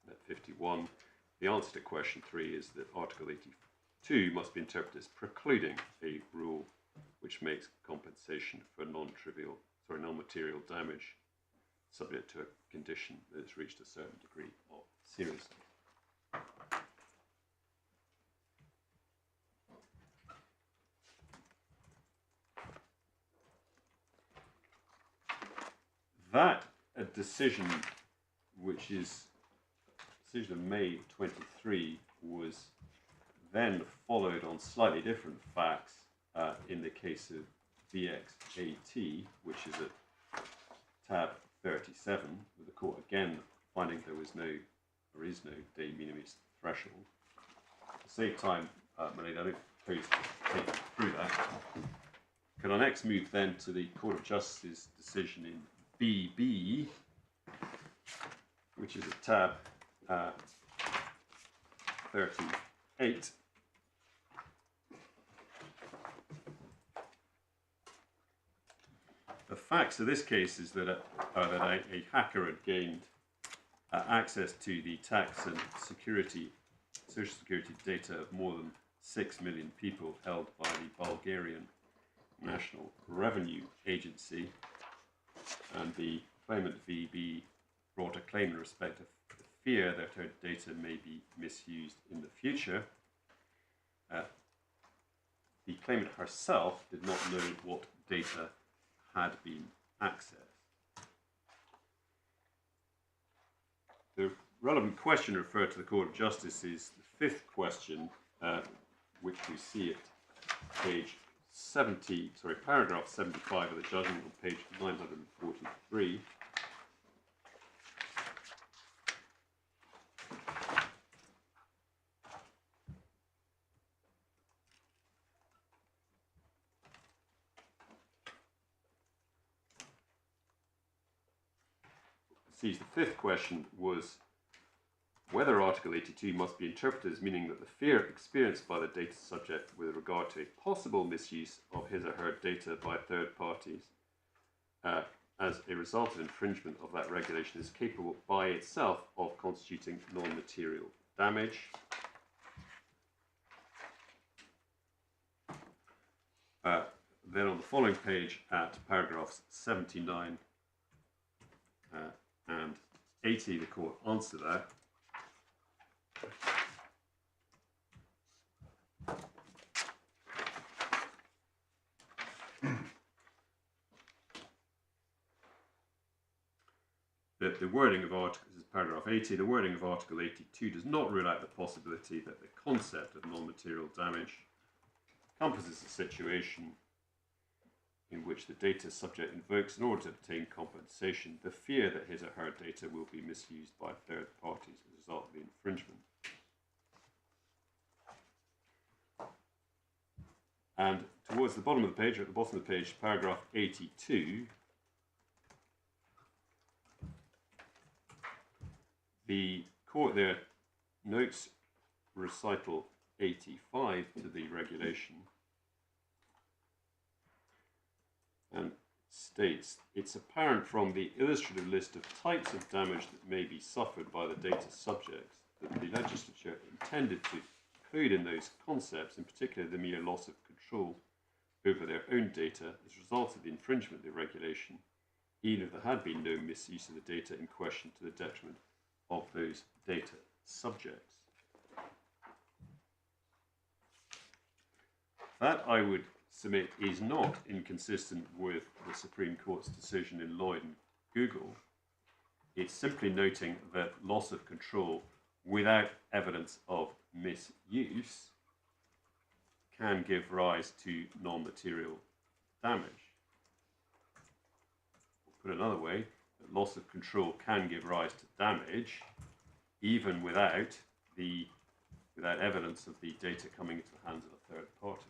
At 51, the answer to question 3 is that Article 82 must be interpreted as precluding a rule which makes compensation for non-material damage subject to a condition that has reached a certain degree of seriousness. That a decision, which is a decision of May 23, was then followed on slightly different facts in the case of VXAT, which is at tab 37, with the court again finding there is no de minimis threshold. To save time, Malene, I don't propose to take you through that. Can I next move then to the Court of Justice's decision in BB, which is at tab 38. The facts of this case is that a hacker had gained access to the tax and social security data of more than 6 million people held by the Bulgarian National Revenue Agency, and the claimant VB brought a claim in respect of the fear that her data may be misused in the future. The claimant herself did not know what data had been accessed. The relevant question referred to the Court of Justice is the 5th question, which we see at paragraph 75 of the judgment on page 943. The 5th question was whether Article 82 must be interpreted as meaning that the fear experienced by the data subject with regard to a possible misuse of his or her data by third parties as a result of infringement of that regulation is capable by itself of constituting non-material damage. Then on the following page at paragraphs 79 and 80, the court answered that. The wording of Article, this is paragraph 80, the wording of Article 82 does not rule out the possibility that the concept of non-material damage encompasses a situation in which the data subject invokes, in order to obtain compensation, the fear that his or her data will be misused by third parties as a result of the infringement. And towards the bottom of the page, or at the bottom of the page, paragraph 82, the court there notes recital 85 to the regulation and states, it's apparent from the illustrative list of types of damage that may be suffered by the data subjects that the legislature intended to include in those concepts, in particular the mere loss of control over their own data as a result of the infringement of the regulation, even if there had been no misuse of the data in question to the detriment of those data subjects. That, I would submit, is not inconsistent with the Supreme Court's decision in Lloyd and Google. It's simply noting that loss of control without evidence of misuse can give rise to non-material damage. Put another way, that loss of control can give rise to damage even without evidence of the data coming into the hands of a third party.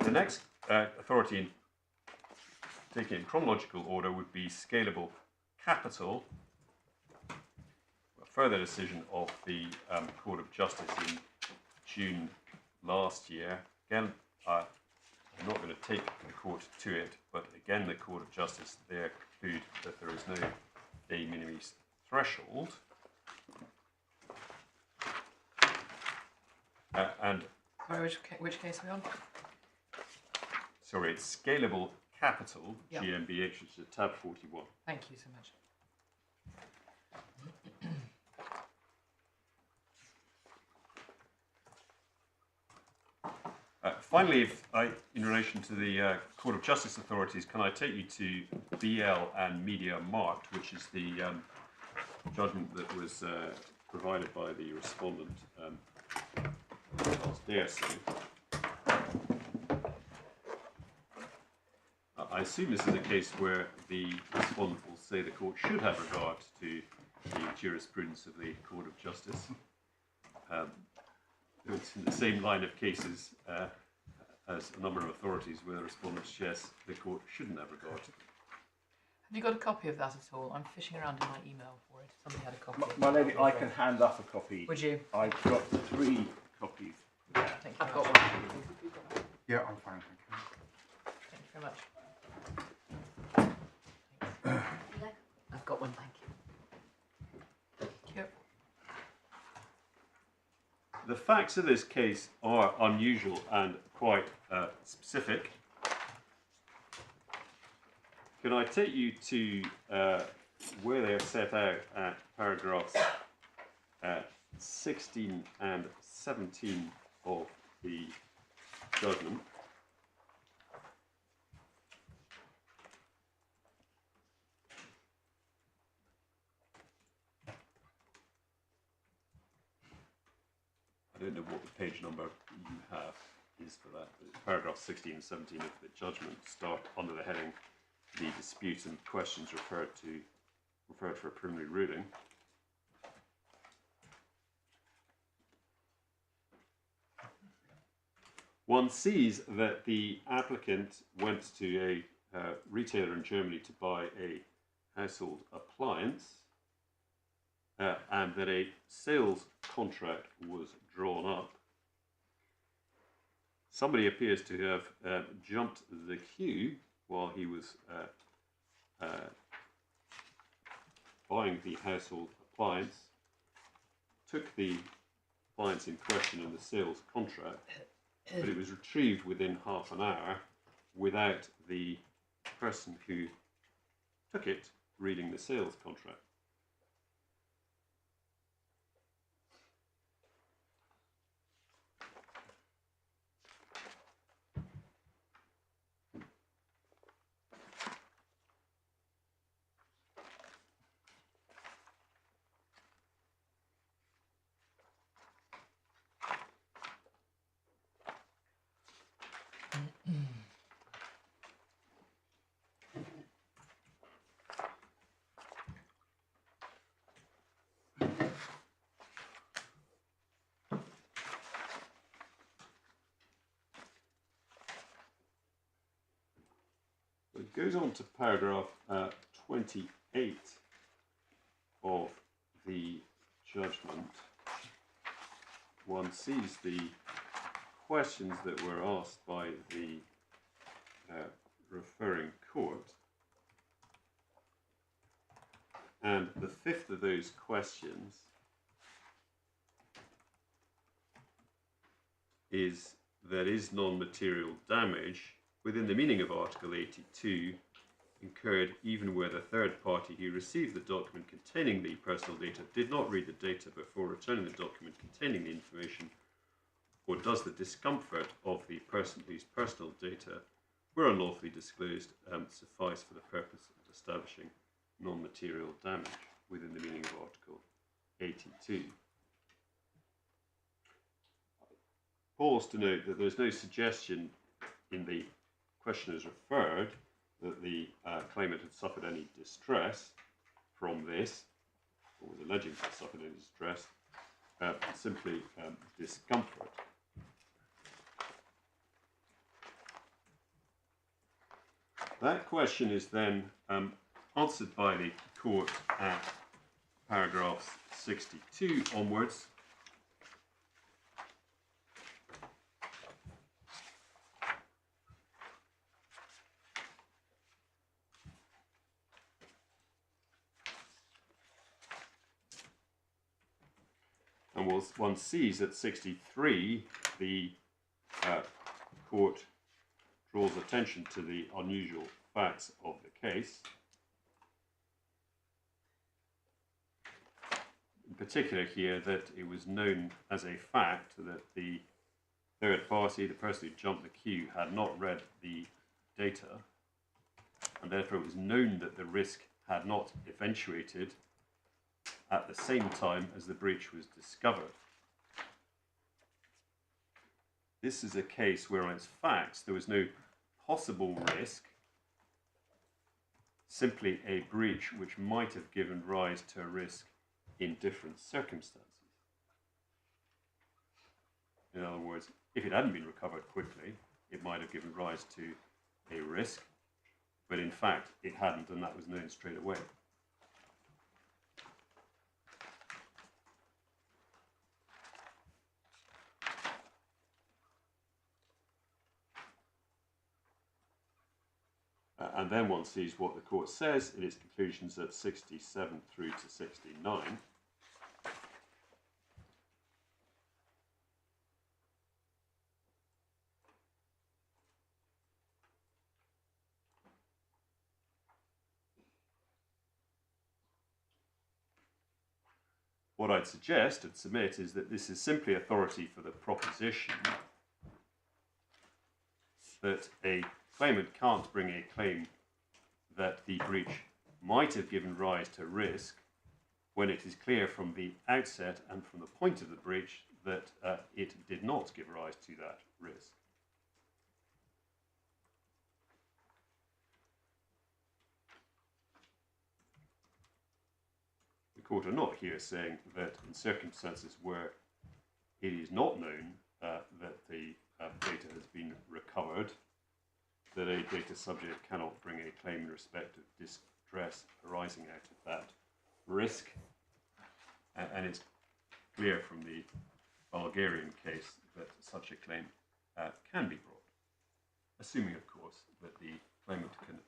The next authority taken in chronological order would be scalable capital, a further decision of the Court of Justice in June last year. Again, I'm not going to take the court to it, but again, the Court of Justice there conclude that there is no de minimis threshold. And
Sorry, which case are we on?
sorry, it's scalable capital,
Yeah.
GmbH, which is at tab 41.
Thank you so much.
Finally, in relation to the Court of Justice authorities, can I take you to BL and Media Marked, which is the judgment that was provided by the respondent last day or so. I assume this is a case where the respondent will say the court should have regard to the jurisprudence of the Court of Justice. It's in the same line of cases as a number of authorities where the respondent suggests the court shouldn't have regard to.
Have you got a copy of that at all? I'm fishing around in my email for it. Somebody had a copy.
My lady, I can hand up a copy.
Would you?
I've got 3 copies.
Thank you.
I've got
very
one.
much.
Yeah, I'm fine, thank you.
Thank you very much.
I've got one, thank you.
Thank you.
The facts of this case are unusual and quite specific. Can I take you to where they are set out at paragraphs 16 and 17 of the judgment? I don't know what the page number you have is for that, but paragraph 16 and 17 of the judgment start under the heading "The dispute and questions referred for a preliminary ruling." One sees that the applicant went to a retailer in Germany to buy a household appliance, and that a sales contract was drawn up. Somebody appears to have jumped the queue while he was buying the household appliance, took the appliance in question in the sales contract, but it was retrieved within half an hour without the person who took it reading the sales contract. It goes on to paragraph 28 of the judgment. One sees the questions that were asked by the referring court, and the fifth of those questions is that is non-material damage within the meaning of Article 82 incurred even where the third party who received the document containing the personal data did not read the data before returning the document containing the information, or does the discomfort of the person whose personal data were unlawfully disclosed suffice for the purpose of establishing non-material damage within the meaning of Article 82. Pause to note that there's no suggestion in the questioners referred that the claimant had suffered any distress from this, or was alleging to have suffered any distress, simply discomfort. That question is then answered by the court at paragraphs 62 onwards. And one sees at 63 the court draws attention to the unusual facts of the case. In particular here that it was known as a fact that the third party, the person who jumped the queue, had not read the data, and therefore it was known that the risk had not eventuated at the same time as the breach was discovered. This is a case where on its facts there was no possible risk, simply a breach which might have given rise to a risk in different circumstances. In other words, if it hadn't been recovered quickly, it might have given rise to a risk, but in fact it hadn't, and that was known straight away. And then one sees what the court says in its conclusions at 67 through to 69. What I'd suggest and submit is that this is simply authority for the proposition that a claimant can't bring a claim that the breach might have given rise to risk when it is clear from the outset and from the point of the breach that it did not give rise to that risk. The court are not here saying that in circumstances where it is not known that the data has been recovered, that a data subject cannot bring a claim in respect of distress arising out of that risk. And it's clear from the Bulgarian case that such a claim can be brought, assuming, of course, that the claimant can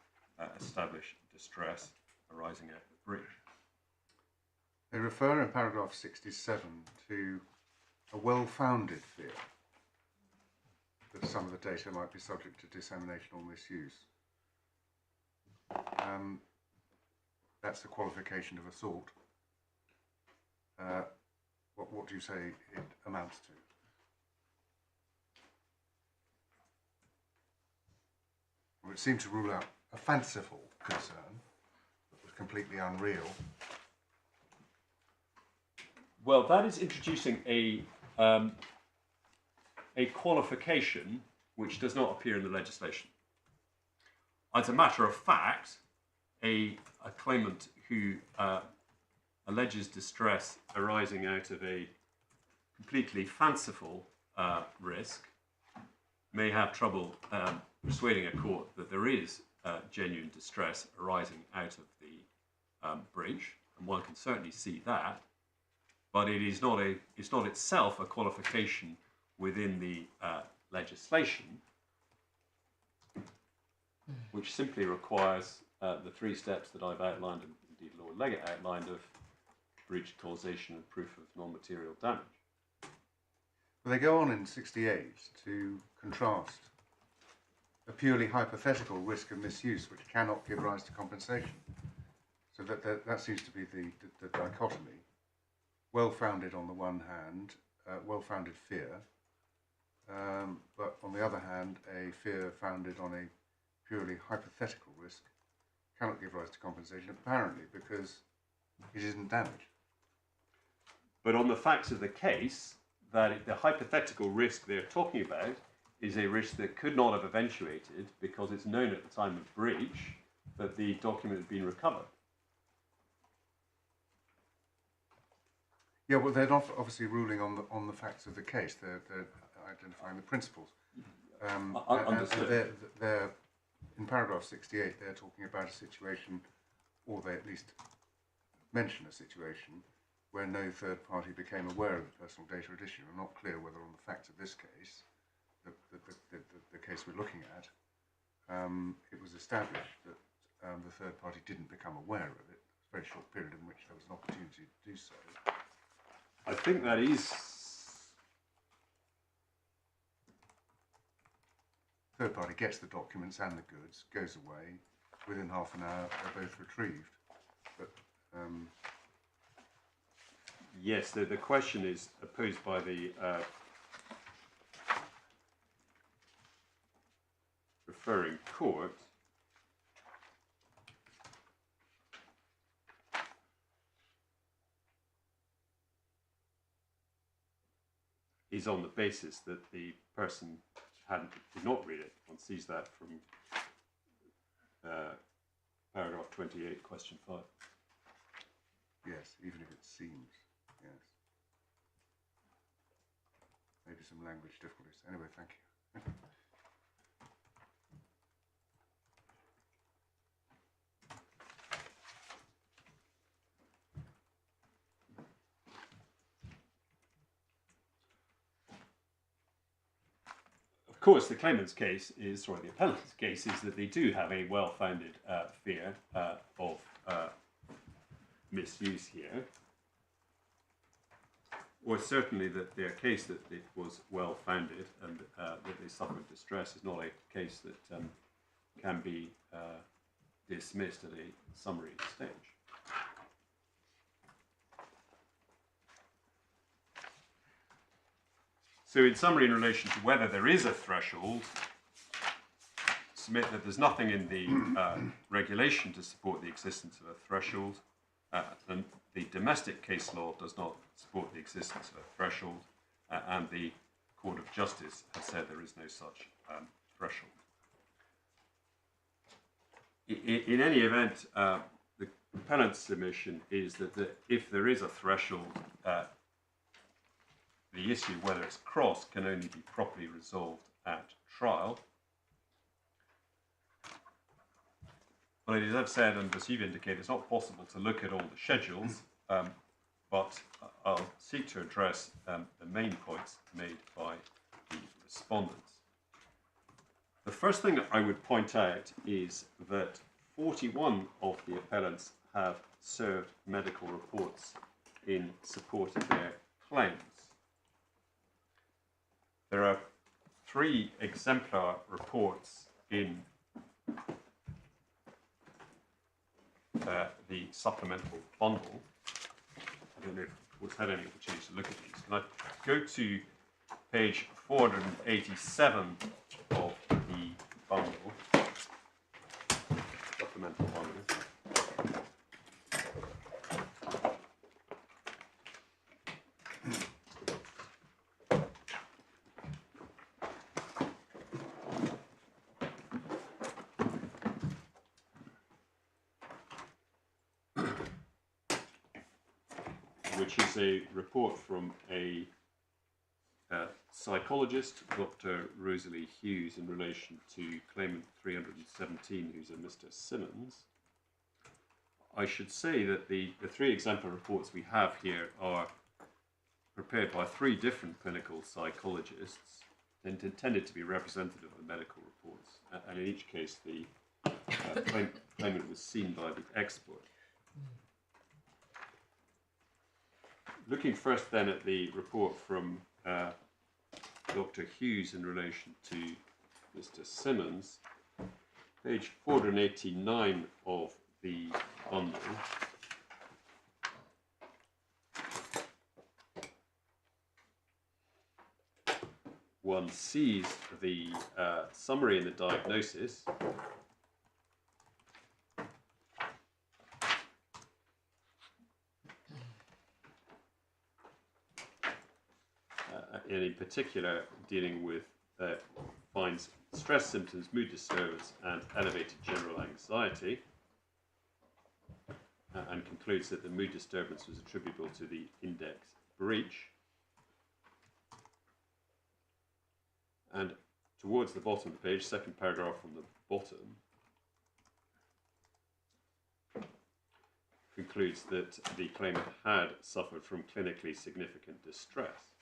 establish distress arising out of the breach.
They refer in paragraph 67 to a well-founded fear that some of the data might be subject to dissemination or misuse. That's the qualification of assault. What do you say it amounts to? Well, it seemed to rule out a fanciful concern that was completely unreal.
Well, that is introducing a qualification which does not appear in the legislation. As a matter of fact, a claimant who alleges distress arising out of a completely fanciful risk may have trouble persuading a court that there is genuine distress arising out of the breach, and one can certainly see that, but it's not itself a qualification within the legislation, which simply requires the three steps that I've outlined, and indeed Lord Leggett outlined, of breach, causation and proof of non-material damage.
Well, they go on in 68 to contrast a purely hypothetical risk of misuse which cannot give rise to compensation. So that seems to be the dichotomy. Well-founded on the one hand, well-founded fear, but on the other hand, a fear founded on a purely hypothetical risk cannot give rise to compensation, apparently because it isn't damage.
But on the facts of the case, that the hypothetical risk they're talking about is a risk that could not have eventuated because it's known at the time of breach that the document had been recovered.
Yeah, well, they're not obviously ruling on the facts of the case. They're identifying the principles.
Understood.
They're in paragraph 68, they're talking about a situation, or they at least mention a situation, where no third party became aware of the personal data at issue. I'm not clear whether on the facts of this case, the case we're looking at, it was established that the third party didn't become aware of it. It's a very short period in which there was an opportunity to do so.
I think that is...
Third party gets the documents and the goods, goes away. Within half an hour, they're both retrieved. But
Yes, the question is posed by the referring court. Is on the basis that the person did not read it. One sees that from paragraph 28, question 5.
yes, even if it seems, yes. Maybe some language difficulties. Anyway, thank you.
Of course, the claimant's case is, or the appellant's case, is that they do have a well-founded fear of misuse here, or certainly that their case that it was well-founded and that they suffered distress is not a case that can be dismissed at a summary stage. So in summary, in relation to whether there is a threshold, submit that there's nothing in the regulation to support the existence of a threshold, and the domestic case law does not support the existence of a threshold, and the Court of Justice has said there is no such threshold. In any event, the appellant's submission is that if there is a threshold, the issue, whether it's crossed, can only be properly resolved at trial. But as I've said, and as you've indicated, it's not possible to look at all the schedules, but I'll seek to address the main points made by the respondents. The first thing I would point out is that 41 of the appellants have served medical reports in support of their claims. There are 3 exemplar reports in the supplemental bundle. I don't know if we've had any opportunity to look at these. Can I go to page 487 of the bundle, supplemental bundle. Which is a report from a psychologist, Dr. Rosalie Hughes, in relation to Claimant 317, who's a Mr. Simmons. I should say that the 3 exemplar reports we have here are prepared by 3 different clinical psychologists and intended to be representative of the medical reports. And in each case, the claimant was seen by the expert. Looking first then at the report from Dr. Hughes in relation to Mr. Simmons, page 489 of the bundle. One sees the summary and the diagnosis. And in particular, dealing with finds stress symptoms, mood disturbance, and elevated general anxiety, and concludes that the mood disturbance was attributable to the index breach. And towards the bottom of the page, second paragraph from the bottom concludes that the claimant had suffered from clinically significant distress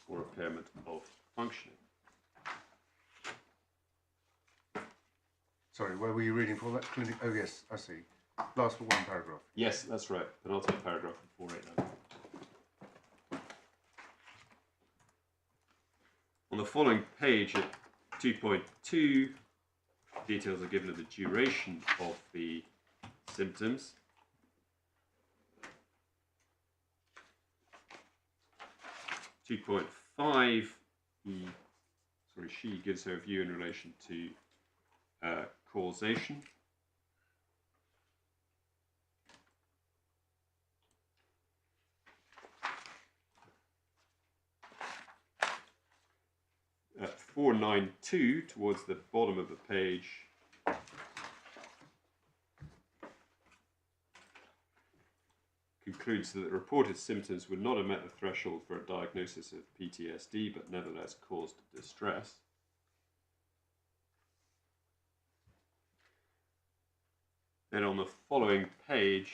or impairment of functioning.
Sorry, where were you reading for that? Clinic. Oh yes, I see. Last but one paragraph.
Yes, that's right. Penultimate paragraph of 489. On the following page at 2.2, details are given of the duration of the symptoms. She gives her view in relation to causation. At 492, towards the bottom of the page, concludes that the reported symptoms would not have met the threshold for a diagnosis of PTSD, but nevertheless caused distress. Then on the following page,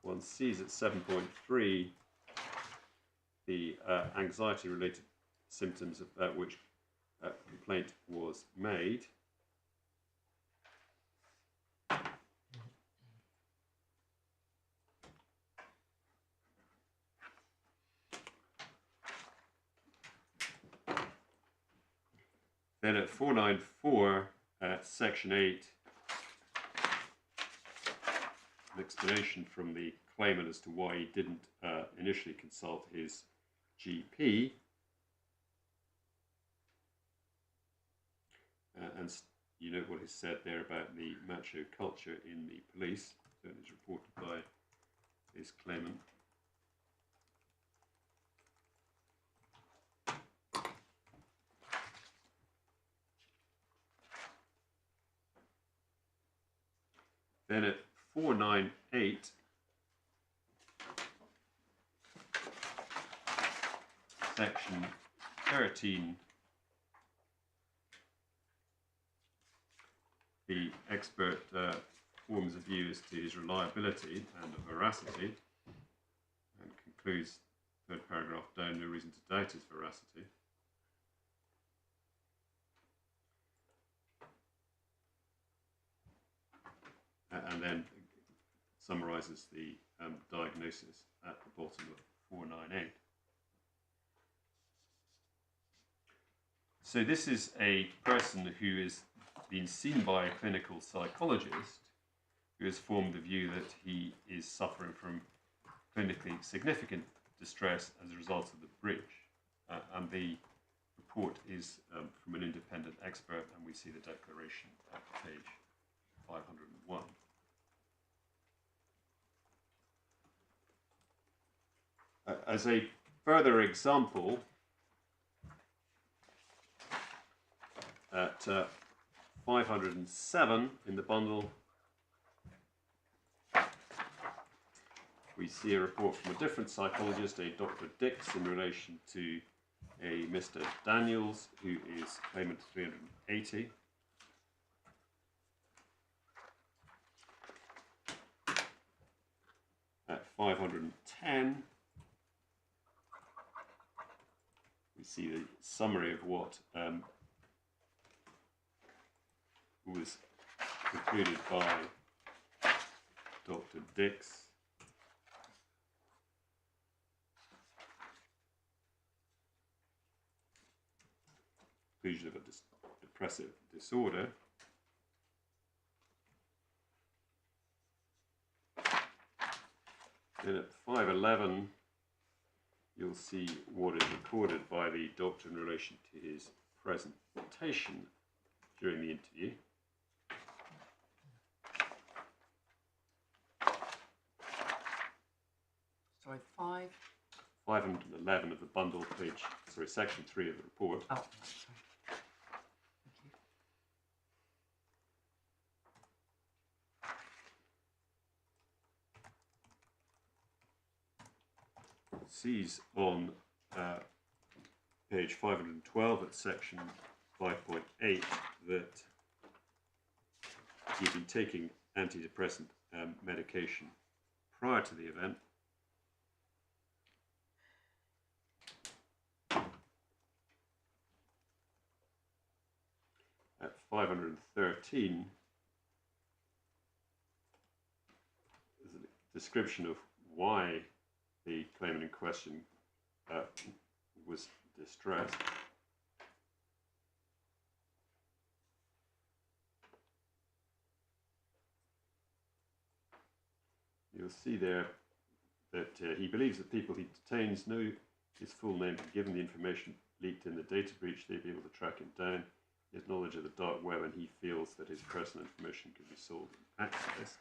one sees at 7.3 the anxiety-related symptoms about which a complaint was made. Then at 494, section 8, an explanation from the claimant as to why he didn't initially consult his GP. And you know what is said there about the macho culture in the police, that is reported by this claimant. Then at 498, section 13, the expert forms a view as to his reliability and veracity, and concludes, third paragraph down, no reason to doubt his veracity. And then summarises the diagnosis at the bottom of 498. So this is a person who has been seen by a clinical psychologist who has formed the view that he is suffering from clinically significant distress as a result of the breach. And the report is from an independent expert, and we see the declaration at page 501. As a further example, at 507 in the bundle, we see a report from a different psychologist, a Dr. Dix, in relation to a Mr. Daniels, who is claimant 380. At 510, we see the summary of what was concluded by Dr. Dix. Conclusion of a depressive disorder. Then at 511, you'll see what is recorded by the doctor in relation to his presentation during the interview.
Sorry,
511 of the bundle, section 3 of the report.
Oh, sorry.
Sees on page 512 at section 5.8 that he'd been taking antidepressant medication prior to the event. At 513, there's a description of why the claimant in question was distressed. You'll see there that he believes that people he detains know his full name, and given the information leaked in the data breach, they'd be able to track him down. He has knowledge of the dark web, and he feels that his personal information can be sold and accessed.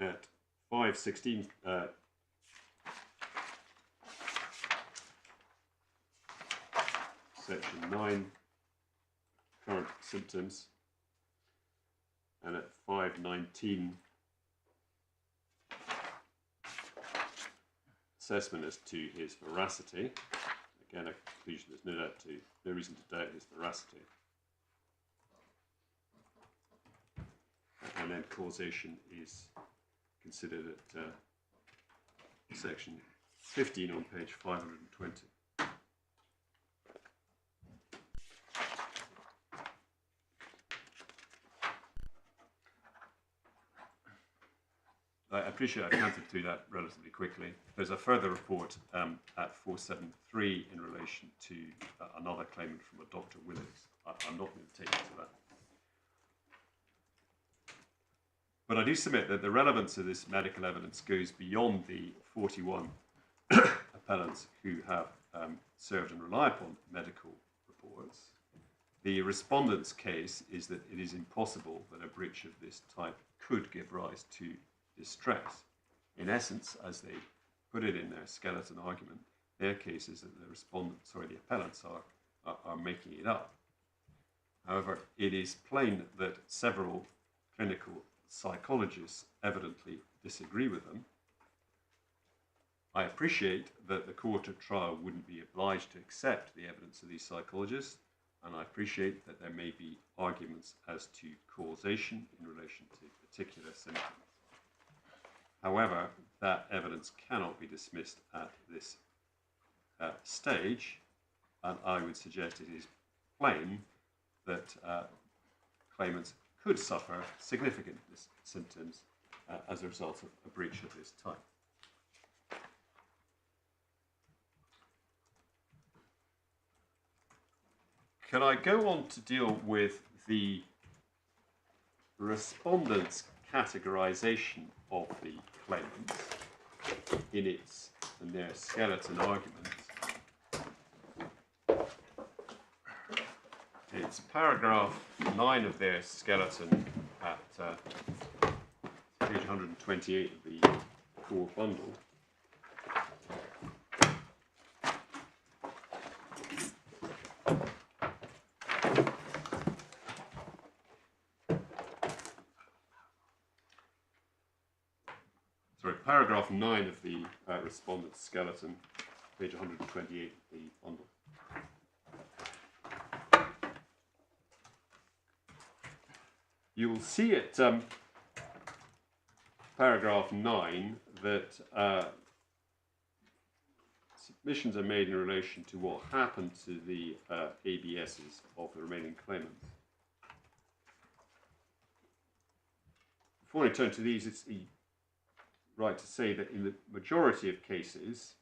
At 516, section 9, current symptoms, and at 519, assessment as to his veracity. Again, a conclusion there's no reason to doubt his veracity. And then causation is considered at section 15 on page 520. I appreciate I cantered through that relatively quickly. There's a further report at 473 in relation to another claimant from a Dr. Willis. I'm not going to take you to that. But I do submit that the relevance of this medical evidence goes beyond the 41 appellants who have served and rely upon medical reports. The respondent's case is that it is impossible that a breach of this type could give rise to distress. In essence, as they put it in their skeleton argument, their case is that the appellants are making it up. However, it is plain that several clinical psychologists evidently disagree with them. I appreciate that the court of trial wouldn't be obliged to accept the evidence of these psychologists, and I appreciate that there may be arguments as to causation in relation to particular symptoms. However, that evidence cannot be dismissed at this stage, and I would suggest it is plain that claimants could suffer significant symptoms as a result of a breach of this type. Can I go on to deal with the respondent's categorization of the claimants in their skeleton arguments? It's paragraph 9 of their skeleton at page 128 of the core bundle. Sorry, paragraph 9 of the respondent's skeleton, page 128 of the bundle. You will see at paragraph 9 that submissions are made in relation to what happened to the ABSs of the remaining claimants. Before I turn to these, it's right to say that in the majority of cases,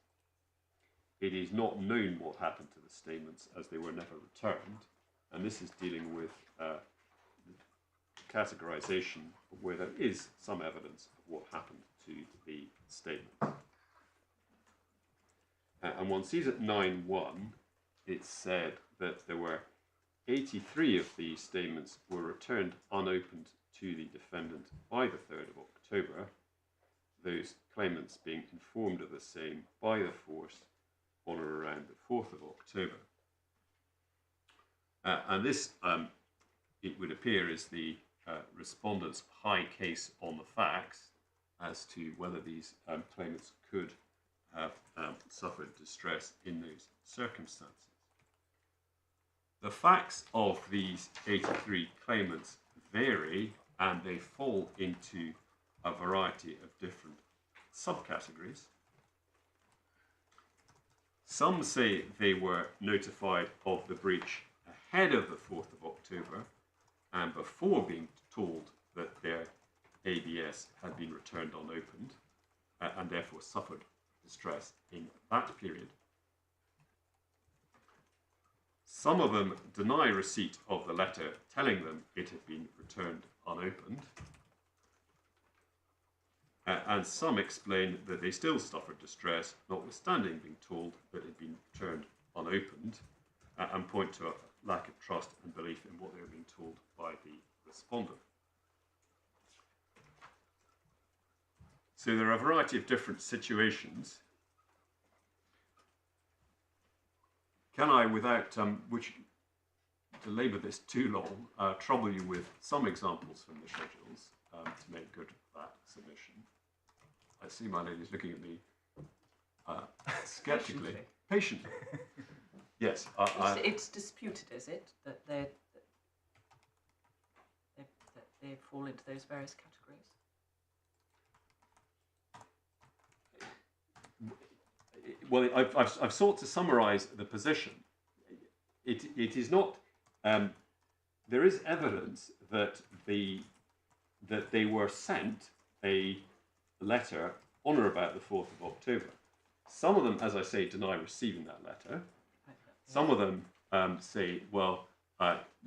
it is not known what happened to the statements as they were never returned, and this is dealing with categorization where there is some evidence of what happened to the statements. And one sees at 9.1, it said that there were 83 of these statements were returned unopened to the defendant by the 3rd of October, those claimants being informed of the same by the force on or around the 4th of October. And this, it would appear, is the respondent's high case on the facts as to whether these claimants could have suffered distress in those circumstances. The facts of these 83 claimants vary, and they fall into a variety of different subcategories. Some say they were notified of the breach ahead of the 4th of October and before being told that their ABS had been returned unopened and therefore suffered distress in that period. Some of them deny receipt of the letter telling them it had been returned unopened. And some explain that they still suffered distress, notwithstanding being told that it had been returned unopened, and point to a lack of trust and belief in what they were being told by the respondent. So there are a variety of different situations. Can I, without which to labour this too long, trouble you with some examples from the schedules to make good that submission? I see my lady's looking at me sceptically. Patiently. Yes.
It's disputed, is it, that they fall into those various categories?
Well, I've sought to summarise the position. It is not. There is evidence that they were sent a letter on or about the 4th of October. Some of them, as I say, deny receiving that letter. Some of them say, well,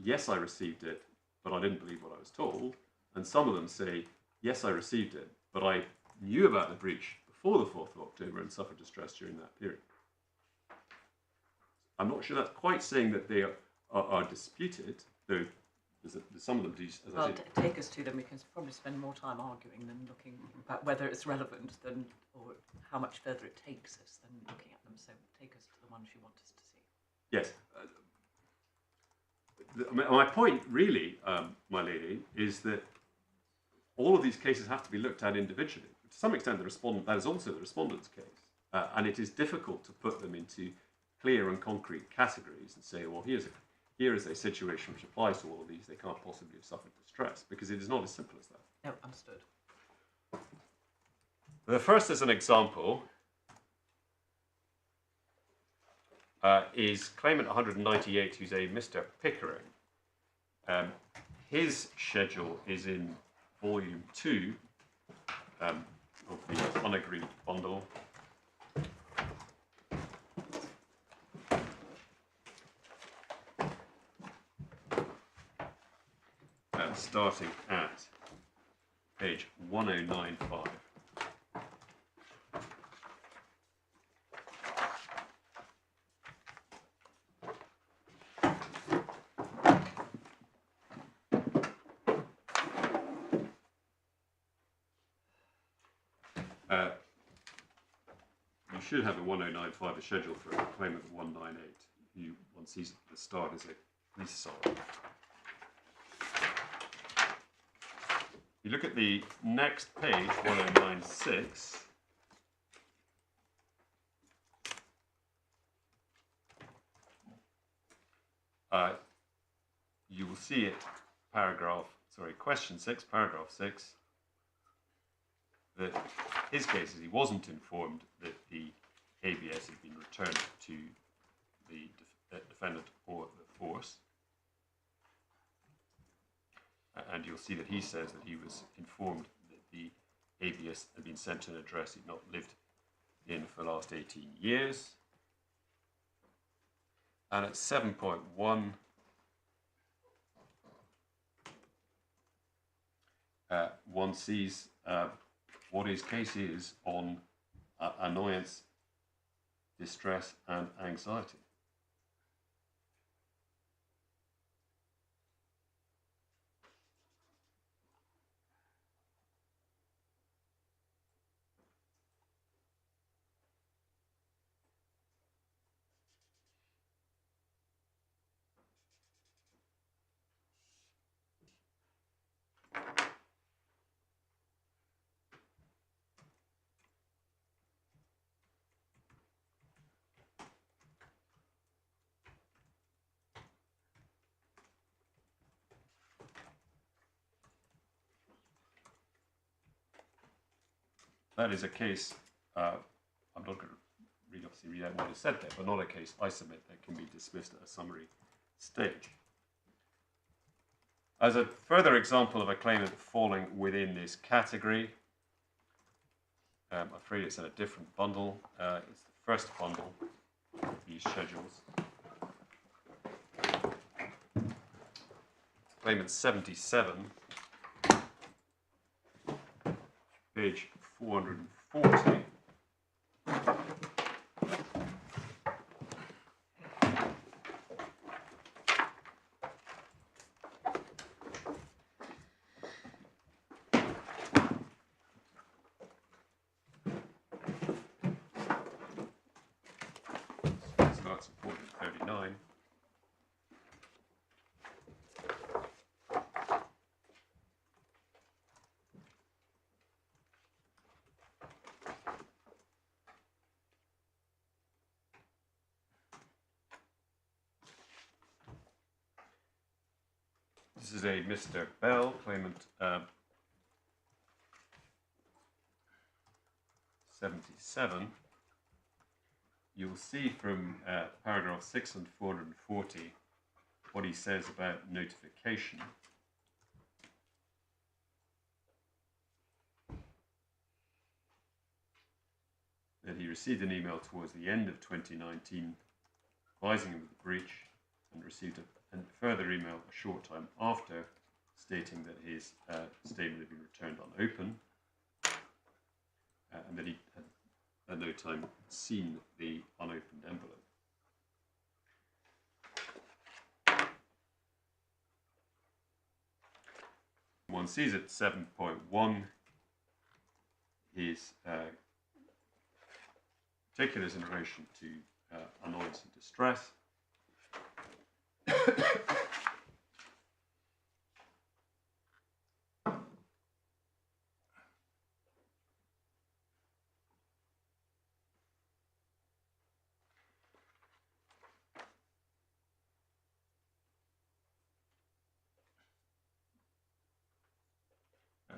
yes, I received it, but I didn't believe what I was told. And some of them say, yes, I received it, but I knew about the breach before the 4th of October and suffered distress during that period. I'm not sure that's quite saying that they are disputed, though some of them do, as I said.
Take us to them. We can probably spend more time arguing than looking at whether it's relevant or how much further it takes us than looking at them. So take us to the ones you want us to see.
Yes. My point, really, my lady, is that all of these cases have to be looked at individually. To some extent, that is also the respondent's case. And it is difficult to put them into clear and concrete categories and say, well, here is a situation which applies to all of these. They can't possibly have suffered distress, because it is not as simple as that.
No, understood.
The first, as an example, is claimant 198, who's a Mr. Pickering. His schedule is in volume 2 of the unagreed bundle. Starting at page 1095. You should have a 1095, a schedule for a claimant of 198, who one sees at the start as a police sergeant. You look at the next page, 1096. You will see it, question 6, paragraph 6, that his case is he wasn't informed that the ABS had been returned to the defendant or the force. And you'll see that he says that he was informed that the ABS had been sent to an address he'd not lived in for the last 18 years. And at 7.1, one sees what his case is on annoyance, distress, and anxiety. that is a case, I'm not going to obviously read out what is said there, but not a case, I submit, that can be dismissed at a summary stage. As a further example of a claimant falling within this category, I'm afraid it's in a different bundle. It's the first bundle of these schedules. Claimant 77, page 440. Starts at 439. This is a Mr. Bell, claimant 77. You'll see from paragraph 6 and 440 what he says about notification. That he received an email towards the end of 2019 advising him of the breach, and received a further email a short time after stating that his statement had been returned unopened, and that he had at no time seen the unopened envelope. One sees at 7.1 his particulars in relation to annoyance and distress.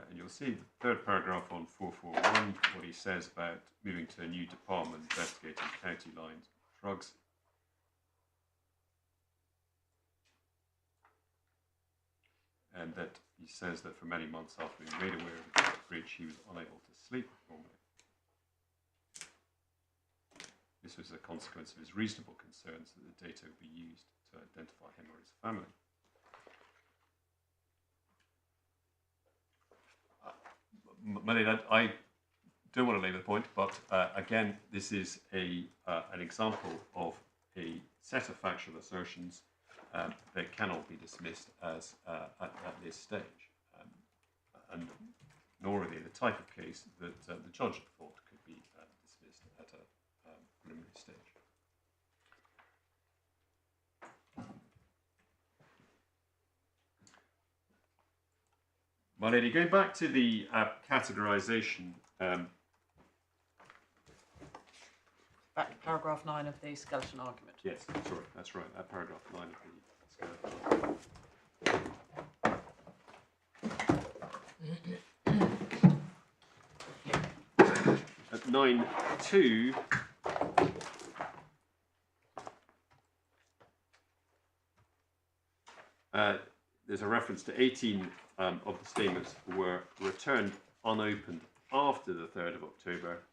And you'll see the third paragraph on 441, what he says about moving to a new department investigating county lines and drugs. And that he says that for many months after being made aware of the breach, he was unable to sleep normally. This was a consequence of his reasonable concerns that the data would be used to identify him or his family. I don't want to labour the point, but again, this is an example of a set of factual assertions that cannot be dismissed as at this stage, and nor are they the type of case that the judge thought could be dismissed at a preliminary stage. My lady, going back to the categorization.
Back to paragraph 9 of the skeleton argument.
Yes, sorry, that's right. That paragraph 9 of the skeleton. At 9.2, there's a reference to 18 of the statements were returned unopened after the 3rd of October,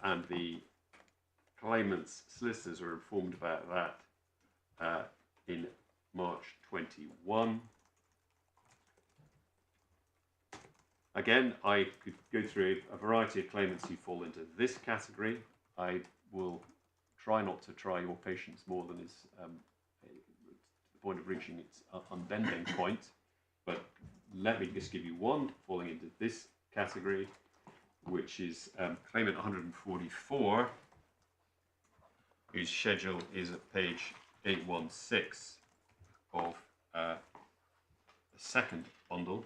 and the claimant's solicitors were informed about that in March 21. Again, I could go through a variety of claimants who fall into this category. I will try not to try your patience more than is the point of reaching its unbending point, but let me just give you one falling into this category, which is claimant 144, whose schedule is at page 816 of the second bundle.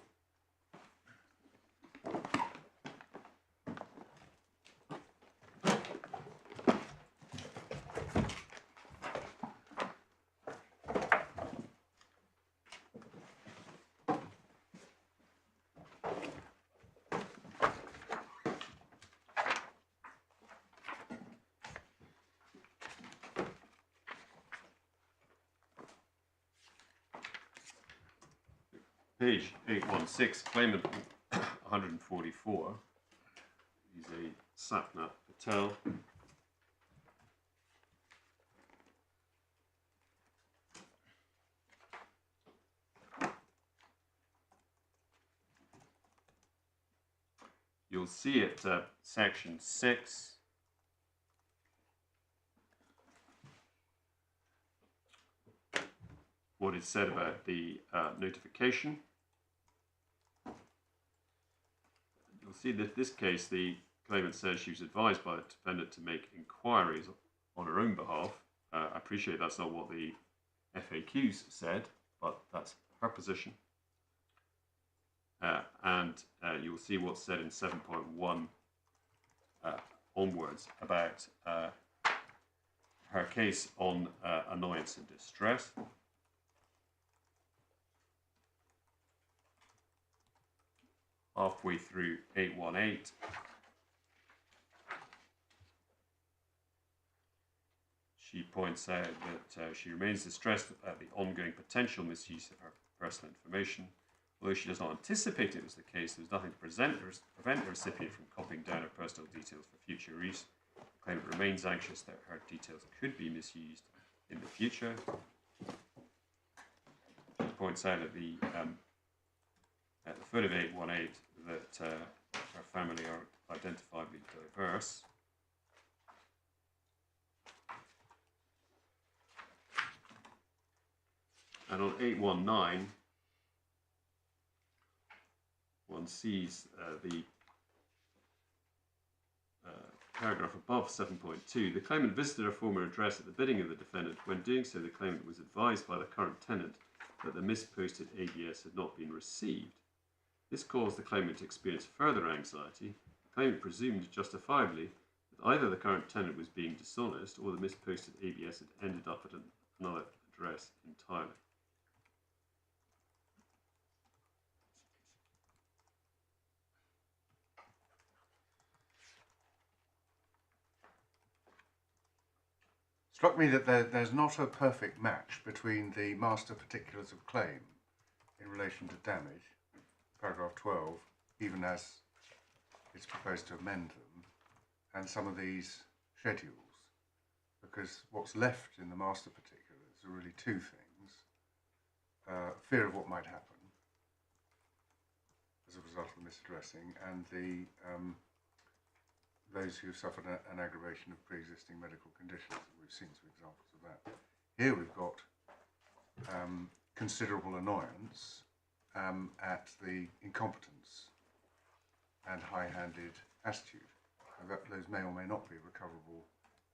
Page 816, Claimant 144. He's a Sapna Patel. You'll see it, section 6. What is said about the notification. You'll see that in this case, the claimant says she was advised by the defendant to make inquiries on her own behalf. I appreciate that's not what the FAQs said, but that's her position. And you'll see what's said in 7.1 onwards about her case on annoyance and distress. Halfway through 818, she points out that she remains distressed at the ongoing potential misuse of her personal information. Although she does not anticipate it was the case, there is nothing to prevent the recipient from copying down her personal details for future use. The claimant remains anxious that her details could be misused in the future. She points out at the foot of 818 that her family are identifiably diverse. And on 819, one sees the paragraph above 7.2. The claimant visited her former address at the bidding of the defendant. When doing so, the claimant was advised by the current tenant that the misposted ABS had not been received. This caused the claimant to experience further anxiety. The claimant presumed justifiably that either the current tenant was being dishonest or the misposted ABS had ended up at another address entirely.
Struck me that there's not a perfect match between the master particulars of claim in relation to damage, paragraph 12, even as it's proposed to amend them, and some of these schedules, because what's left in the master particulars are really two things: fear of what might happen as a result of misaddressing, and the those who have suffered an aggravation of pre-existing medical conditions. We've seen some examples of that. Here we've got considerable annoyance at the incompetence and high-handed attitude. And those may or may not be recoverable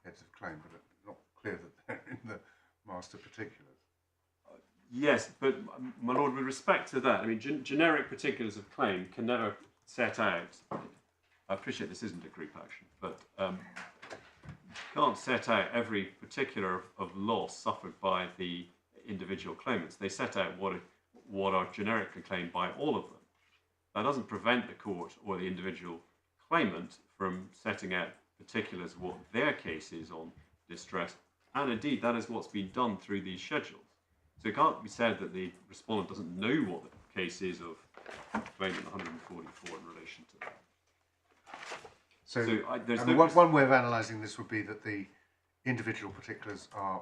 heads of claim, but it's not clear that they're in the master particulars.
Yes, but my lord, with respect to that, I mean, generic particulars of claim can never set out. I appreciate this isn't a group action, but can't set out every particular of loss suffered by the individual claimants. They set out what are generically claimed by all of them. That doesn't prevent the court or the individual claimant from setting out particulars of what their case is on distress, and indeed that is what's been done through these schedules. So it can't be said that the respondent doesn't know what the case is of claimant 144 in relation to that.
One way of analysing this would be that the individual particulars are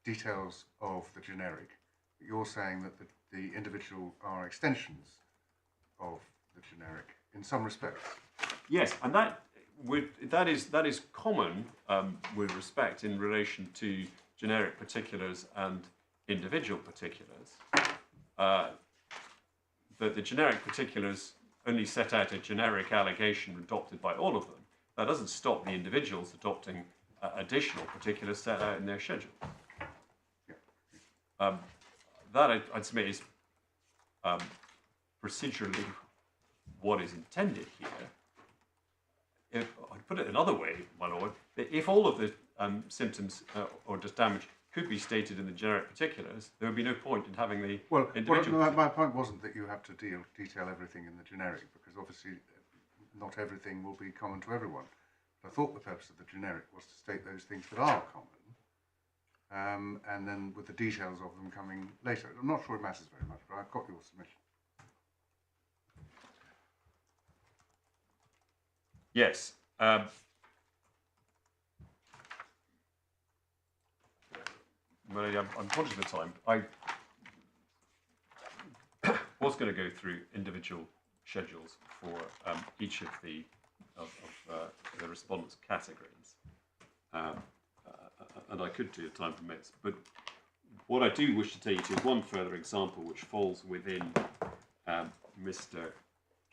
details of the generic. But you're saying that the individual are extensions of the generic in some respects.
Yes, and that is common with respect in relation to generic particulars and individual particulars. That the generic particulars only set out a generic allegation adopted by all of them. That doesn't stop the individuals adopting additional particulars set out in their schedule. That I'd submit is procedurally what is intended here. I'd put it another way, my lord, that if all of the symptoms or just damage could be stated in the generic particulars, there would be no point in having the individual.
My point wasn't that you have to detail everything in the generic, because obviously not everything will be common to everyone. But I thought the purpose of the generic was to state those things that are common, and then with the details of them coming later. I'm not sure it matters very much, but I've got your submission.
Yes. Melanie, I'm conscious of the time. I was going to go through individual schedules for each of the respondents' categories, and I could do if time permits. But what I do wish to take you to is one further example which falls within Mr.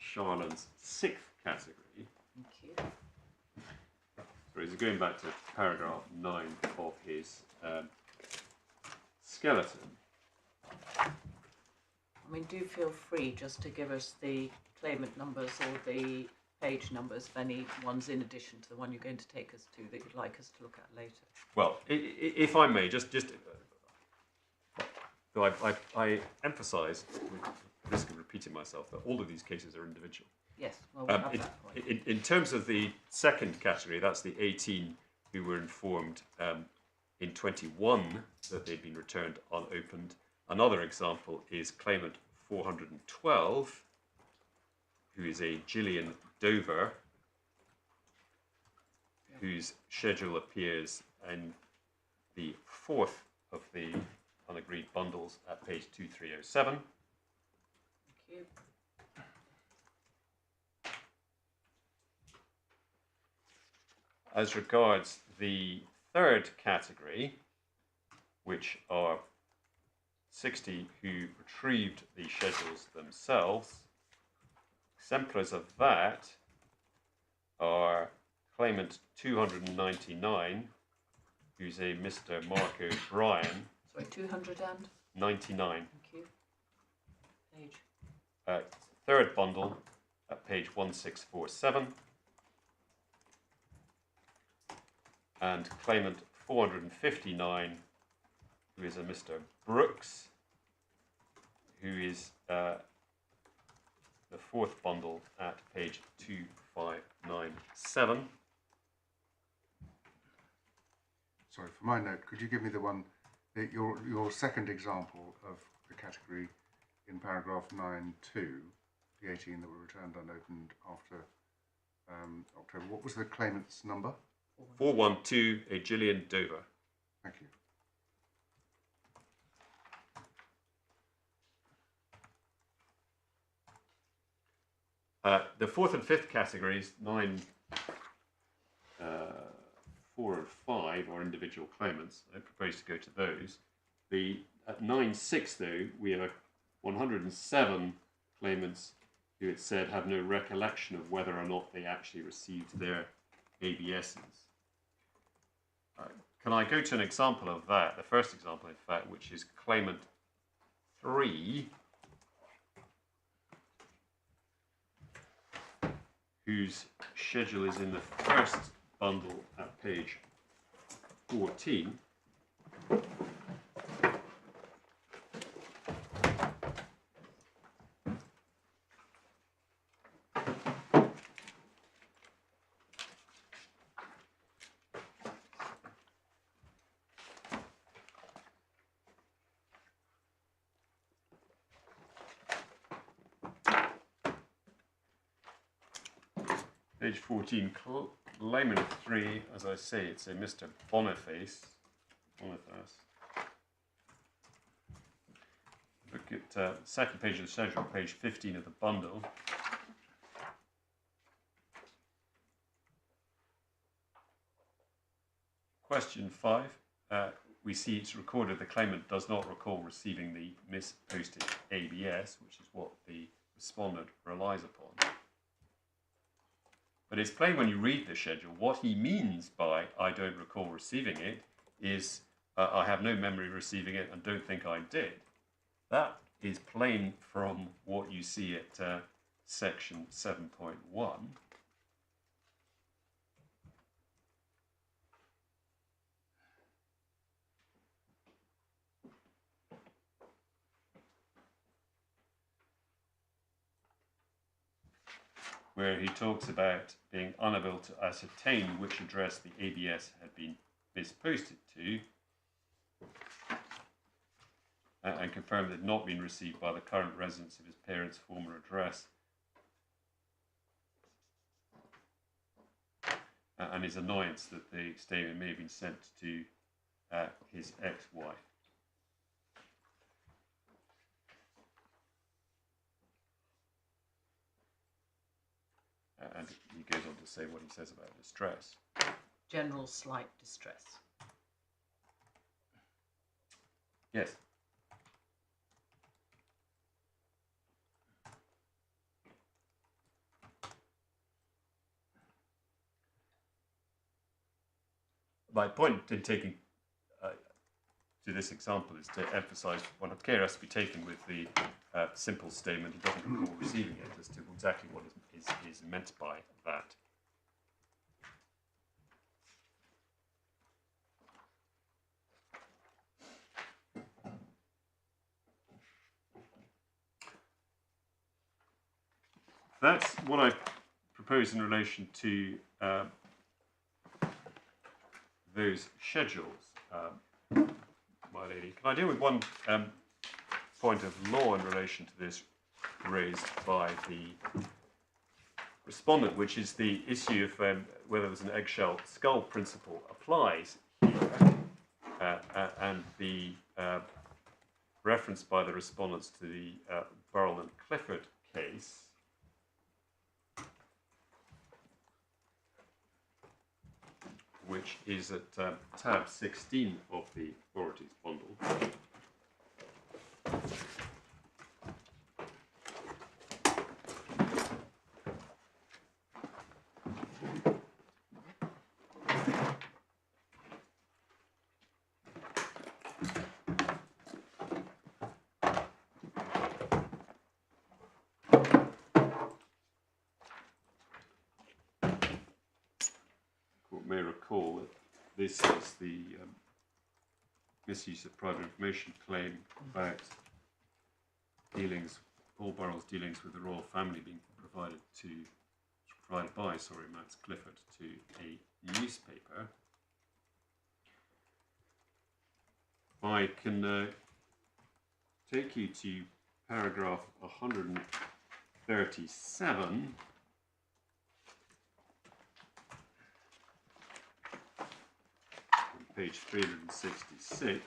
Sharland's 6th category.
Thank you.
So he's going back to paragraph 9 of his skeleton.
I mean, do feel free just to give us the claimant numbers or the page numbers of any ones in addition to the one you're going to take us to that you'd like us to look at later.
Well, if I may, just though I emphasise, with the risk of repeating myself, that all of these cases are individual.
Yes, well, we have that point.
In terms of the 2nd category, that's the 18 who were informed in 21 that they'd been returned unopened. Another example is claimant 412, who is a Gillian Dover, whose schedule appears in the 4th of the unagreed bundles at page 2307.
Thank you.
As regards the 3rd category, which are 60 who retrieved the schedules themselves, exemplars of that are claimant 299, who's a Mr. Mark O'Brien.
Sorry, 299.
99.
Thank you. Page.
3rd bundle at page 1647. And claimant 459, who is a Mr. Brooks, who is the 4th bundle at page 2597.
Sorry, for my note, could you give me the one, your second example of the category in paragraph 9.2, the 18 that were returned unopened after October. What was the claimant's number?
412, a Gillian Dover.
Thank you.
The 4th and 5th categories, 9, 4 and 5 are individual claimants. I propose to go to those. At 9.6 though, we have 107 claimants who it said have no recollection of whether or not they actually received their ABSs. Can I go to an example of that? The first example, in fact, which is claimant 3, whose schedule is in the 1st bundle at page 14. Page 14, Claimant 3, as I say, it's a Mr. Boniface. Look at the 2nd page of the schedule, page 15 of the bundle. Question 5, we see it's recorded the claimant does not recall receiving the misposted ABS, which is what the respondent relies upon. But it's plain when you read the schedule, what he means by I don't recall receiving it is I have no memory of receiving it and don't think I did. That is plain from what you see at section 7.1. Where he talks about being unable to ascertain which address the ABS had been misposted to and confirmed it had not been received by the current residence of his parents' former address. and his annoyance that the statement may have been sent to his ex-wife. And he goes on to say what he says about distress.
General slight distress.
Yes. My point in taking to this example is to emphasise what care has to be taken with the simple statement he doesn't recall receiving it, as to exactly what is meant by that. That's what I propose in relation to those schedules, my lady. Can I deal with one point of law in relation to this raised by the respondent, which is the issue of whether there's an eggshell skull principle applies here, and the reference by the respondents to the Burrell and Clifford case. Which is at tab 16 of the authorities bundle. May recall that this is the misuse of private information claim about dealings, Paul Burrell's dealings with the royal family being provided by Matt Clifford to a newspaper. I can take you to paragraph 137. Page 366.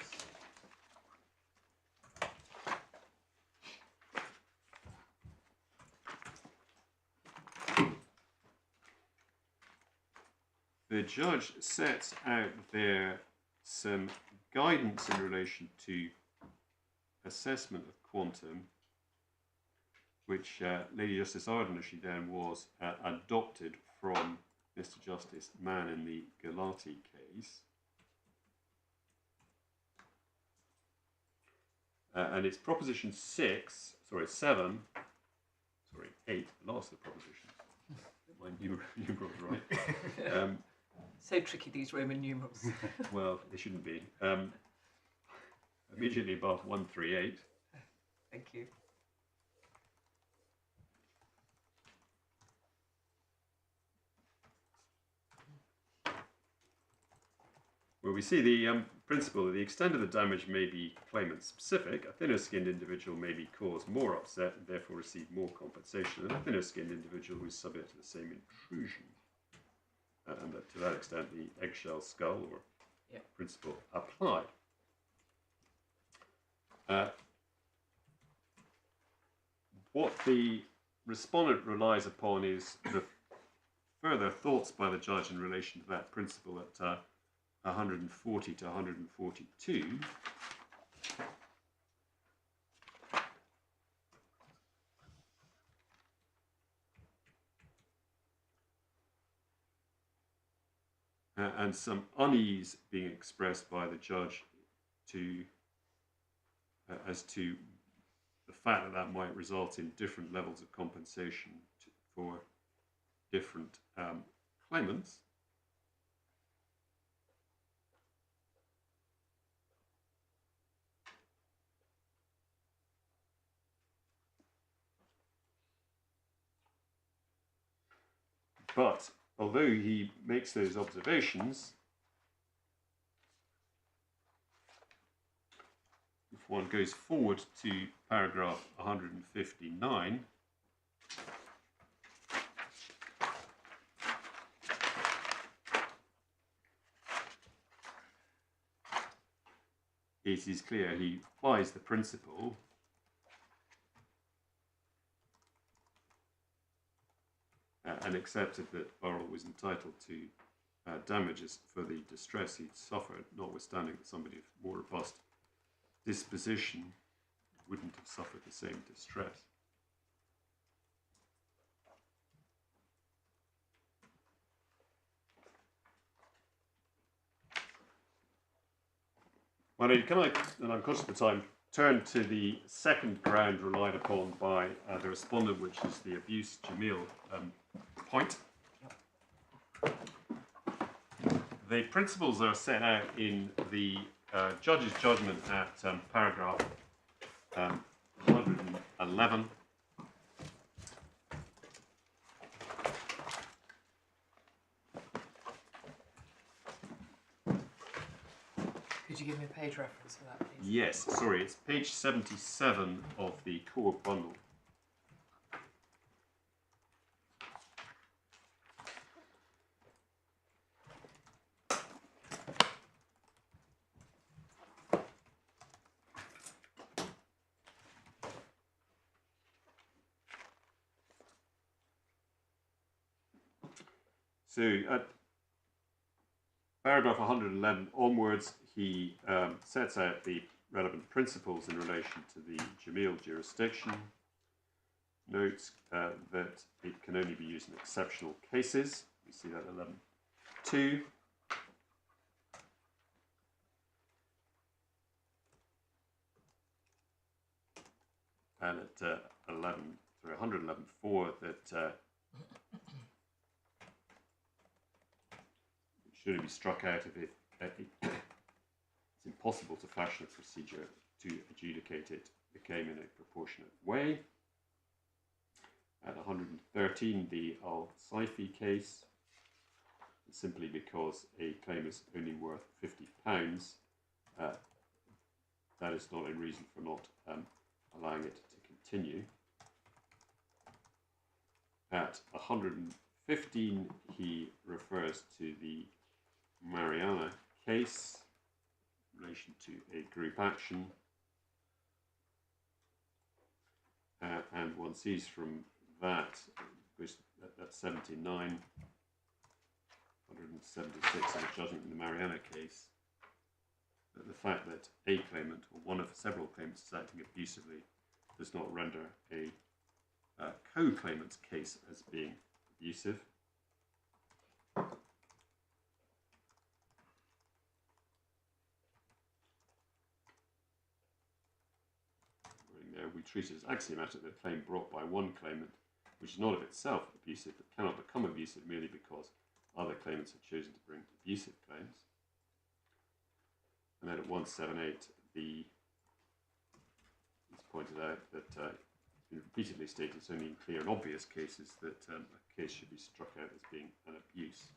The judge sets out there some guidance in relation to assessment of quantum, which Lady Justice Arden, as she then was, adopted from Mr. Justice Mann in the Galati case. And it's proposition 7, 8, the last of the propositions. My numerals right.
So tricky, these Roman numerals.
Well, they shouldn't be. Immediately above 138.
Thank you.
Where we see the principle that the extent of the damage may be claimant specific. A thinner skinned individual may be caused more upset and therefore receive more compensation than a thinner skinned individual who is subject to the same intrusion. And that to that extent the eggshell skull or principle applied. What the respondent relies upon is the further thoughts by the judge in relation to that principle at 140 to 142. And some unease being expressed by the judge as to the fact that that might result in different levels of compensation for different claimants. But although he makes those observations, if one goes forward to paragraph 159, it is clear he applies the principle and accepted that Farrell was entitled to damages for the distress he'd suffered, notwithstanding that somebody of more robust disposition wouldn't have suffered the same distress. Well, can I, and I'm conscious of the time, turn to the second ground relied upon by the respondent, which is the abuse Jamil point. The principles are set out in the judge's judgment at paragraph 111.
Could you give me a page reference for that, please?
Yes, sorry, it's page 77 of the core bundle. So at paragraph 111 onwards, he sets out the relevant principles in relation to the Jamil jurisdiction, notes that it can only be used in exceptional cases. We see that 11.2. And at 111.4 that should it be struck out if it's impossible to fashion a procedure to adjudicate it became in a proportionate way. At 113, the Al-Saifi case, simply because a claim is only worth £50, that is not a reason for not allowing it to continue. At 115, he refers to the Mariana case in relation to a group action, and one sees from that, at 79, 176 in the judgment in the Mariana case, that the fact that a claimant or one of several claimants is acting abusively does not render a co-claimant's case as being abusive. We treat it as axiomatic that a claim brought by one claimant, which is not of itself abusive, but cannot become abusive merely because other claimants have chosen to bring abusive claims. And then at 178, it's pointed out that it's been repeatedly stated it's only in clear and obvious cases that a case should be struck out as being an abuse.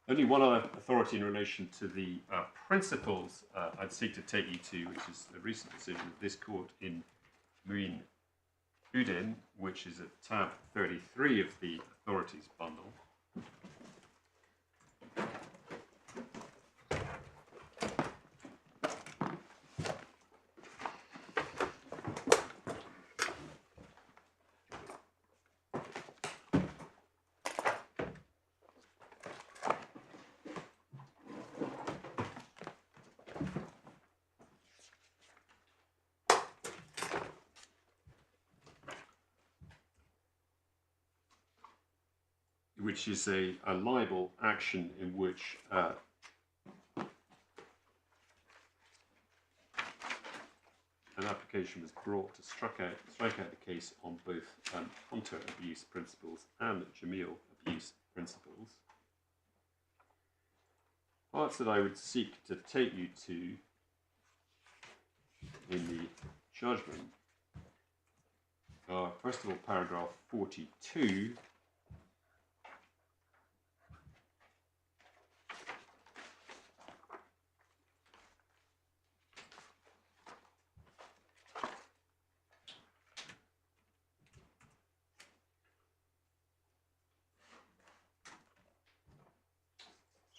Only one other authority in relation to the principles I'd seek to take you to, which is a recent decision of this court in Muin Udin, which is at tab 33 of the authorities bundle. Which is a libel action in which an application was brought to strike out the case on both Hunter abuse principles and Jamil abuse principles. Parts that I would seek to take you to in the judgment are, first of all, paragraph 42.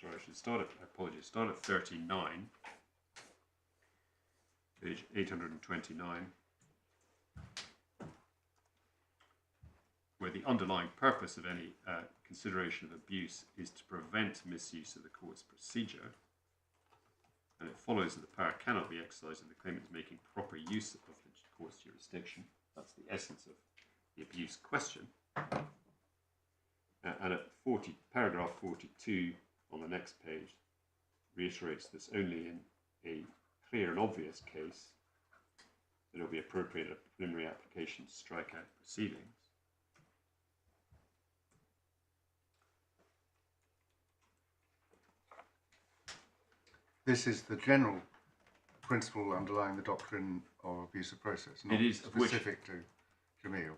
Sorry, should start at, apologies, start at 39, page 829, where the underlying purpose of any consideration of abuse is to prevent misuse of the court's procedure, and it follows that the power cannot be exercised if the claimant is making proper use of the court's jurisdiction. That's the essence of the abuse question. And at paragraph 42 on the next page reiterates this only in a clear and obvious case that it will be appropriate at a preliminary application to strike out proceedings.
This is the general principle underlying the doctrine of abuse of process, not
it is
specific to Jamil.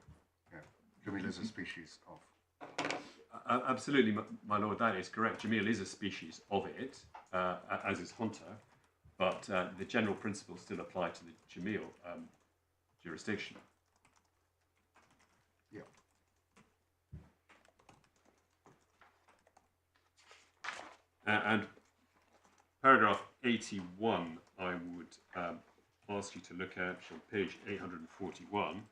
Yeah. Jamil is a species of.
Absolutely, my lord, that is correct. Jamil is a species of it, as is Hunter, but the general principles still apply to the Jamil jurisdiction.
Yeah.
And paragraph 81, I would ask you to look at on page 841.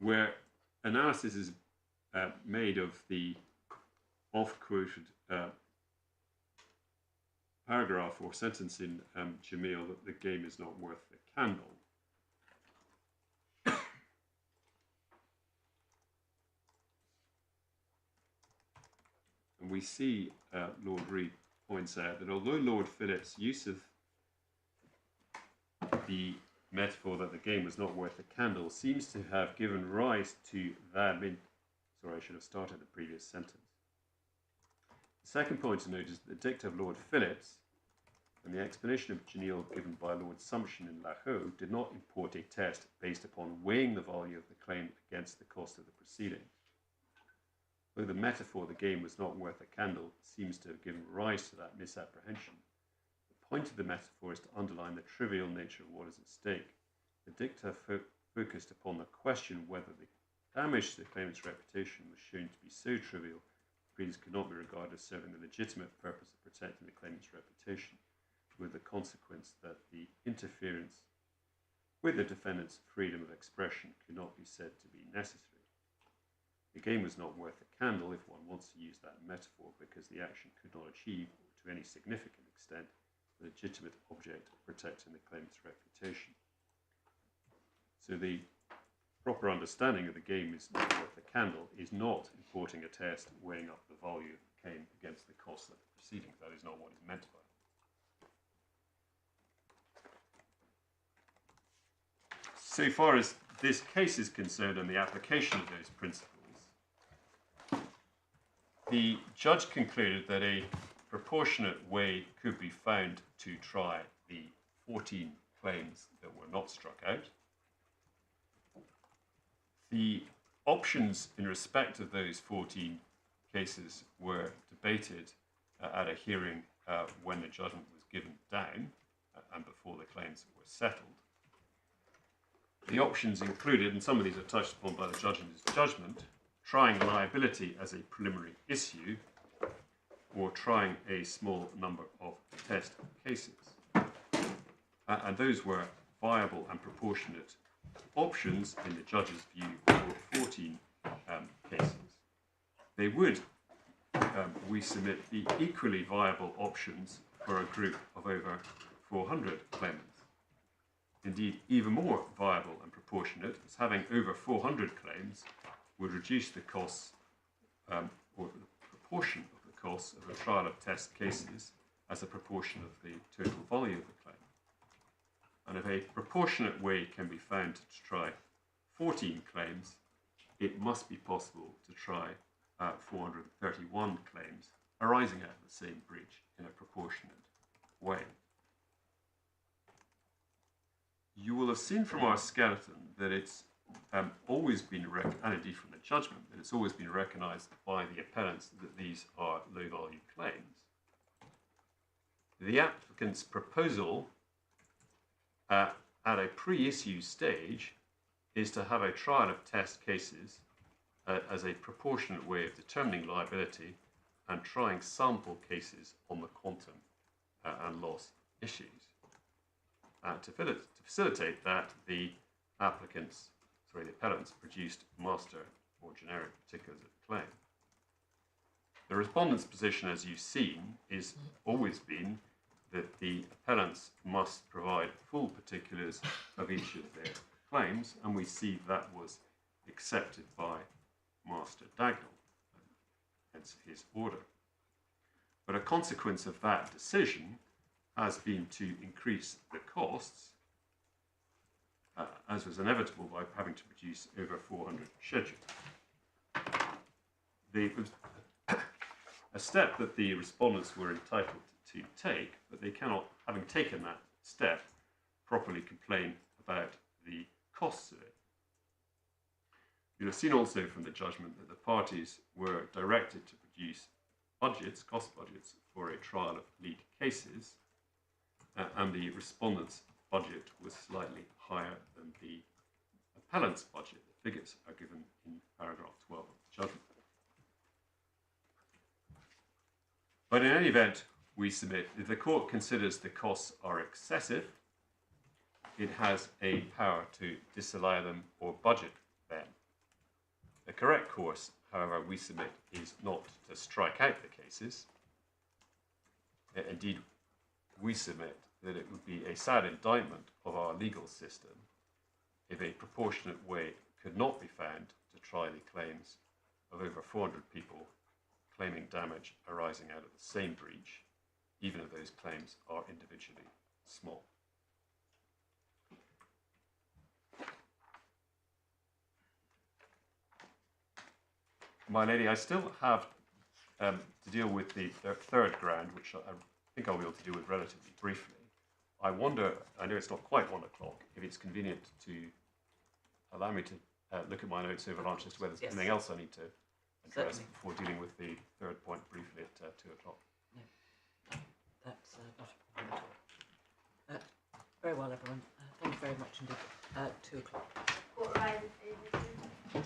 Where analysis is made of the off-quoted paragraph or sentence in Jamil that the game is not worth the candle. And we see Lord Reed points out that although Lord Phillips' use of the metaphor that the game was not worth a candle seems to have given rise to that. Sorry, I should have started the previous sentence. The second point to note is that the dicta of Lord Phillips and the explanation of Jamil given by Lord Sumption in Lahoe did not import a test based upon weighing the value of the claim against the cost of the proceeding. Though the metaphor the game was not worth a candle seems to have given rise to that misapprehension, the point of the metaphor is to underline the trivial nature of what is at stake. The dicta focused upon the question whether the damage to the claimant's reputation was shown to be so trivial that pleadings could not be regarded as serving the legitimate purpose of protecting the claimant's reputation, with the consequence that the interference with the defendant's freedom of expression could not be said to be necessary. The game was not worth a candle if one wants to use that metaphor because the action could not achieve, to any significant extent, the legitimate object of protecting the claimant's reputation. So the proper understanding of the game is not worth a candle is not importing a test weighing up the value of the claim against the cost of the proceedings. That is not what is meant by it. So far as this case is concerned and the application of those principles, the judge concluded that a proportionate way could be found to try the 14 claims that were not struck out. The options in respect of those 14 cases were debated at a hearing when the judgment was given down and before the claims were settled. The options included, and some of these are touched upon by the judge in his judgment, trying liability as a preliminary issue or trying a small number of test cases. And those were viable and proportionate options in the judge's view for 14 cases. They would, we submit, be equally viable options for a group of over 400 claimants. Indeed, even more viable and proportionate as having over 400 claims would reduce the costs or the proportion of the costs of a trial of test cases as a proportion of the total value of the claim. And if a proportionate way can be found to try 14 claims, it must be possible to try 431 claims arising out of the same breach in a proportionate way. You will have seen from our skeleton that it's always been, and indeed from the judgment, that it's always been recognised by the appellants that these are low-value claims. The applicant's proposal at a pre-issue stage is to have a trial of test cases as a proportionate way of determining liability and trying sample cases on the quantum and loss issues. To facilitate that, the appellants produced master or generic particulars of the claim. The respondent's position, as you've seen, is always been that the appellants must provide full particulars of each of their claims, and we see that was accepted by Master Dagnall, hence his order. But a consequence of that decision has been to increase the costs, as was inevitable by having to produce over 400 schedules. A step that the respondents were entitled to take, but they cannot, having taken that step, properly complain about the costs of it. You'll have seen also from the judgment that the parties were directed to produce budgets, cost budgets, for a trial of lead cases, and the respondent's budget was slightly higher than the appellant's budget. The figures are given in paragraph 12 of the judgment. But in any event, we submit, if the court considers the costs are excessive, it has a power to disallow them or budget them. The correct course, however, we submit, is not to strike out the cases. Indeed, we submit that it would be a sad indictment of our legal system if a proportionate way could not be found to try the claims of over 400 people claiming damage arising out of the same breach, even if those claims are individually small. My lady, I still have to deal with the third ground, which I think I'll be able to deal with relatively briefly. I wonder, I know it's not quite 1 o'clock, if it's convenient to allow me to look at my notes over lunch as to whether there's anything else I need to address before dealing with the third point briefly at 2 o'clock.
No, that's not a problem at all. Very well, everyone. Thank you very much indeed. 2 o'clock.
Court rise is